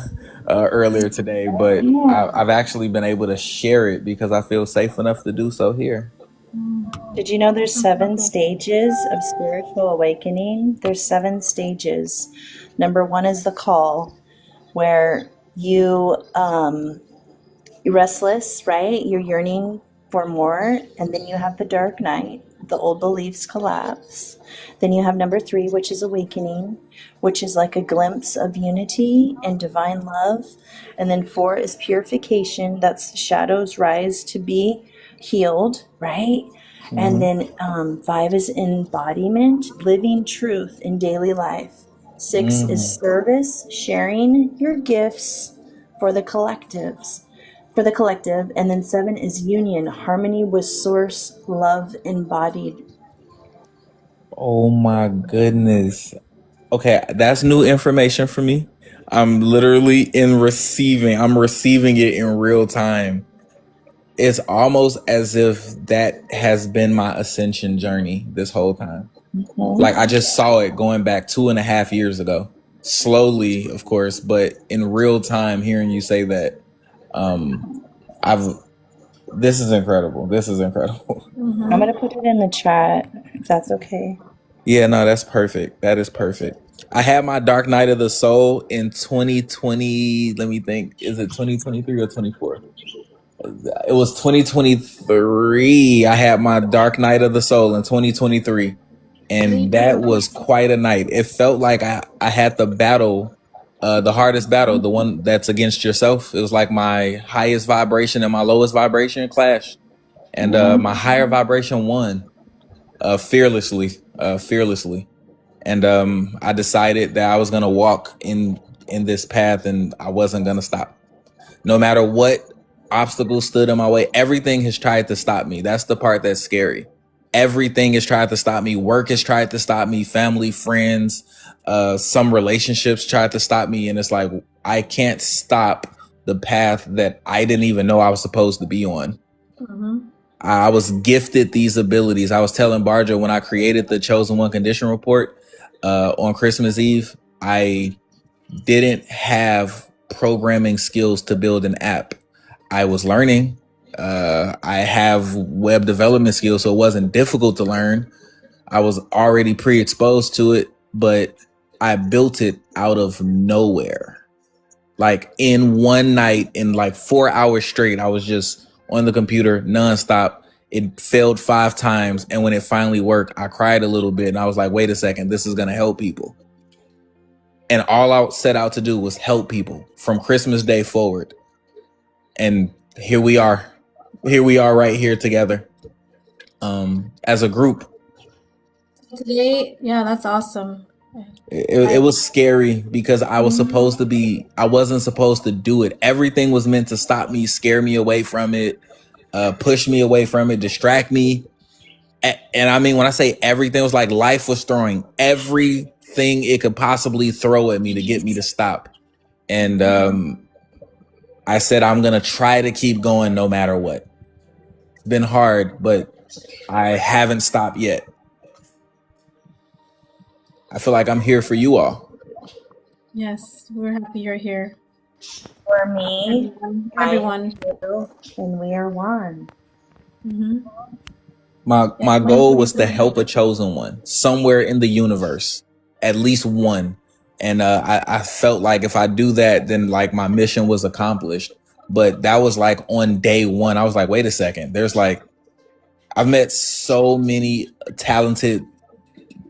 earlier today, but I've actually been able to share it because I feel safe enough to do so here. Did you know there's 7 stages of spiritual awakening? There's 7 stages. Number 1 is the call, where you're restless, right? You're yearning for more. And then you have the dark night, the old beliefs collapse. Then you have number 3, which is awakening, which is like a glimpse of unity and divine love. And then 4 is purification. That's shadows rise to be healed, right? And then 5 is embodiment, living truth in daily life. 6 is service, sharing your gifts for the collective. And then 7 is union, harmony with source, love embodied. Oh my goodness. Okay, that's new information for me. I'm literally I'm receiving it in real time. It's almost as if that has been my ascension journey this whole time. Like I just saw it going back 2.5 years ago. Slowly, of course, but in real time hearing you say that, this is incredible. This is incredible. I'm going to put it in the chat, if that's okay. Yeah, no, that's perfect. That is perfect. I had my Dark Night of the Soul in 2020. Let me think. Is it 2023 or 24? It was 2023. I had my Dark Night of the Soul in 2023. And that was quite a night. It felt like I had the battle, the hardest battle, the one that's against yourself. It was like my highest vibration and my lowest vibration clashed. And my higher vibration won fearlessly. And I decided that I was going to walk in this path and I wasn't going to stop. No matter what obstacles stood in my way, everything has tried to stop me. That's the part that's scary. Everything has tried to stop me. Work has tried to stop me. Family, friends, some relationships tried to stop me. And it's like, I can't stop the path that I didn't even know I was supposed to be on. I was gifted these abilities. I was telling Barja when I created the Chosen One Condition Report on Christmas Eve, I didn't have programming skills to build an app. I was learning. I have web development skills, so it wasn't difficult to learn. I was already pre-exposed to it, but I built it out of nowhere. Like in one night, in like 4 hours straight, I was just on the computer nonstop. It failed 5 times. And when it finally worked, I cried a little bit and I was like, wait a second, this is going to help people. And all I set out to do was help people from Christmas Day forward. And here we are. Here we are right here together as a group. Today, yeah, that's awesome. It was scary because I was I wasn't supposed to do it. Everything was meant to stop me, scare me away from it, push me away from it, distract me. And I mean, when I say everything, it was like life was throwing everything it could possibly throw at me to get me to stop. And I said, I'm going to try to keep going no matter what. It's been hard, but I haven't stopped yet. I feel like I'm here for you all. Yes, we're happy you're here. For me, everyone. And we are one. My goal was to help a chosen one somewhere in the universe, at least one. And I felt like if I do that, then like my mission was accomplished. but that was like on day one. I was like, wait a second. There's like, I've met so many talented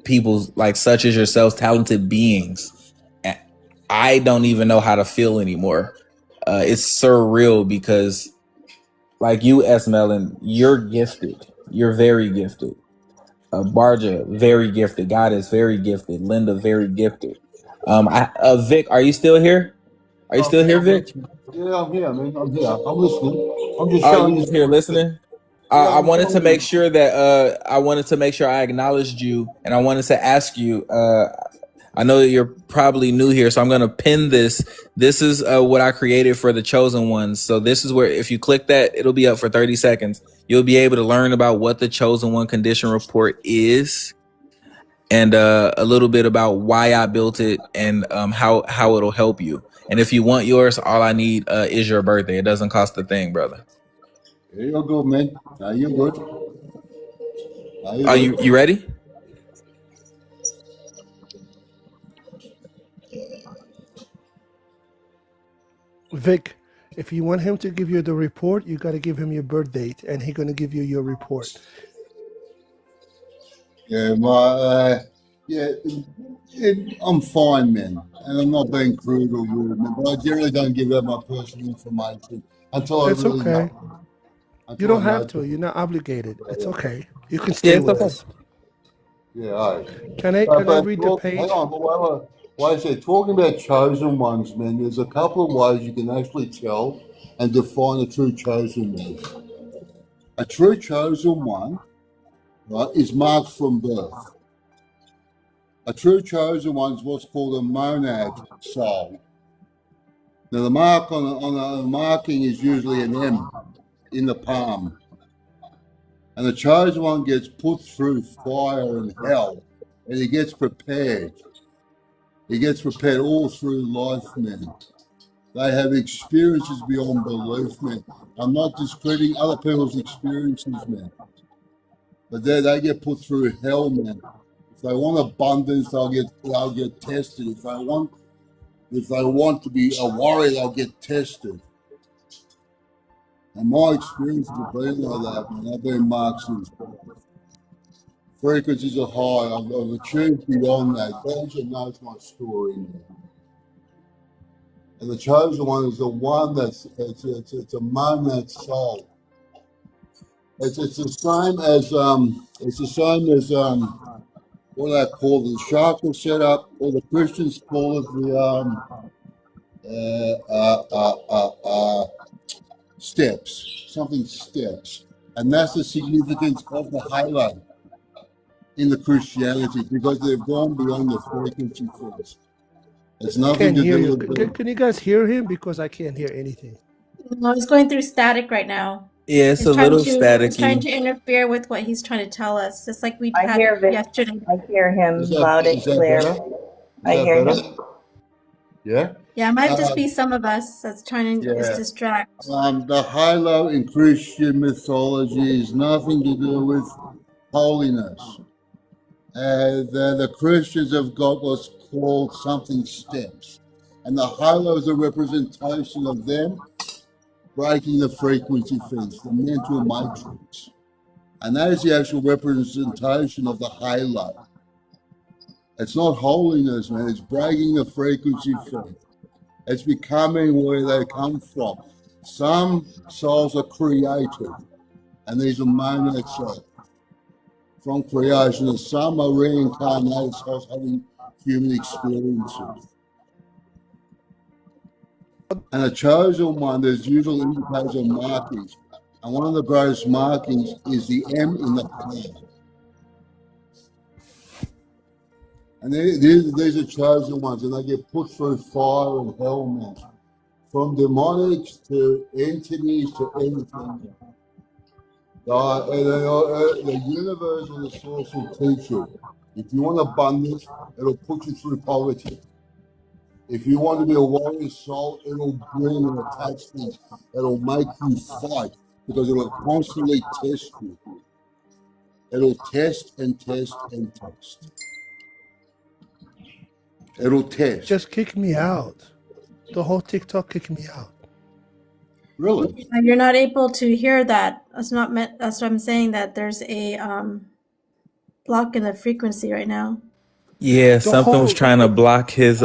people, like such as yourselves, talented beings. And I don't even know how to feel anymore. It's surreal because, like you, S. Melon, you're gifted. You're very gifted. Barja, very gifted. God is very gifted. Linda, very gifted. Vic, are you still here? Are you still here, Vic? Yeah, I'm here, man. I'm here. I'm listening. I'm just Are showing you you. just here listening? Yeah, I I'm wanted to showing make you. sure that I wanted to make sure I acknowledged you, and I wanted to ask you. I know that you're probably new here, so I'm going to pin this. This is what I created for the chosen ones. So this is where, if you click that, it'll be up for 30 seconds. You'll be able to learn about what the chosen one condition report is, and a little bit about why I built it, and how it'll help you. And if you want yours, all I need is your birthday. It doesn't cost a thing, brother. Yeah, you're good, man. Are you good? Are you Are good? you ready? Vic, if you want him to give you the report, you got to give him your birth date, and he's going to give you your report. Yeah, I'm fine, man. And I'm not being crude or rude, man. But I generally don't give out my personal information until I It's really okay. know. You Until I don't know have to. to. You're not obligated. It's okay. You can Yeah, stay it's with okay. us. Yeah, all right. Can I But read the hang page? on. Why I say talking about chosen ones, man, there's a couple of ways you can actually tell and define a true chosen one. A true chosen one, right, is marked from birth. A true chosen one is what's called a monad soul. Now, the mark on a marking is usually an M in the palm. And the chosen one gets put through fire and hell, and he gets prepared. He gets prepared all through life, man. They have experiences beyond belief, man. I'm not discrediting other people's experiences, man. But they get put through hell, man. If they want abundance, they'll get tested. If they want to be a warrior, they'll get tested. And my experience has been like that, man. I've been marked since birth. Frequencies are high. I've achieved beyond that. Belgium knows my story, man. And the chosen one is the one it's a monad soul. It's the same as what do I call it? The chakra setup, or the Christians call it the steps, and that's the significance of the halo in the Christianity, because they've gone beyond the frequency first. It's I nothing can't to hear do you. with the. Can you guys hear him? Because I can't hear anything. No, he's going through static right now. Yeah, it's a little It's trying staticky. to interfere with what he's trying to tell us, just like we I had hear Vic. yesterday. I hear him loud and Is that clear. better? I hear him. Yeah. Yeah, it might just be some of us that's trying to Yeah. distract. The halo in Christian mythology is nothing to do with holiness. The Christians have got what's called something steps, and the halo is a representation of them breaking the frequency fence, the mental matrix, and that is the actual representation of the halo. It's not holiness, man. It's breaking the frequency fence. It's becoming where they come from. Some souls are created, and these are monad souls from creation, and some are reincarnated souls having human experiences. And a chosen one, there's usually indicators or markings. And one of the greatest markings is the M in the palm. And these are chosen ones, and they get put through fire and hell, man. From demonics to entities to everything. The universe or the source will teach you. If you want abundance, it'll put you through poverty. If you want to be a warrior soul, it'll bring and attach things. It'll make you fight, because it'll constantly test you. It'll test and test and test. It'll test. Just kick me out. The whole TikTok kicked me out. Really? You're not able to hear that. That's not meant. That's what I'm saying. That there's a block in the frequency right now. Yeah, The something was whole trying to block his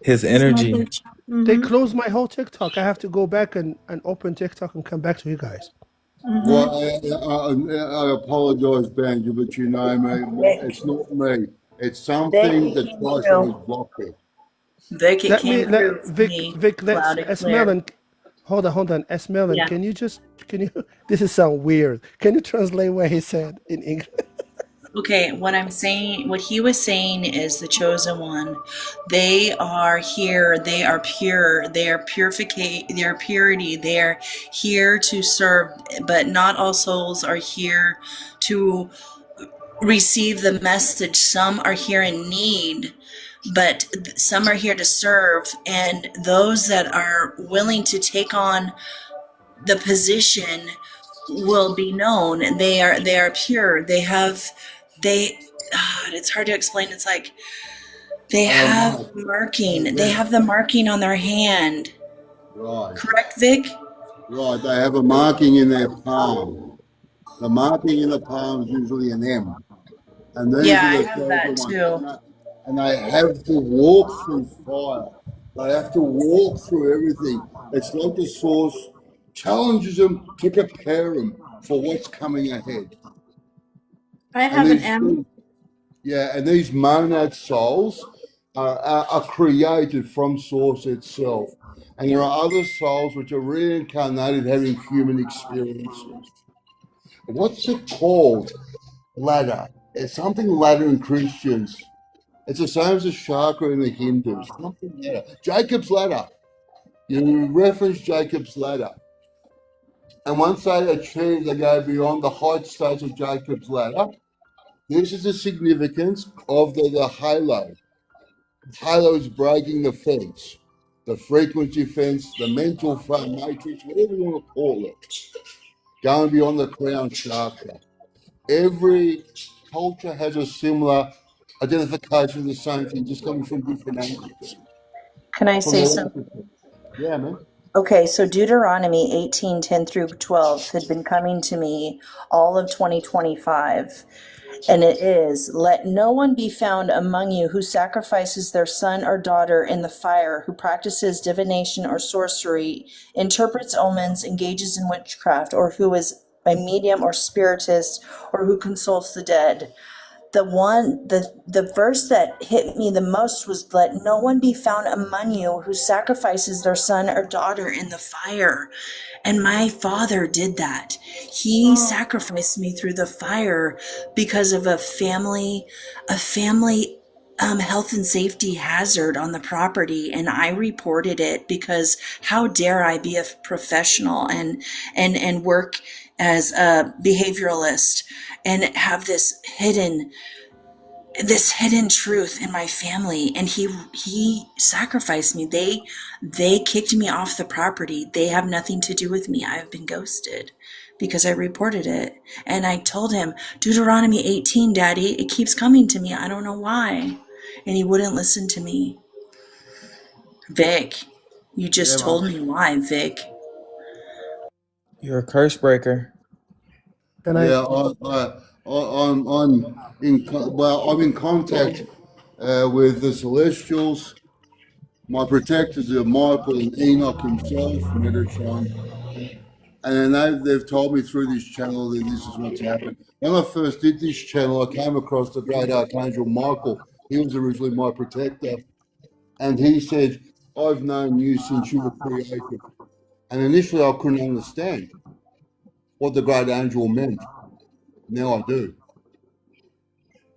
His energy. message. they Mm-hmm. closed my whole TikTok. I have to go back and open TikTok and come back to you guys. Mm-hmm. Well, I apologize, Banjo, but you know, Vic, it's not me. It's Vic, something it that came tries to through. block it. Vic, it came through Let for Vic me Vic let's loud and clear. Esmelin. Hold on, Esmelin. Yeah. Can you this is sound weird. Can you translate what he said in English? Okay, what I'm saying, what he was saying is the chosen one. They are here, they are pure, they are purificate, they are purity, they are here to serve, but not all souls are here to receive the message. Some are here in need, but some are here to serve, and those that are willing to take on the position will be known. They are pure. They it's hard to explain. It's like they have Right. marking. They Yeah. have the marking on their hand. Right. Correct, Vic? Right. They have a marking in their palm. The marking in the palm is usually an M. And these Yeah, are I the have chosen that ones. too. And they have to walk through fire. They have to walk through everything. It's like the source challenges them to prepare them for what's coming ahead. I And have an M. and these monad souls are created from source itself. And there are other souls which are reincarnated having human experiences. What's it called? Ladder. It's something ladder in Christians. It's the same as a chakra in the Hindus. Something ladder. Jacob's ladder. You reference Jacob's ladder. And once they achieve, they go beyond the height stage of Jacob's ladder. This is the significance of the halo. Halo is breaking the fence, the frequency fence, the mental matrix, whatever you want to call it, going beyond the crown chakra. Every culture has a similar identification of the same thing, just coming from different angles. Can I From say their own something? perspective. Yeah, man. Okay, so Deuteronomy 18:10 through 12 had been coming to me all of 2025. And it is, let no one be found among you who sacrifices their son or daughter in the fire, who practices divination or sorcery, interprets omens, engages in witchcraft, or who is a medium or spiritist, or who consults the dead. The verse that hit me the most was, let no one be found among you who sacrifices their son or daughter in the fire. And my father did that. He sacrificed me through the fire because of a family health and safety hazard on the property, and I reported it because how dare I be a professional and work as a behavioralist and have this hidden truth in my family. And he sacrificed me. They kicked me off the property. They have nothing to do with me. I have been ghosted because I reported it. And I told him, Deuteronomy 18, Daddy, it keeps coming to me. I don't know why. And he wouldn't listen to me. Vic, you Yeah, just man. told me why, Vic. You're a curse breaker. And I Yeah, I'm in contact with the Celestials. My protectors are Michael and Enoch himself, Metatron. And then they've told me through this channel that this is what's happened. When I first did this channel, I came across the great Archangel Michael. He was originally my protector. And he said, I've known you since you were created. And initially I couldn't understand what the great angel meant. Now I do.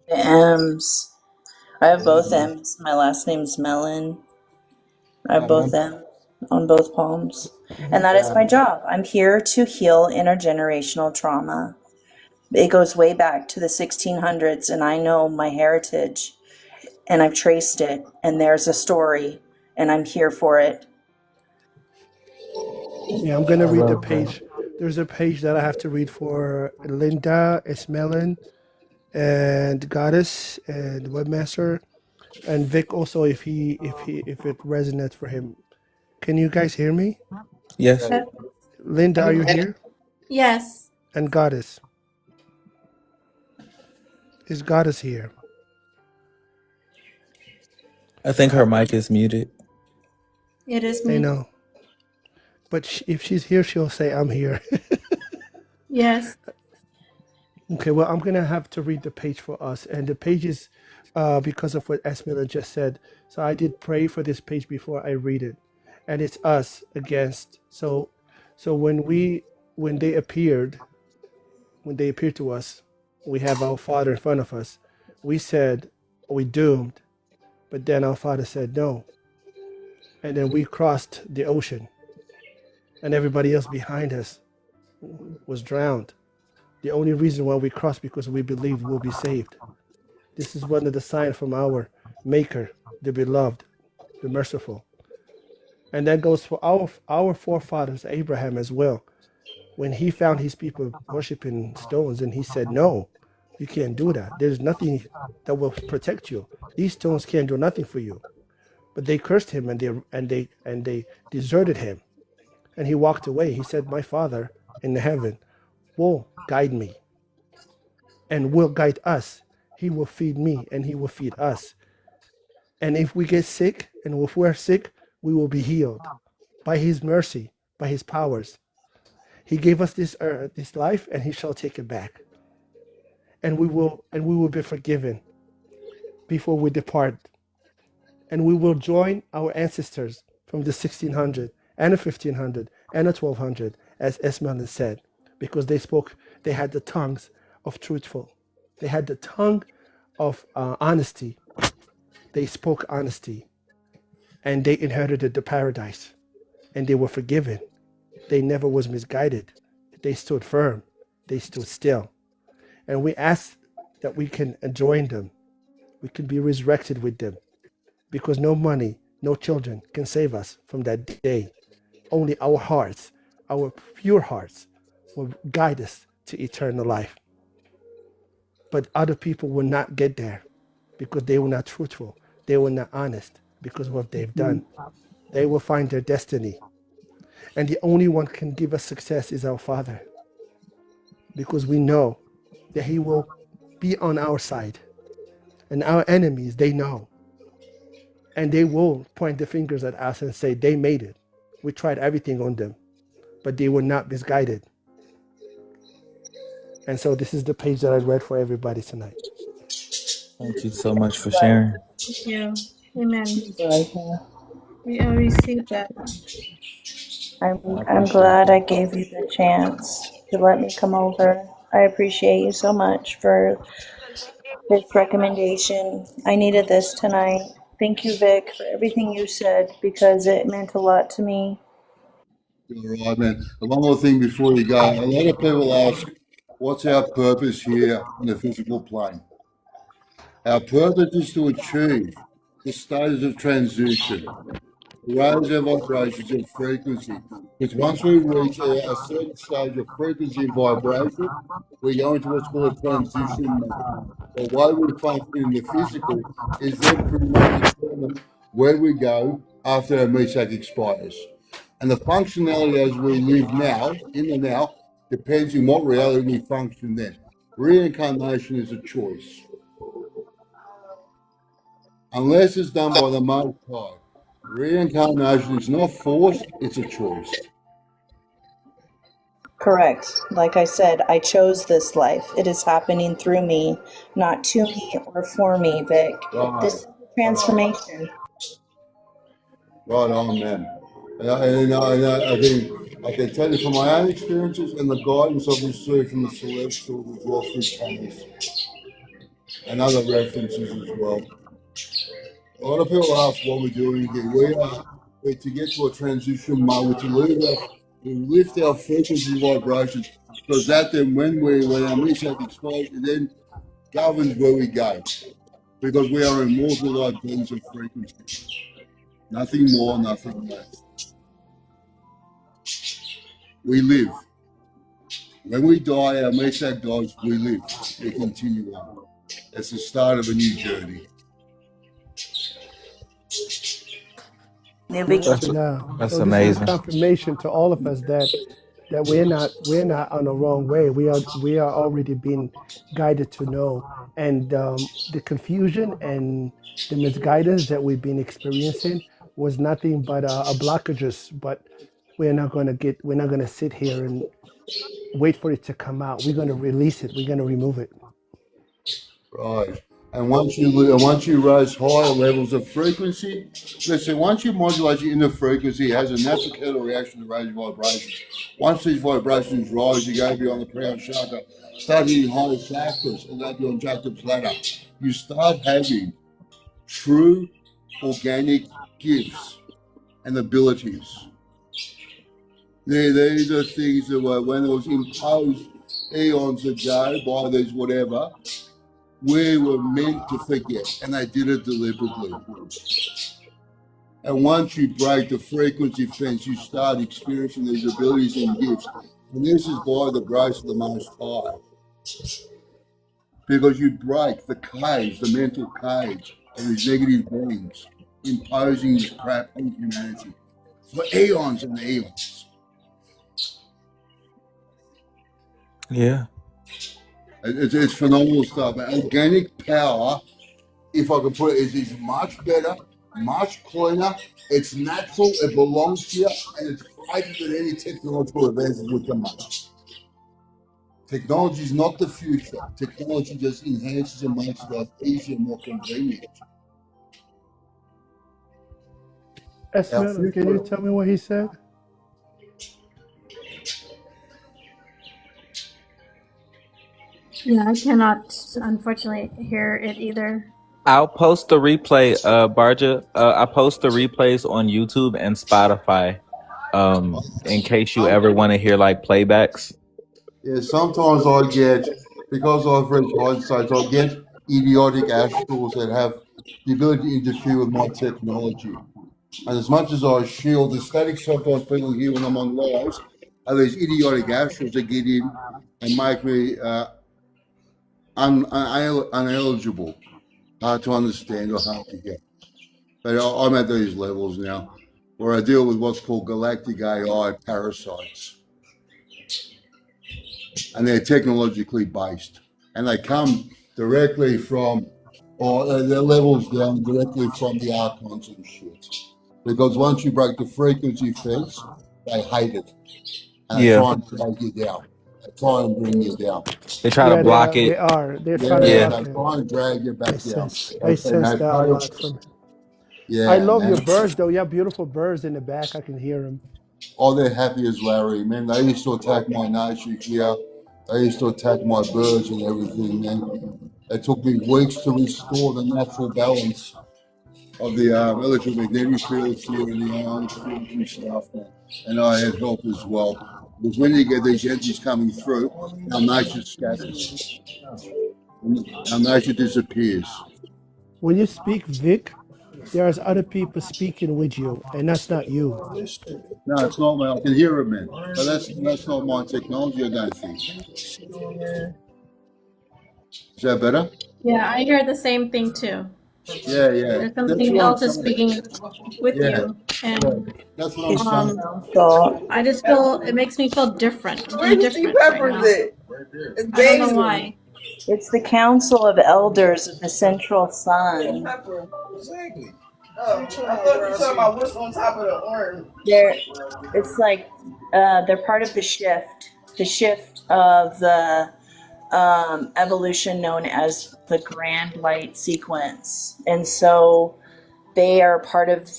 The M's. I have Yeah, both man. M's. My last name's Mellon. I have Yeah, both man. M's on both palms. And that is Yeah. my job. I'm here to heal intergenerational trauma. It goes way back to the 1600s, and I know my heritage, and I've traced it, and there's a story, and I'm here for it. Yeah, I'm gonna I read the love that. page. There's a page that I have to read for Linda, Esmelin, and Goddess, and Webmaster, and Vic also if it resonates for him. Can you guys hear me? Yes. Linda, are you here? Yes, And Goddess. Is Goddess here? I think her mic is muted. it is I me. know. But if she's here, she'll say, I'm here. Yes. Okay, well, I'm going to have to read the page for us. And the page is because of what Esmila just said. So I did pray for this page before I read it. And it's us against. So when they appeared to us, we have our Father in front of us. We said, we doomed. But then our Father said, no. And then we crossed the ocean. And everybody else behind us was drowned. The only reason why we crossed because we believed we'll be saved. This is one of the signs from our Maker, the beloved, the merciful. And that goes for our forefathers, Abraham as well. When he found his people worshiping stones, and he said, no, you can't do that. There's nothing that will protect you. These stones can't do nothing for you. But they cursed him and they deserted him. And he walked away. He said, my Father in heaven will guide me and will guide us. He will feed me and he will feed us. And if we get sick and if we're sick, we will be healed by his mercy, by his powers. He gave us this life and he shall take it back. And we will be forgiven before we depart. And we will join our ancestors from the 1600 and the 1500 and the 1200, as Esmeralda said, because they had the tongues of truthful. They had the tongue of honesty. They spoke honesty, and they inherited the paradise, and they were forgiven. They never was misguided. They stood firm. They stood still. And we ask that we can join them. We can be resurrected with them, because no money, no children can save us from that day. Only our hearts, our pure hearts, will guide us to eternal life. But other people will not get there because they were not truthful. They were not honest because of what they've done. They will find their destiny. And the only one who can give us success is our Father, because we know that He will be on our side. And our enemies, they know. And they will point the fingers at us and say, they made it. We tried everything on them, but they were not misguided. And so this is the page that I read for everybody tonight. Thank you so much for sharing. Thank you. Amen. Right. We received that. I'm glad I gave you the chance to let me come over. I appreciate you so much for this recommendation. I needed this tonight. Thank you, Vic, for everything you said, because it meant a lot to me. You're right, man. And one more thing before you go. A lot of people ask, what's our purpose here in the physical plane? Our purpose is to achieve the stages of transition, raise our vibrations and frequency. Because once we reach a certain stage of frequency and vibration, we go into what's called a transition mode. The way we function in the physical is then pretty much determine where we go after our MESAC expires. And the functionality as we live now, in the now, depends on what reality we function then. Reincarnation is a choice. Unless it's done by the Most High. Reincarnation is not forced, it's a choice. Correct. Like I said, I chose this life. It is happening through me, not to me or for me, Vic. Right. This is a transformation. Right on, man. And I think I can tell you from my own experiences and the guidance I've received from the celestials as well through channels and other references as well. A lot of people ask what we're doing here. We're to get to a transition mode, to lift our frequency vibrations, because that then when our MESAC expires, it then governs where we go. Because we are immortal like beings of frequency. Nothing more, nothing less. We live. When we die, our MESAC dies, we live. We continue on. It's the start of a new journey. New That's beginning. that's So this is a amazing. confirmation to all of us that we're not on the wrong way. We are already being guided to know, and the confusion and the misguidance that we've been experiencing was nothing but a blockages. But we're not gonna sit here and wait for it to come out. We're gonna release it. We're gonna remove it. Right. And once you raise higher levels of frequency, listen, once you modulate your inner frequency, it has a natural chemical reaction to raise vibrations. Once these vibrations rise, you go beyond the crown chakra, start hitting higher chakras, and go beyond Jacob's ladder. You start having true organic gifts and abilities. These are things that were, when it was imposed eons ago by these whatever, we were meant to forget, and they did it deliberately. And once you break the frequency fence, you start experiencing these abilities and gifts. And this is by the grace of the Most High. Because you break the cage, the mental cage of these negative beings, imposing this crap on humanity for eons and eons. Yeah. It's phenomenal stuff. And organic power, if I can put it, is much better, much cleaner. It's natural, it belongs to you, and it's greater than any technological advances we can make. Technology is not the future. Technology just enhances and makes life easier and more convenient. Our Esmeralda, can you future, tell me what he said? Yeah, I cannot unfortunately hear it either. I'll post the replay, Barja. I post the replays on YouTube and Spotify, in case you ever want to hear like playbacks. yeah, sometimes I get, because I've reached hindsight, I get idiotic astrals that have the ability to interfere with my technology. And as much as I shield the static, sometimes people hear when I'm on lives are these idiotic astrals that get in and make me uneligible, hard to understand or hard to get. But I'm at these levels now where I deal with what's called galactic AI parasites. And they're technologically based. And they come directly from, or their levels down directly from the archons and shit. Because once you break the frequency fence, they hate it. And they Yeah. try and break you down. They try and bring you down. They try to Yeah, block they it. are. They're trying to Yeah. block They it. try and drag you I back down. sense that a lot from. Yeah, I love man. your birds though. You have beautiful birds in the back. I can hear them. Oh, they're happy as Larry, man. They used to attack my nature here. They used to attack my birds and everything, man. It took me weeks to restore the natural balance of the electromagnetic fields here and the ionic fields and stuff, man. And I had help as well. Because when you get these energies coming through, our nature scatters. Our nature disappears. When you speak, Vic, there's other people speaking with you, and that's not you. No, it's not, man. I can hear it, man. But that's not my technology, I don't think. Is that better? Yeah, I hear the same thing too. Yeah. There's That's something what I'm else is saying. speaking with Yeah. you, and That's what I'm It's saying. thought. I just feel it makes me feel different. Where's I'm the sea different right peppers now. at? It's I don't know baby. why. It's the Council of Elders of the Central Sun. Pepper. Exactly. Oh, I thought you were talking about what's on top of the orange. It's like they're part of the shift of the evolution known as the Grand Light Sequence, and so they are part of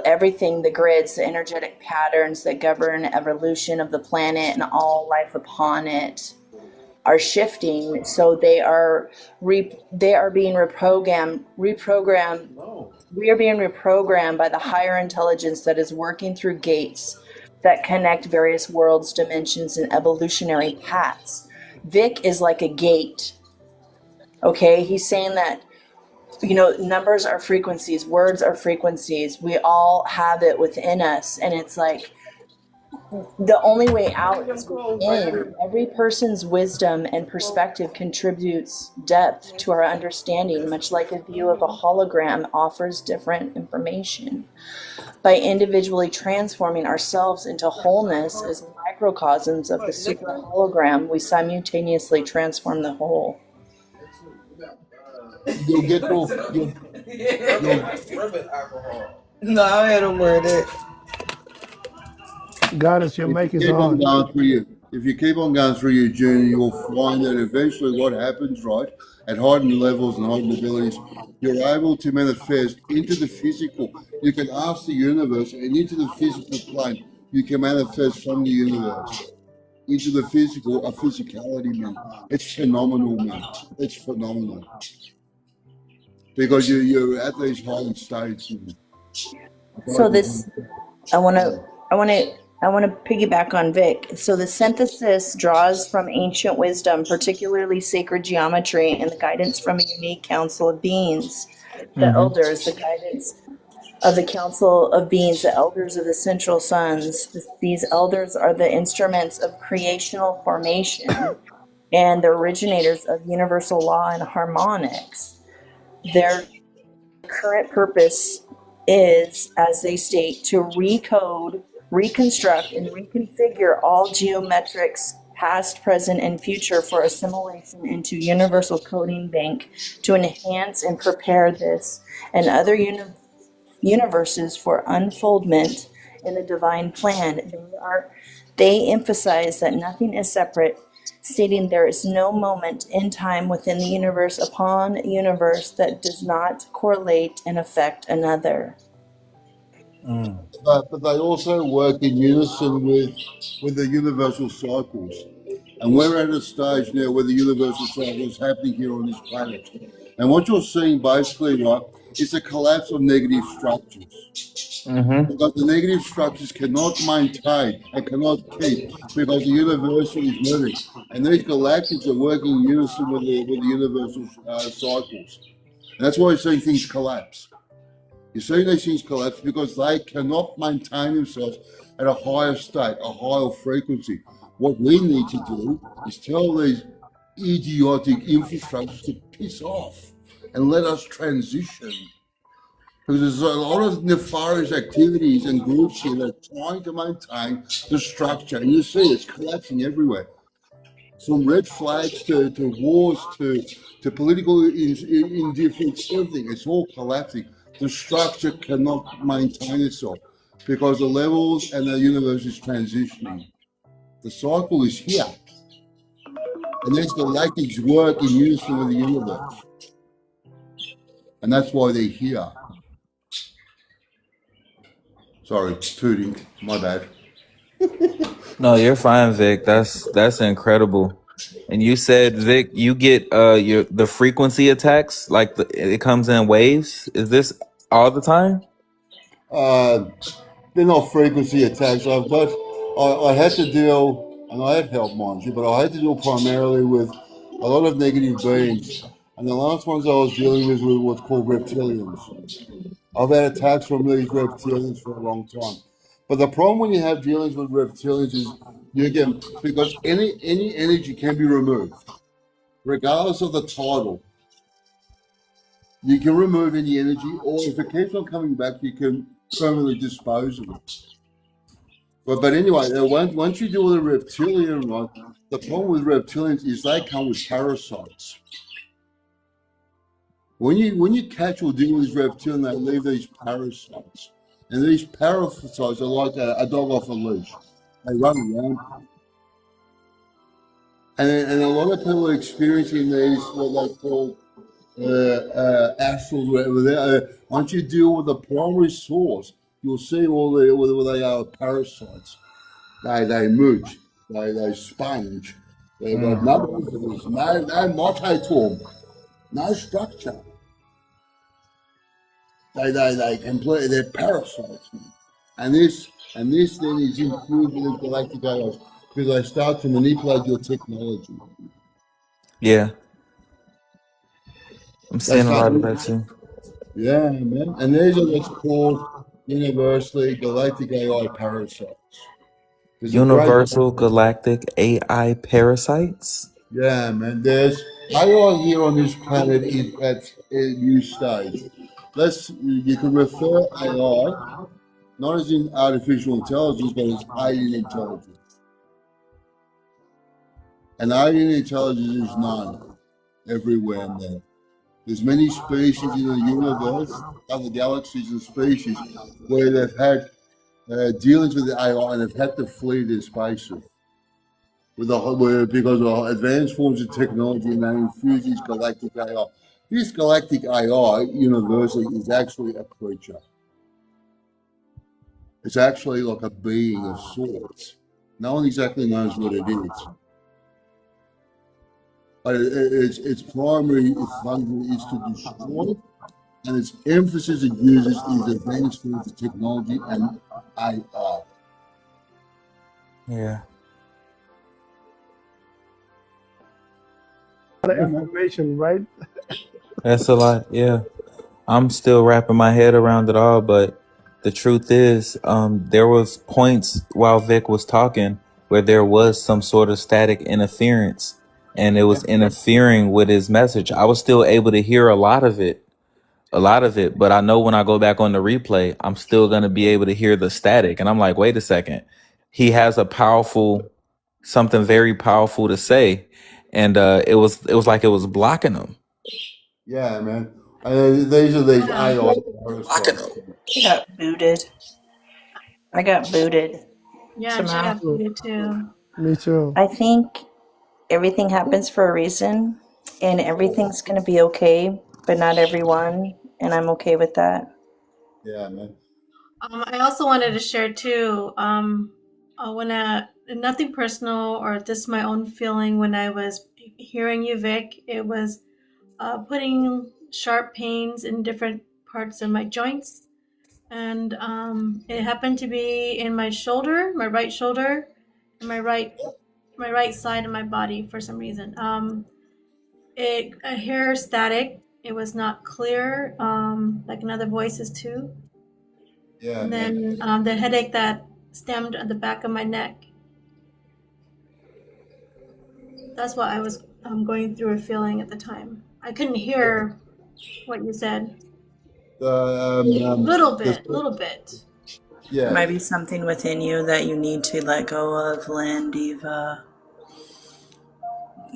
everything, the grids, the energetic patterns that govern evolution of the planet and all life upon it are shifting. So they are being reprogrammed. We are being reprogrammed by the higher intelligence that is working through gates that connect various worlds, dimensions, and evolutionary paths. Vic is like a gate. Okay, he's saying that, numbers are frequencies, words are frequencies. We all have it within us, and it's like the only way out is going in. Every person's wisdom and perspective contributes depth to our understanding, much like a view of a hologram offers different information. By individually transforming ourselves into wholeness as microcosms of the super hologram, we simultaneously transform the whole. You'll get your No, I had a word it. Goddess, your if you mic is keep on on. going through your if you keep on going through your journey, you'll find that eventually what happens, right, at heightened levels and heightened abilities, you're able to manifest into the physical. You can ask the universe, and into the physical plane, you can manifest from the universe into the physical, a physicality, man. It's phenomenal, man. It's phenomenal. Because you're at these heightened states, man. So this, I want to piggyback on Vic. So the synthesis draws from ancient wisdom, particularly sacred geometry, and the guidance from a unique council of beings, the elders, the guidance of the council of beings, the elders of the central suns. These elders are the instruments of creational formation and the originators of universal law and harmonics. Their current purpose is, as they state, to recode, reconstruct, and reconfigure all geometrics, past, present, and future, for assimilation into universal coding bank to enhance and prepare this and other universes for unfoldment in the divine plan. They emphasize that nothing is separate, stating there is no moment in time within the universe upon universe that does not correlate and affect another. But they also work in unison with the universal cycles. And we're at a stage now where the universal cycle is happening here on this planet. And what you're seeing basically, right, is a collapse of negative structures. Because the negative structures cannot maintain and cannot keep because the universal is moving. And these galactics are working in unison with the universal cycles. And that's why you're seeing things collapse. You're seeing these things collapse because they cannot maintain themselves at a higher state, a higher frequency. What we need to do is tell these idiotic infrastructures to piss off and let us transition. Because there's a lot of nefarious activities and groups here that are trying to maintain the structure. And you see it's collapsing everywhere. From red flags to wars to political indifference, everything, it's all collapsing. The structure cannot maintain itself because the levels and the universe is transitioning. The cycle is here. And these galactics work in unison with the universe. And that's why they're here. Sorry, tooting. My bad. No, you're fine, Vic. That's incredible. And you said, Vic, you get the frequency attacks, like it comes in waves. Is this all the time? They're not frequency attacks. I had to deal, and I had help, mind you, but I had to deal primarily with a lot of negative beings. And the last ones I was dealing with were what's called reptilians. I've had attacks from these reptilians for a long time. But the problem when you have dealings with reptilians is you get, because any energy can be removed, regardless of the title. You can remove any energy, or if it keeps on coming back, you can permanently dispose of it. But anyway, once you deal with a reptilian, right, the problem with reptilians is they come with parasites. When you catch or deal with these reptilian, they leave these parasites. And these parasites are like a dog off a leash. They run around. And a lot of people are experiencing these, what they call astral, whatever. Once you deal with the primary source, you'll see all they are parasites. They mooch, they sponge. They've got no influence, no multi-form, no structure. They completely, they're parasites. And this then is infused with galactic chaos because they start to manipulate your technology. Yeah, I'm They seeing a start lot of that too. Yeah, man. And these are what's called universally galactic AI parasites. There's a great, Universal Galactic AI parasites. yeah, man. There's AI here on this planet is at a new stage. You can refer AI Not as in artificial intelligence, but as alien intelligence. And alien intelligence is known everywhere, man. There's many species in the universe, other galaxies and species, where they've had dealings with the AI and they've had to flee their spaceship because of advanced forms of technology, and they infuse these galactic AI. This galactic AI universally is actually a creature. It's actually like a being of sorts. No one exactly knows what it is. But its primary function is to destroy, and its emphasis it uses is advanced forms of technology and AI. Yeah. A lot of Yeah, man. information, right? That's a lot. Yeah. I'm still wrapping my head around it all, but the truth is, there was points while Vic was talking where there was some sort of static interference, and it Yeah. was interfering with his message. I was still able to hear a lot of it, but I know when I go back on the replay, I'm still going to be able to hear the static. And I'm like, wait a second. He has something very powerful to say. And it was like it was blocking him. Yeah, man. These are these Yeah. AI parasites. I got booted. I got booted Yeah, and she somehow. got booted too. Me too. I think everything happens for a reason, and everything's going to be okay, but not everyone, and I'm okay with that. Yeah, man. I also wanted to share too. When nothing personal or just my own feeling when I was hearing you, Vic, it was putting sharp pains in different parts of my joints, and it happened to be in my shoulder, my right shoulder, and my right side of my body for some reason. I hear static. It was not clear, like in other voices too. Yeah, And man. then the headache that stemmed at the back of my neck. That's what I was going through or feeling at the time. I couldn't hear what you said. Little bit, little bit. There Yeah, might be something within you that you need to let go of, Lynn Diva.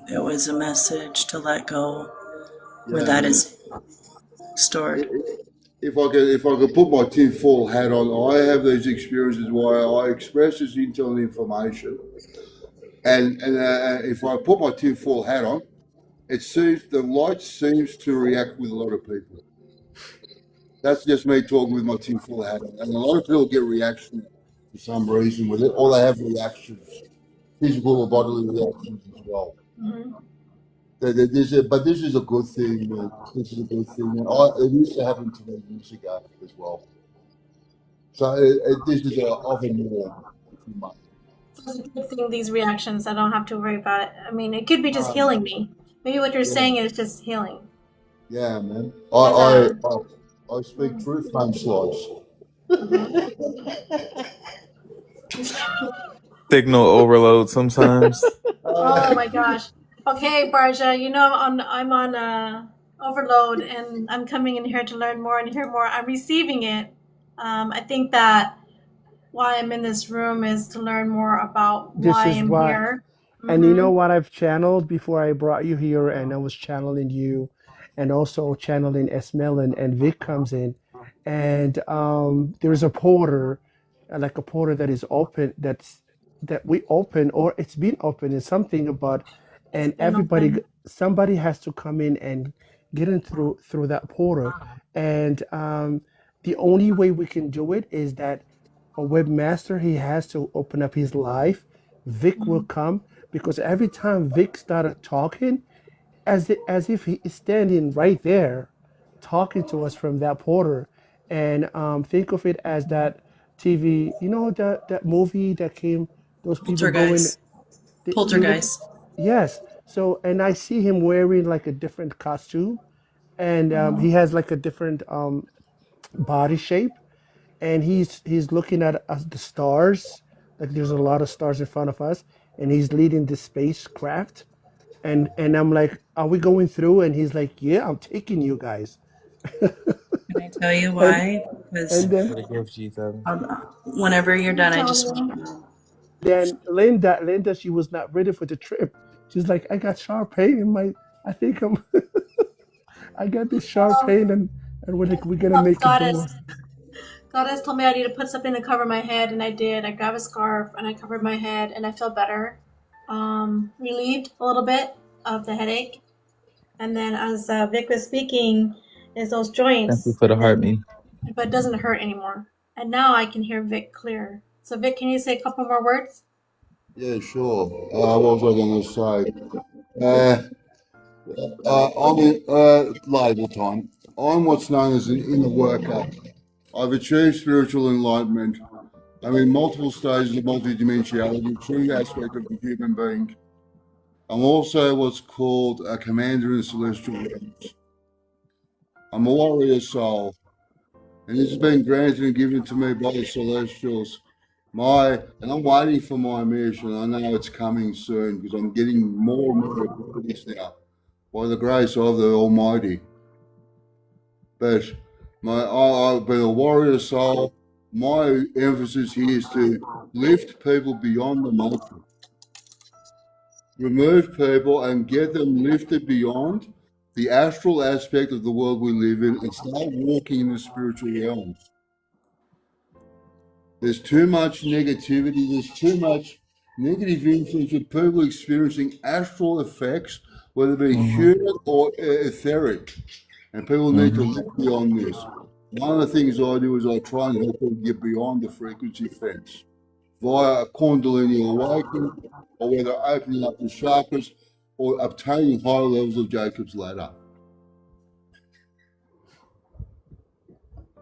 It was a message to let go where yeah, that man. is stored. If I could put my tinfoil hat on, I have these experiences where I express this internal information, and if I put my tinfoil hat on, the light seems to react with a lot of people. That's just me talking with my tinfoil hat on, and a lot of people get reactions for some reason with it, or they have reactions, physical or bodily reactions as well. Mm-hmm. But this is a good thing. This is a good thing. And it used to happen to me years ago as well. So this is often more. So it's a good thing, these reactions. I don't have to worry about it. I mean, it could be just Um, healing me. Maybe what you're yeah, saying is just healing. yeah, man. Because I speak truth, home slides. mhm. Signal overload sometimes. Oh my gosh. Okay, Barja, you know I'm on overload, and I'm coming in here to learn more and hear more. I'm receiving it. I think that why I'm in this room is to learn more about This why is I'm why. here. And you know Mm-hmm. what I've channeled before I brought you here, and I was channeling you, and also channeling Esmel, and Vic comes in, and there's a porter, like a porter that is open, that we open, or it's been open, and something about, It's and been open. somebody has to come in and get in through that porter, and the only way we can do it is that a webmaster, he has to open up his life. Vic will Mm-hmm. come, because every time Vic started talking, as if he is standing right there talking to us from that porter. And think of it as that TV, that movie that came, those people going, Poltergeist. you know, Poltergeist. yes. So, and I see him wearing like a different costume, and he Mm-hmm. has like a different body shape, and he's looking at us, the stars, like there's a lot of stars in front of us, and he's leading the spacecraft, and I'm like, are we going through? And he's like, yeah, I'm taking you guys. Can I tell you and why? Because and then For the gift, G7. whenever you're You done, I tell just me. want Linda, she was not ready for the trip. She's like, I got sharp pain in my. I think I got this sharp pain, and we're like, we're gonna make it Goddess, do. Goddess told me I need to put something to cover my head, and I did. I grabbed a scarf and I covered my head, and I feel better, relieved a little bit of the headache. And then as Vic was speaking, is those Thank you joints, for the and then heartbeat. but it doesn't hurt anymore. And now I can hear Vic clear. So Vic, can you say a couple more words? Yeah, sure. What was I going to say? I'm in label time. I'm what's known as an inner worker. I've achieved spiritual enlightenment. I'm in multiple stages of multidimensionality, true aspect of the human being. I'm also what's called a commander in the celestial realms. I'm a warrior soul, and this has been granted and given to me by the celestials. And I'm waiting for my mission. I know it's coming soon because I'm getting more and more abilities now by the grace of the Almighty. But I've been a warrior soul. My emphasis here is to lift people beyond the matrix, remove people and get them lifted beyond the astral aspect of the world we live in and start walking in the spiritual realms. There's too much negativity. There's too much negative influence of people experiencing astral effects, whether it be human or etheric. And people need to look beyond this. One of the things I do is I try and help people get beyond the frequency fence via a Kundalini awakening, or whether opening up the chakras or obtaining higher levels of Jacob's ladder.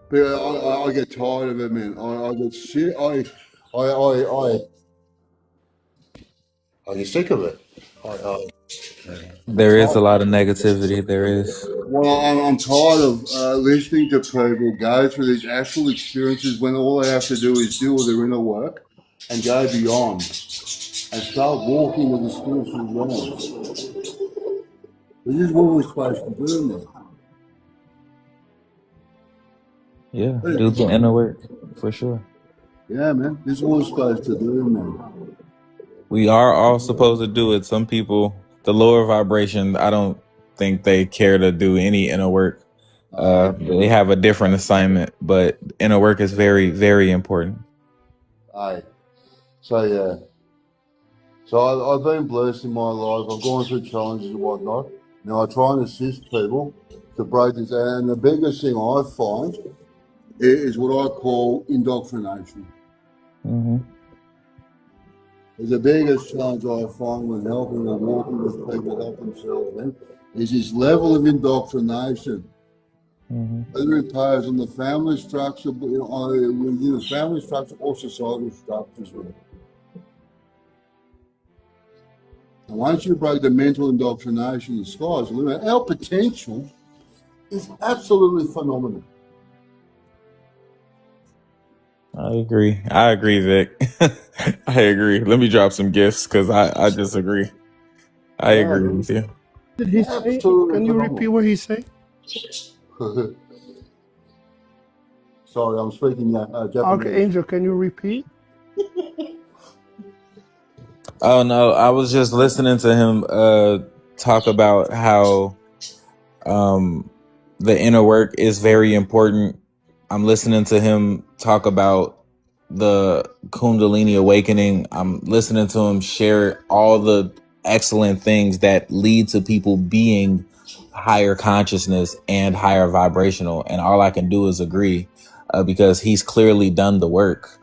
But I get tired of it, man. I get shit. I get sick of it. There is a lot of negativity. There is. Well, I'm tired of listening to people go through these actual experiences when all they have to do is do all their inner work and go beyond and start walking with the spiritual realms. This is what we're supposed to do now. Yeah, do the inner work for sure. Yeah, man. This is what we're supposed to do, man. We are all supposed to do it. Some people, the lower vibration, I don't think they care to do any inner work. They have a different assignment, but inner work is very, very important. Aye. So, yeah. So I've been blessed in my life. I've gone through challenges and whatnot. Now I try and assist people to break this. And the biggest thing I find is what I call indoctrination. Mm-hmm. The biggest challenge I find when helping or walking with people help themselves in is this level of indoctrination. Mm-hmm. Whether it imposes on the family structure, within the family structure or societal structures. And once you break the mental indoctrination, the sky's the limit. Our potential is absolutely phenomenal. I agree, Vic. I agree. Let me drop some gifts because I disagree. I agree with you. Did he say? Absolutely Can you phenomenal. repeat what he said? Sorry, I'm speaking Japanese. Archangel, can you repeat? Oh no, I was just listening to him talk about how the inner work is very important. I'm listening to him talk about the Kundalini awakening. I'm listening to him share all the excellent things that lead to people being higher consciousness and higher vibrational. And all I can do is agree because he's clearly done the work.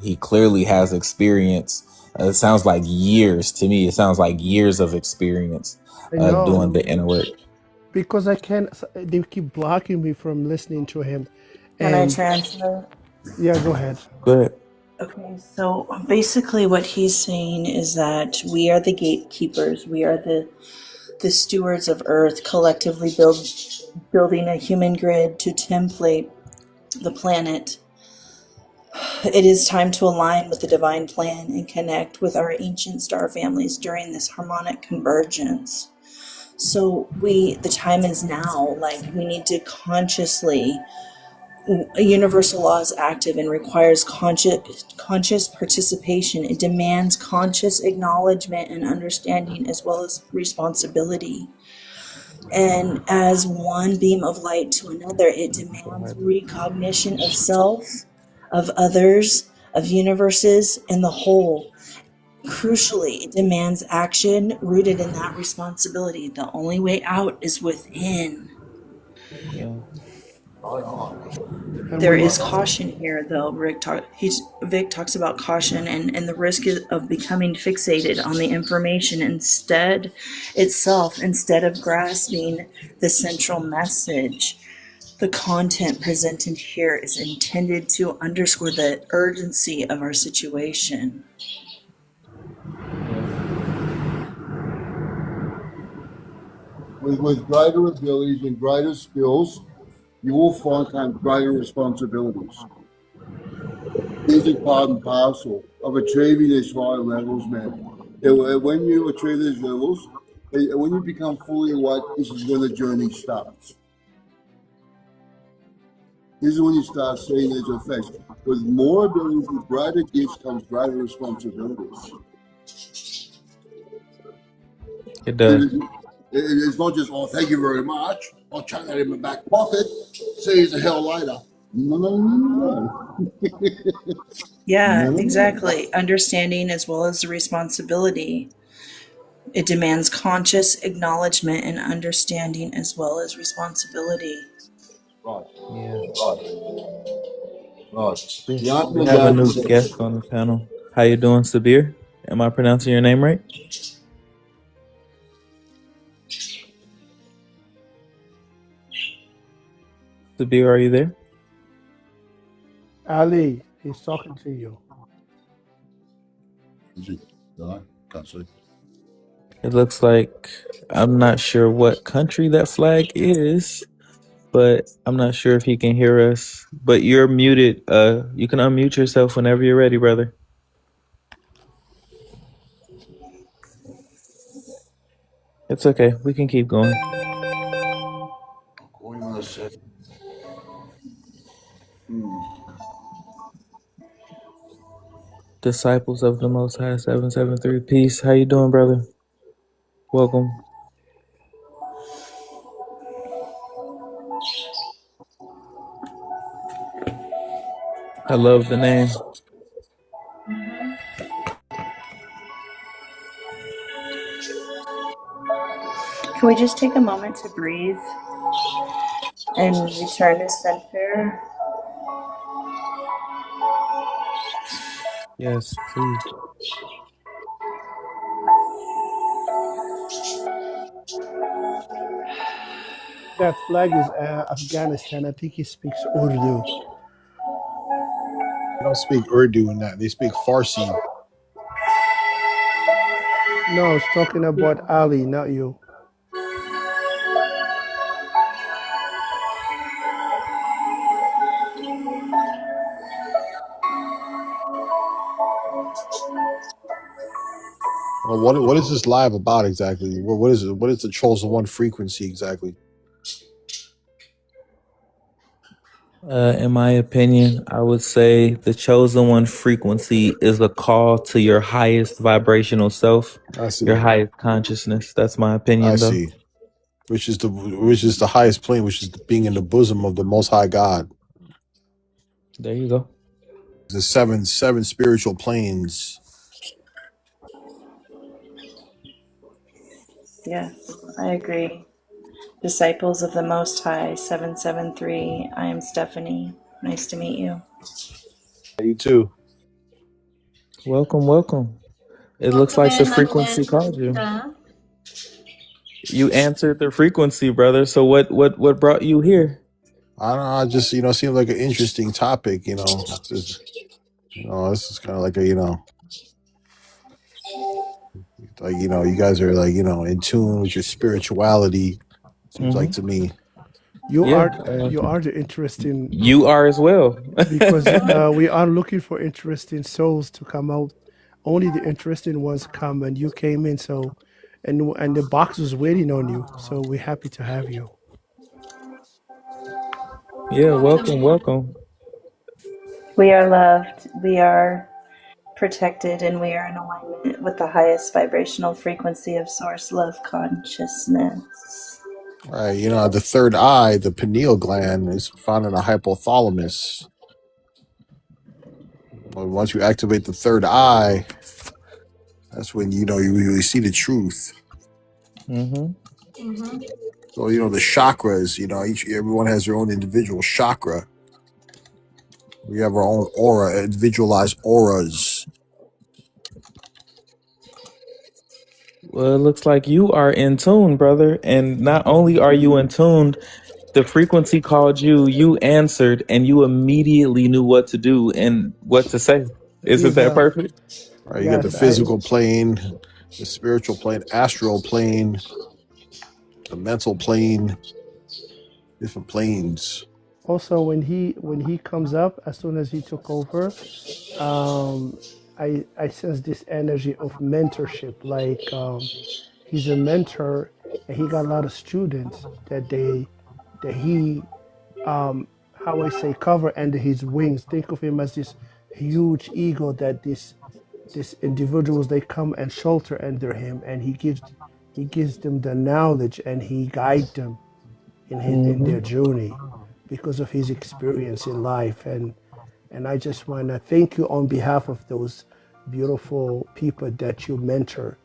He clearly has experience. It sounds like years to me. It sounds like years of experience I know. doing the inner work. Because I can't. They keep blocking me from listening to him. Can I And translate? yeah, go ahead. Good. Okay, so basically what he's saying is that we are the gatekeepers. We are the stewards of Earth, collectively building a human grid to template the planet. It is time to align with the divine plan and connect with our ancient star families during this harmonic convergence. So the time is now. Like, we need to consciously, a universal law is active and requires conscious participation. It demands conscious acknowledgement and understanding as well as responsibility. And as one beam of light to another, it demands recognition of self, of others, of universes, and the whole. Crucially, it demands action rooted in that responsibility. The only way out is within. Yeah. And There when is you caution here, though. Vic talks about caution and the risk of becoming fixated on the information itself, instead of grasping the central message. The content presented here is intended to underscore the urgency of our situation. With greater abilities and greater skills, you will find greater responsibilities. These are part and parcel of achieving these higher levels, man. When you achieve these levels, when you become fully awake, this is when the journey starts. This is when you start seeing these effects. With more abilities, with greater gifts comes greater responsibilities. It does. It's not just, oh, thank you very much. I'll chuck that in my back pocket. See you the hell later. No. Yeah, exactly. Understanding as well as the responsibility. It demands conscious acknowledgement and understanding as well as responsibility. Right. Yeah. Right. We, The answer we to have a that new is guest on the panel. How you doing, Sabir? Am I pronouncing your name right? Sabir, are you there? Ali, he's talking to you. No, can't see. It looks like I'm not sure what country that flag is, but I'm not sure if he can hear us. But you're muted. You can unmute yourself whenever you're ready, brother. It's okay. We can keep going. Disciples of the Most High 773. Peace. How you doing, brother? Welcome. I love the name. Can we just take a moment to breathe and return to center? Yes, please. That flag is Afghanistan. I think he speaks Urdu. They don't speak Urdu in that. They speak Farsi. No, it's talking about Ali, not you. Well, what is this live about exactly? What is it? What is the Chosen One frequency exactly? In my opinion, I would say the chosen one frequency is a call to your highest vibrational self, I see. your highest consciousness. That's my opinion, I though. see. Which is the highest plane, which is being in the bosom of the Most High God. There you go. The seven spiritual planes. Yes, I agree. Disciples of the Most High 773. I am Stephanie. Nice to meet you. You too. Welcome, welcome. It looks like the frequency called you. You answered the frequency, brother. So what brought you here? I don't know. I just it seemed like an interesting topic. This is kind of like a you guys are in tune with your spirituality. Seems like to me. You Yeah, are the interesting. You are as well. Because we are looking for interesting souls to come out. Only the interesting ones come, and you came in, so and the box is waiting on you. So we're happy to have you. Yeah, welcome, welcome. We are loved, we are protected, and we are in alignment with the highest vibrational frequency of source love consciousness. Right. You know, the third eye, the pineal gland, is found in the hypothalamus. Well, once you activate the third eye, that's when you really see the truth. Mm-hmm. So the chakras. Everyone has their own individual chakra. We have our own aura, individualized auras. Well, it looks like you are in tune, brother. And not only are you in tune, the frequency called you, you answered, and you immediately knew what to do and what to say. Isn't that Yeah. perfect? Right. You got the Yes. I physical plane, the spiritual plane, astral plane, the mental plane, different planes. also when he comes up, as soon as he took over, um, I sense this energy of mentorship. Like he's a mentor, and he got a lot of students that he how I say cover under his wings. Think of him as this huge ego that these individuals they come and shelter under him, and he gives them the knowledge and he guides them in Mm-hmm. their journey because of his experience in life. And I just want to thank you on behalf of those beautiful people that you mentor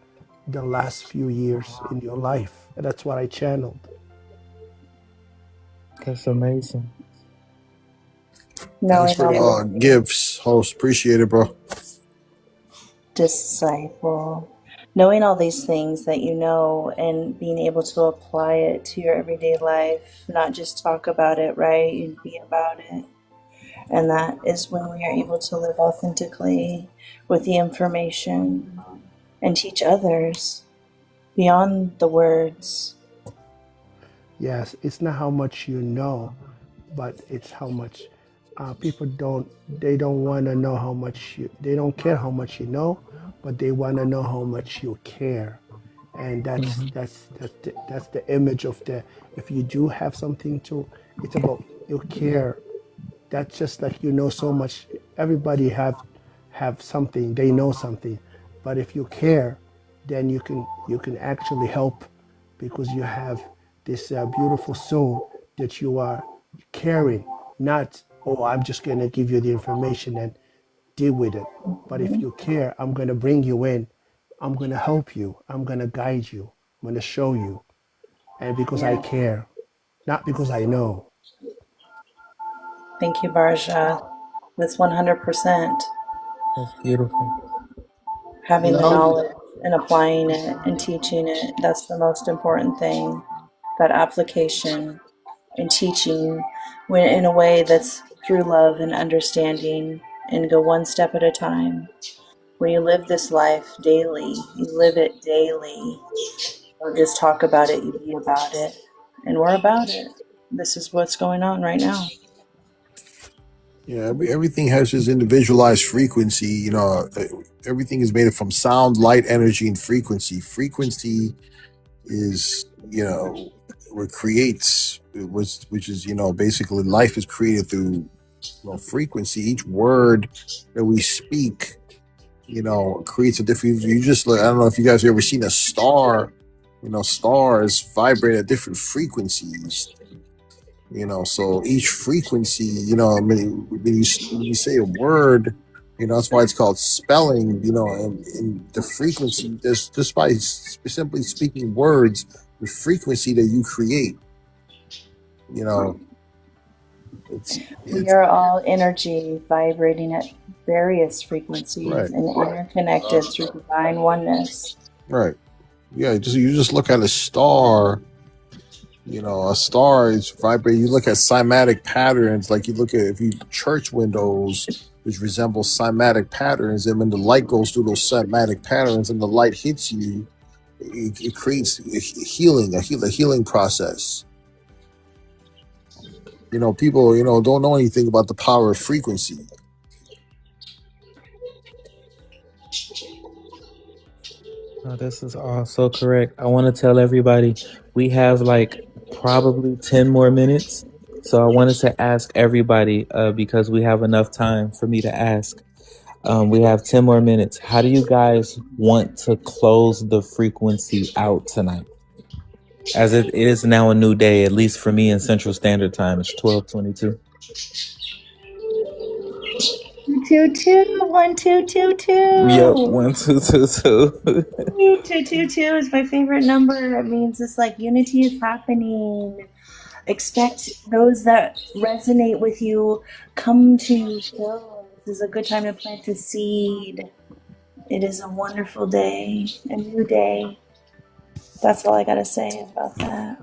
the last few years in your life. And that's what I channeled. That's amazing. Thanks Knowing for all the these things, gifts, host. Appreciate it, bro. disciple. Knowing all these things that you know and being able to apply it to your everyday life, not just talk about it, right? And be about it. And that is when we are able to live authentically with the information and teach others beyond the words. Yes, it's not how much you know, but it's how much people don't want to know how much they don't care how much you know, but they want to know how much you care. And that's Mm-hmm. that's that's the image of the, if you do have something to, it's about you care. That's just like you know so much. Everybody have something, they know something, but if you care, then you can actually help, because you have this beautiful soul that you are carrying. Not, oh, I'm just going to give you the information and deal with it. But if you care, I'm going to bring you in, I'm going to help you, I'm going to guide you, I'm going to show you. And because I Yeah. care, not because I know. Thank you, Barja. That's 100%. That's beautiful. Having You the know, knowledge and applying it and teaching it, that's the most important thing. That application and teaching when in a way that's through love and understanding, and go one step at a time. When you live this life daily, you live it daily. Don't just talk about it, you be about it. And we're about it. This is what's going on right now. Yeah, everything has its individualized frequency. Everything is made from sound, light, energy, and frequency. Frequency is, what creates, which is, basically life is created through frequency. Each word that we speak, creates a different. You just, I don't know if you guys have ever seen a star. Stars vibrate at different frequencies. So each frequency, when you say a word, that's why it's called spelling. And the frequency, just by simply speaking words, the frequency that you create, you know, it's We it's are all energy vibrating at various right, frequencies and interconnected through divine oneness. right. Yeah, you just look at a star. A star is vibrating. You look at cymatic patterns, like you look at if you church windows, which resemble cymatic patterns, and when the light goes through those cymatic patterns and the light hits you, it creates a healing process. People, don't know anything about the power of frequency. Oh, this is all so correct. I want to tell everybody we have like probably 10 more minutes. So I wanted to ask everybody, because we have enough time for me to ask. We have 10 more minutes. How do you guys want to close the frequency out tonight? As it is now a new day, at least for me in Central Standard Time, it's 12:22. 222, 1222. Yep, 1222. 222 is my favorite number. It means it's like unity is happening. Expect those that resonate with you come to you. So this is a good time to plant a seed. It is a wonderful day, a new day. That's all I gotta say about that.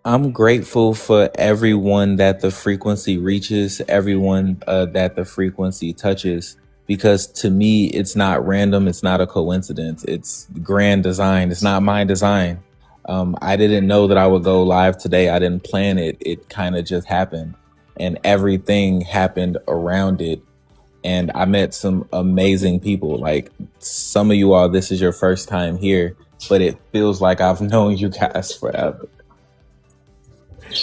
I'm grateful for everyone that the frequency reaches, everyone that the frequency touches, because to me, it's not random. It's not a coincidence. It's grand design. It's not my design. I didn't know that I would go live today. I didn't plan it. It kind of just happened, and everything happened around it. And I met some amazing people. Like some of you all, this is your first time here, but it feels like I've known you guys forever.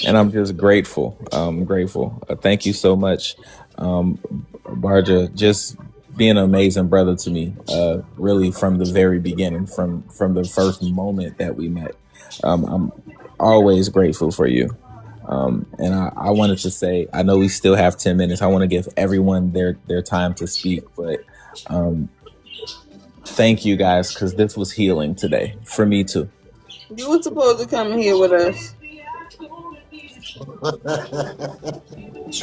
And I'm just grateful. I'm grateful. Thank you so much, Barja. Just being an amazing brother to me. Really, from the very beginning, from the first moment that we met. I'm always grateful for you. And I wanted to say, I know we still have 10 minutes. I want to give everyone their time to speak, but thank you guys, because this was healing today for me too. You were supposed to come here with us.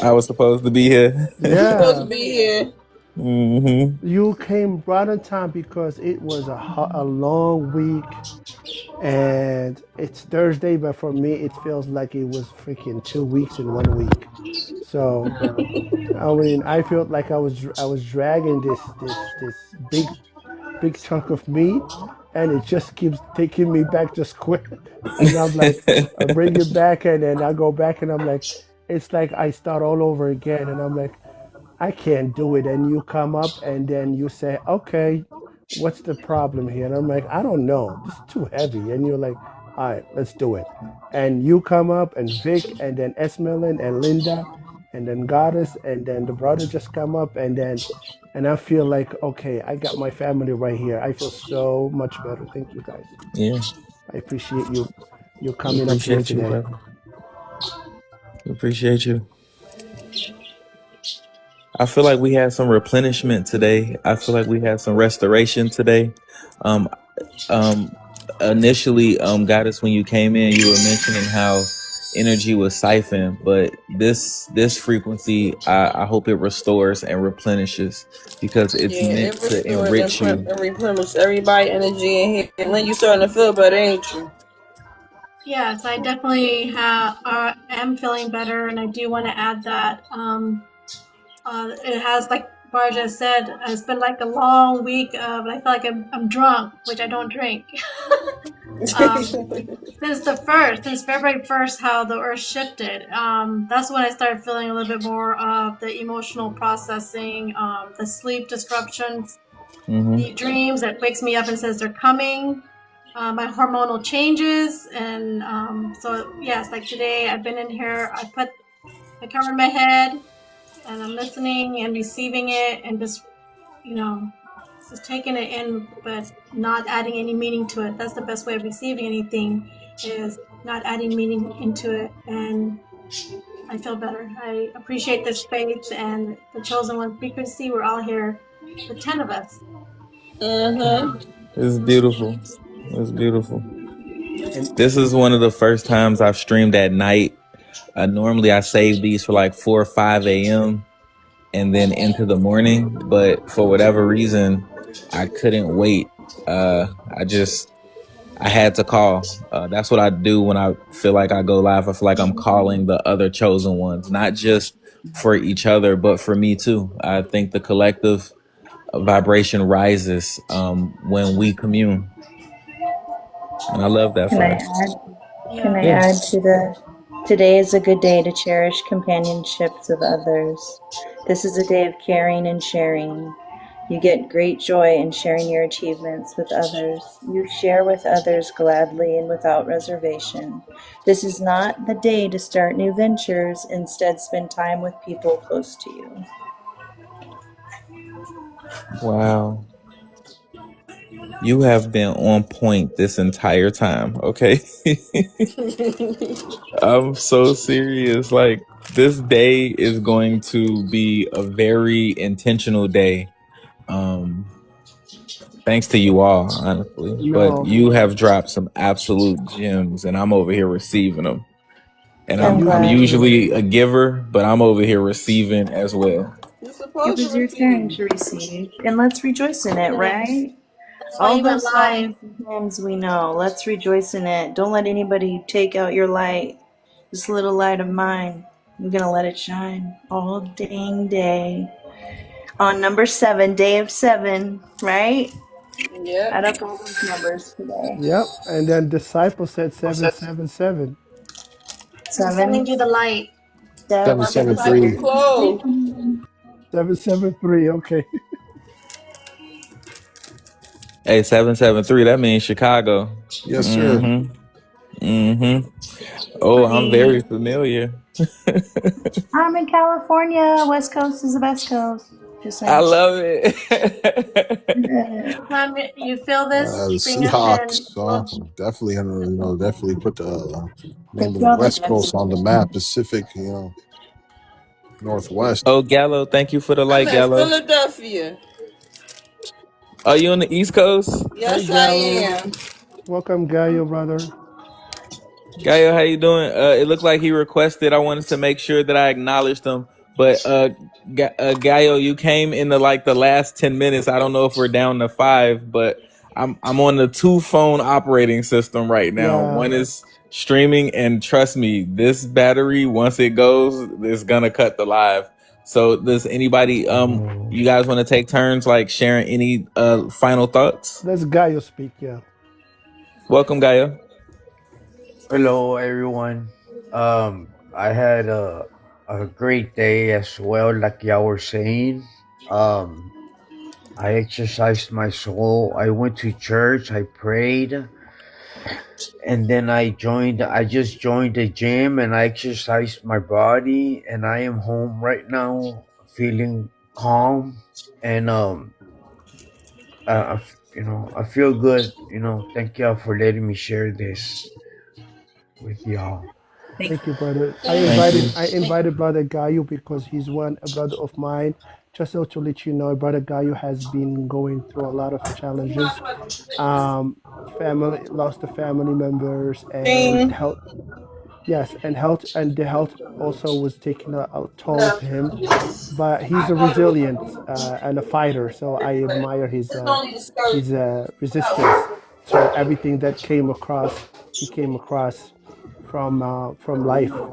I was supposed to be here. You're supposed to Yeah, be here. Mm-hmm. you came right on time because it was a long week, and it's Thursday, but for me it feels like it was freaking 2 weeks in 1 week. So I mean, I felt like I was dragging this big chunk of meat, and it just keeps taking me back just quick. And I'm like, I bring it back, and then I go back, and I'm like, it's like I start all over again, and I'm like, I can't do it. And you come up, and then you say, okay, what's the problem here? And I'm like, I don't know, this is too heavy. And you're like, all right, let's do it. And you come up, and Vic, and then Esmelin, and Linda, and then Goddess, and then the brother just come up, and I feel like, okay, I got my family right here. I feel so much better. Thank you guys. Yeah, I appreciate you we coming up here appreciate you, today. brother. We appreciate you. I feel like we had some replenishment today. I feel like we had some restoration today. Um, Initially, Goddess, when you came in, you were mentioning how energy was siphoned, but this frequency, I hope it restores and replenishes, because it's Yeah, meant it to restores enrich you. and replenishes everybody energy in here. And then you starting to feel better, ain't you? Yes, I definitely am feeling better, and I do want to add that it has, like Barja said, it's been like a long week of, I feel like I'm drunk, which I don't drink. Since February 1st, how the earth shifted, that's when I started feeling a little bit more of the emotional processing, the sleep disruptions, the dreams that wakes me up and says they're coming, my hormonal changes. And so yes, like today I've been in here, I covered my head, and I'm listening and receiving it, and just taking it in, but not adding any meaning to it. That's the best way of receiving anything, is not adding meaning into it. And I feel better. I appreciate this space and the Chosen One frequency. We're all here, the 10 of us. It's beautiful. It's beautiful. And This is one of the first times I've streamed at night. Normally I save these for like 4 or 5 a.m. and then into the morning, but for whatever reason, I couldn't wait. I had to call. That's what I do when I feel like I go live. I feel like I'm calling the other chosen ones, not just for each other, but for me too. I think the collective vibration rises when we commune, and I love that Can for I us. add? Can I Yeah. add to the? Today is a good day to cherish companionships of others. This is a day of caring and sharing. You get great joy in sharing your achievements with others. You share with others gladly and without reservation. This is not the day to start new ventures. Instead, spend time with people close to you. Wow. You have been on point this entire time, okay? I'm so serious. Like, this day is going to be a very intentional day. Um, Thanks to you all, honestly. But No, you have dropped some absolute gems, and I'm over here receiving them. And I'm you I'm glad. usually a giver, but I'm over here receiving as well. You're It supposed to was your turn receive. to receive, and let's rejoice in it, Yes. right? That's why All you went those songs live. and hymns we know, let's rejoice in it. Don't let anybody take out your light. This little light of mine, I'm gonna let it shine all dang day. On number 7, day of 7, right? Yep. Add up all those numbers today. yep. And then disciple said 777. I'm 7, sending you the light. 7 My 7 disciple 3. 7, clothes. 773. Okay. Hey, 773, that means Chicago. Yes, sir. Mm-hmm. Mm-hmm. Oh, I'm very Honey, familiar. I'm in California. West Coast is the best coast. Just I saying. love it. Anytime you feel this, The bring your pen. Seahawks, definitely, definitely put the name of the Y'all the West best. Coast on the map. Pacific, Northwest. Oh, Gallo, thank you for the I'm light, in Gallo. Philadelphia. Are you on the East Coast? Hey, Yes, I Gallo. am. Welcome, Gaio, brother. Gaio, how you doing? It looked like he requested. I wanted to make sure that I acknowledged him. But Gaio, you came in the last 10 minutes. I don't know if we're down to 5, but I'm on the 2 phone operating system right now. Yeah, One is streaming, and trust me, this battery once it goes, is gonna cut the live. So does anybody you guys want to take turns like sharing any final thoughts? let's Gaio speak. Yeah. Welcome, Gaio. Hello, everyone. I had a great day as well, like y'all were saying. Um, I exercised my soul. I went to church. I prayed, and then I just joined the gym, and I exercised my body. And I am home right now, feeling calm, and I feel good. Thank y'all for letting me share this with y'all. Thank you, brother. I Thank Thank invited you. I invited brother Gaio because he's a brother of mine. Just so to let you know, brother Gaio has been going through a lot of challenges. Um, family lost the family members and Ding. health. Yes, and health and the health also was taking a toll to him. But he's a resilient and a fighter, so I admire his resistance to everything that he came across from life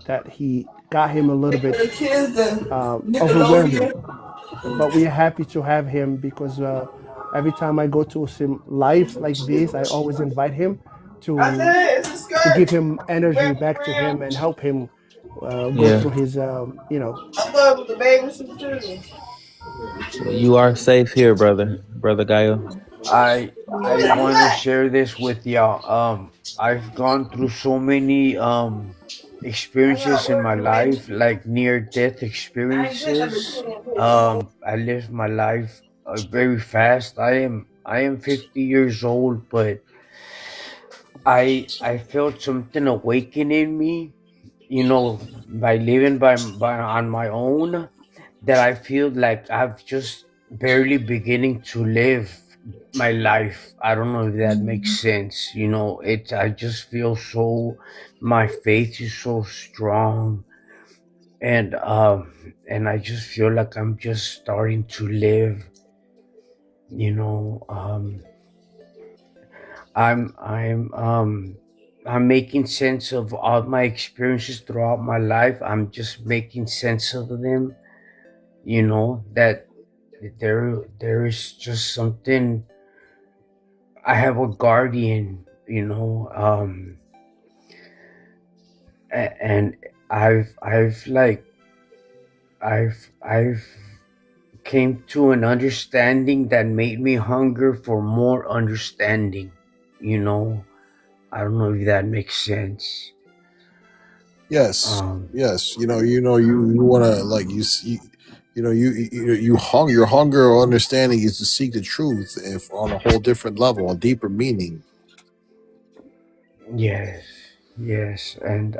that he got him a little For bit the kids to get the loaf overwhelming. here. But we are happy to have him because every time I go to some lives like this, I always invite him I to said, it's a give skirt. him energy Wear back to him around. and help him go Yeah, through his I thought it was the baby suit too. you are safe here, brother Gaio. I want to share this with y'all. I've gone through so many I got experiences in my work to make. life, like near death I ain't getting number experiences. 20 on this. I lived my life very fast. I am 50 years old, but I felt something awaken in me. By living by on my own, that I feel like I've just barely beginning to live my life. I don't know if that makes sense. I just feel so, my faith is so strong, and I just feel like I'm just starting to live. You know, I'm making sense of all my experiences throughout my life. I'm just making sense of them. That there is just something. I have a guardian, and I've like I've came to an understanding that made me hunger for more understanding. You know, I don't know if that makes sense. Yes, Um, yes. You want to like your hunger or understanding is to seek the truth if on a whole different level, a deeper meaning. yes, yes, and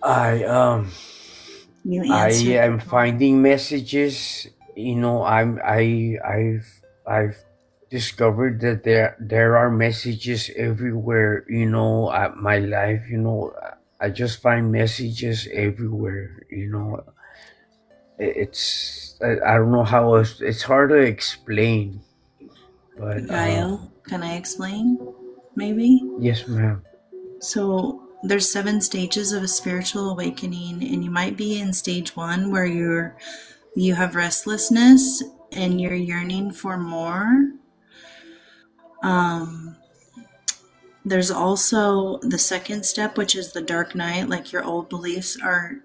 I You I answered the am call. finding messages. You know, I've discovered that there are messages everywhere. You know, at my life. You know, I just find messages everywhere. You know, I don't know how else. It's hard to explain, but Gaio, can I explain? Maybe? yes, ma'am. So there's 7 stages of a spiritual awakening, and you might be in stage 1 where you have restlessness and you're yearning for more. Um, there's also the second step, which is the dark night, like your old beliefs are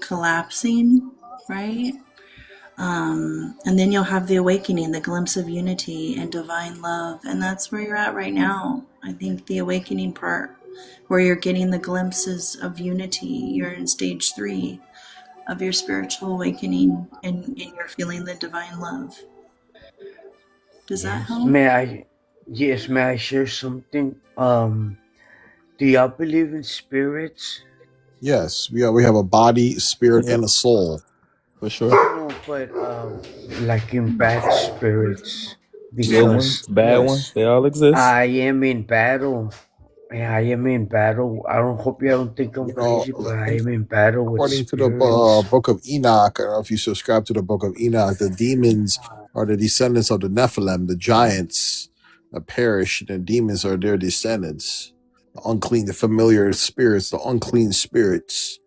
collapsing, right? And then you'll have the awakening, the glimpse of unity and divine love. And that's where you're at right now. I think the awakening part, where you're getting the glimpses of unity, you're in stage 3 of your spiritual awakening, and you're feeling the divine love. Does that Yes. help? May I? Yes. May I share something? Do y'all believe in spirits? Yes, we have a body, spirit, Yeah, and a soul. for sure. No, but like in bad spirits, Good because ones, bad ones, Yes. they all exist. I am in battle. Yeah, I am in battle. I don't hope you don't think I'm You know, crazy, but I am in battle with according to the spirits. book of Enoch, I don't know if you subscribe to the book of Enoch, the demons are the descendants of the Nephilim, the giants that perish, and the demons are their descendants. The unclean, the familiar spirits, the unclean spirits.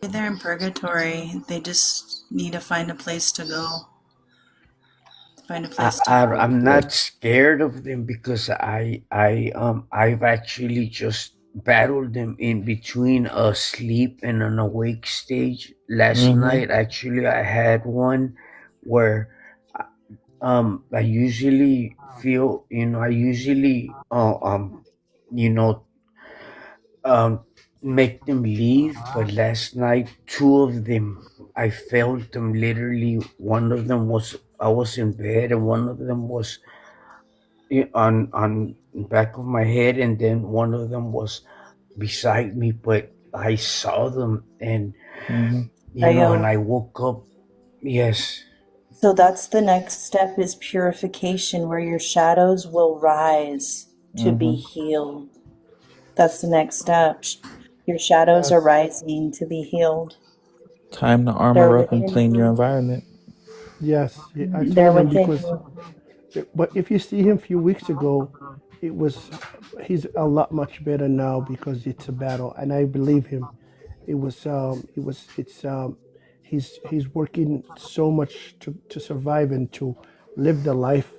They're in purgatory. They just need to find a place to go, find a place to go. I'm Yeah. not scared of them because I've actually just battled them in between a sleep and an awake stage. Last Mm-hmm. night, actually, I had one where I usually feel, I usually you know make them leave, but last night two of them I felt them literally. One of them was I was in bed, and one of them was on back of my head, and then one of them was beside me, but I saw them, and Mm-hmm. and Gaio. I woke up. Yes. So that's the next step, is purification, where your shadows will rise to be Mm-hmm. healed. That's the next step. Your shadows are Yes, rising to be healed. Time to They're armor up and within clean your you. environment. yes. I They're told him within because, you. but if you see him a few weeks ago, it was he's a lot much better now because it's a battle, and I believe him. It's he's working so much to survive and to live the life,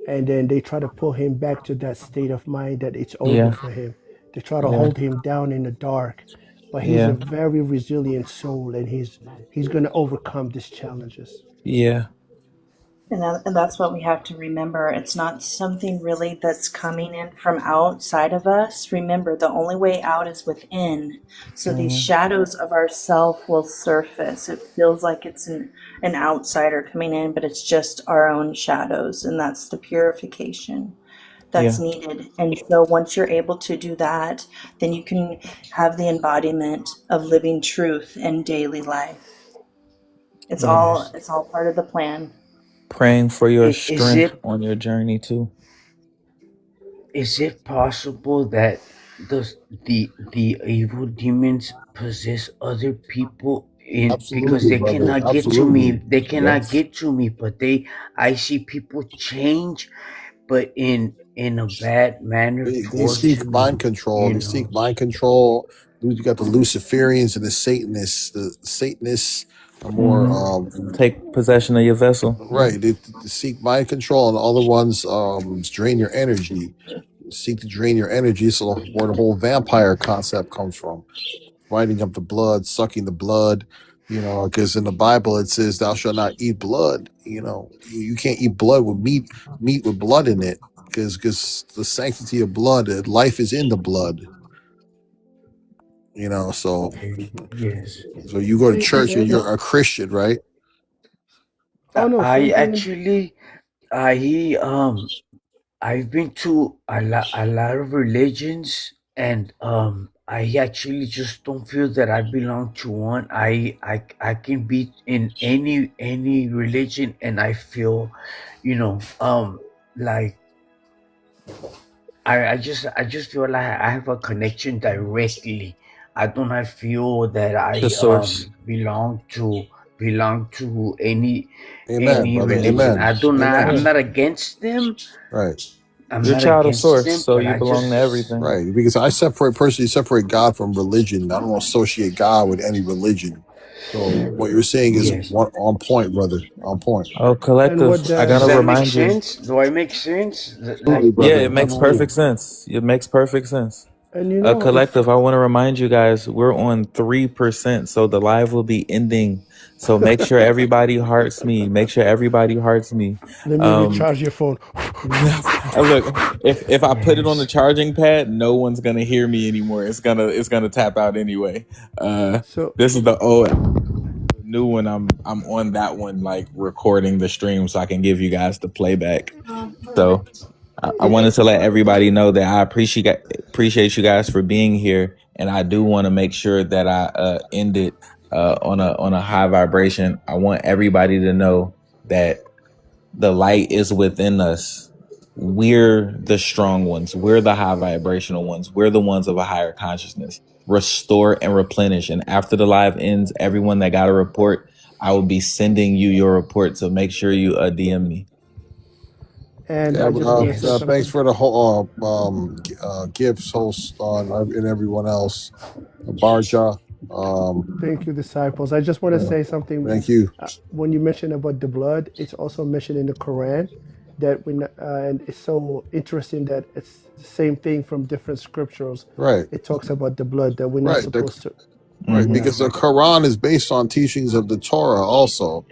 and then they try to pull him back to that state of mind that it's over Yeah. for him. They try to Yeah. hold him down in the dark, but he's a Yeah. very resilient soul, and he's going to overcome these challenges. Yeah. And that's what we have to remember. It's not something really that's coming in from outside of us. Remember, the only way out is within. So these Mm-hmm. shadows of ourself will surface. It feels like it's an outsider coming in, but it's just our own shadows. And that's the purification that's Yeah. needed. And so once you're able to do that, then you can have the embodiment of living truth in daily life. It's Yeah. all Yes. it's all part of the plan. Praying for your Is strength it on your journey too. possible that the evil demons possess other people in because Absolutely, they brother. cannot get to me, Absolutely. Yes. but I see people change, but in a bad manner They towards seek mind me, control. you They know. seek mind control. You got the Luciferians and the Satanists. The Satanists are more Mm-hmm. Take possession of your vessel. Yeah. right. They seek mind control, and the other ones drain your energy. Seek to drain your energy. So where the whole vampire concept comes from. writing up the blood, sucking the blood. Because in the Bible it says, "Thou shalt not eat blood." You can't eat blood with meat with blood in it, because the sanctity of blood, life is in the blood. So Okay. Yes. you go So to you church and said, you're a Christian, right? oh no, I something. actually, I've been to a lot of religions, and I actually just don't feel that I belong to one. I can be in any religion, and I feel, like I just feel like I have a connection directly. I do not feel that The I source. belong to Amen, any brother. religion. Amen. I do not. I'm Amen. Yeah. not against them. Right. I'm You're a not child of against source, them, so but you I belong to just everything. Right. Because I personally separate God from religion. I don't associate God with any religion. So what you're saying is yes. on point, brother. On point. Oh, And what collective. I that Does gotta that make remind you. sense? Do I make sense? Absolutely, Like, Yeah, brother. it makes perfect sense. It makes perfect sense. and it's Collective, I want to remind you guys, we're on 3%, so the live will be ending. So make sure everybody hearts me. Make sure everybody hearts me. let me Um, recharge your phone. look, if I put it on the yes. charging pad, no one's gonna hear me anymore. It's gonna tap out anyway. So This is the old new one. I'm on that one, like recording the stream so I can give you guys the playback. So I it, wanted to let everybody know that I appreciate you guys for being here, and I do want to make sure that I end it on a high vibration. I want everybody to know that the light is within us. We're the strong ones. We're the high vibrational ones. We're the ones of a higher consciousness. Restore and replenish. And after the live ends, everyone that got a report, I will be sending you your report. So make sure you DM me. and Yeah, I just want to say Yes. thanks something. for the whole gifts, host, and everyone else. Barja, Thank you, disciples. I just want to say something. thank you. When you mention about the blood, it's also mentioned in the Quran that and it's so interesting that it's the same thing from different scriptures. Right, It talks about the blood that we're not right, supposed to. right. Yeah, Because the Quran is based on teachings of the Torah, also.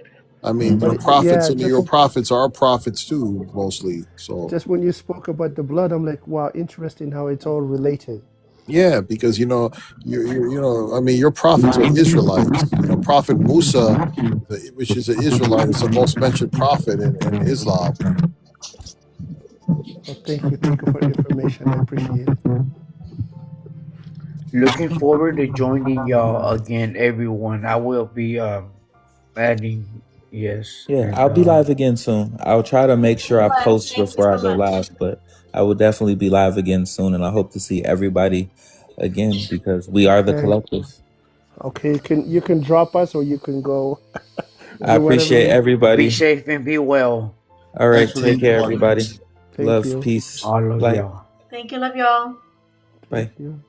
I mean, the but prophets yeah, and your prophets are prophets too, mostly. So just when you spoke about the blood, I'm like, wow, interesting how it's all related. yeah, because I mean, your prophets are Israelites. Prophet Musa, which is an Israelite, is the most mentioned prophet in Islam. Well, thank you for the information. I appreciate it. Looking forward to joining y'all again, everyone. I will be adding, yes, Yeah, and I'll be live again soon. I'll try to make sure I post Thank you before I so go much. live, but I will definitely be live again soon. And I hope to see everybody again because we are the Okay, collective. okay, you can drop us or you can go I do whatever appreciate you. be everybody. safe and be well. All Thanks right, for the take care, invite. everybody. Thank Love, you. peace, All of light. y'all. Thank you. Love y'all. Bye. Thank you.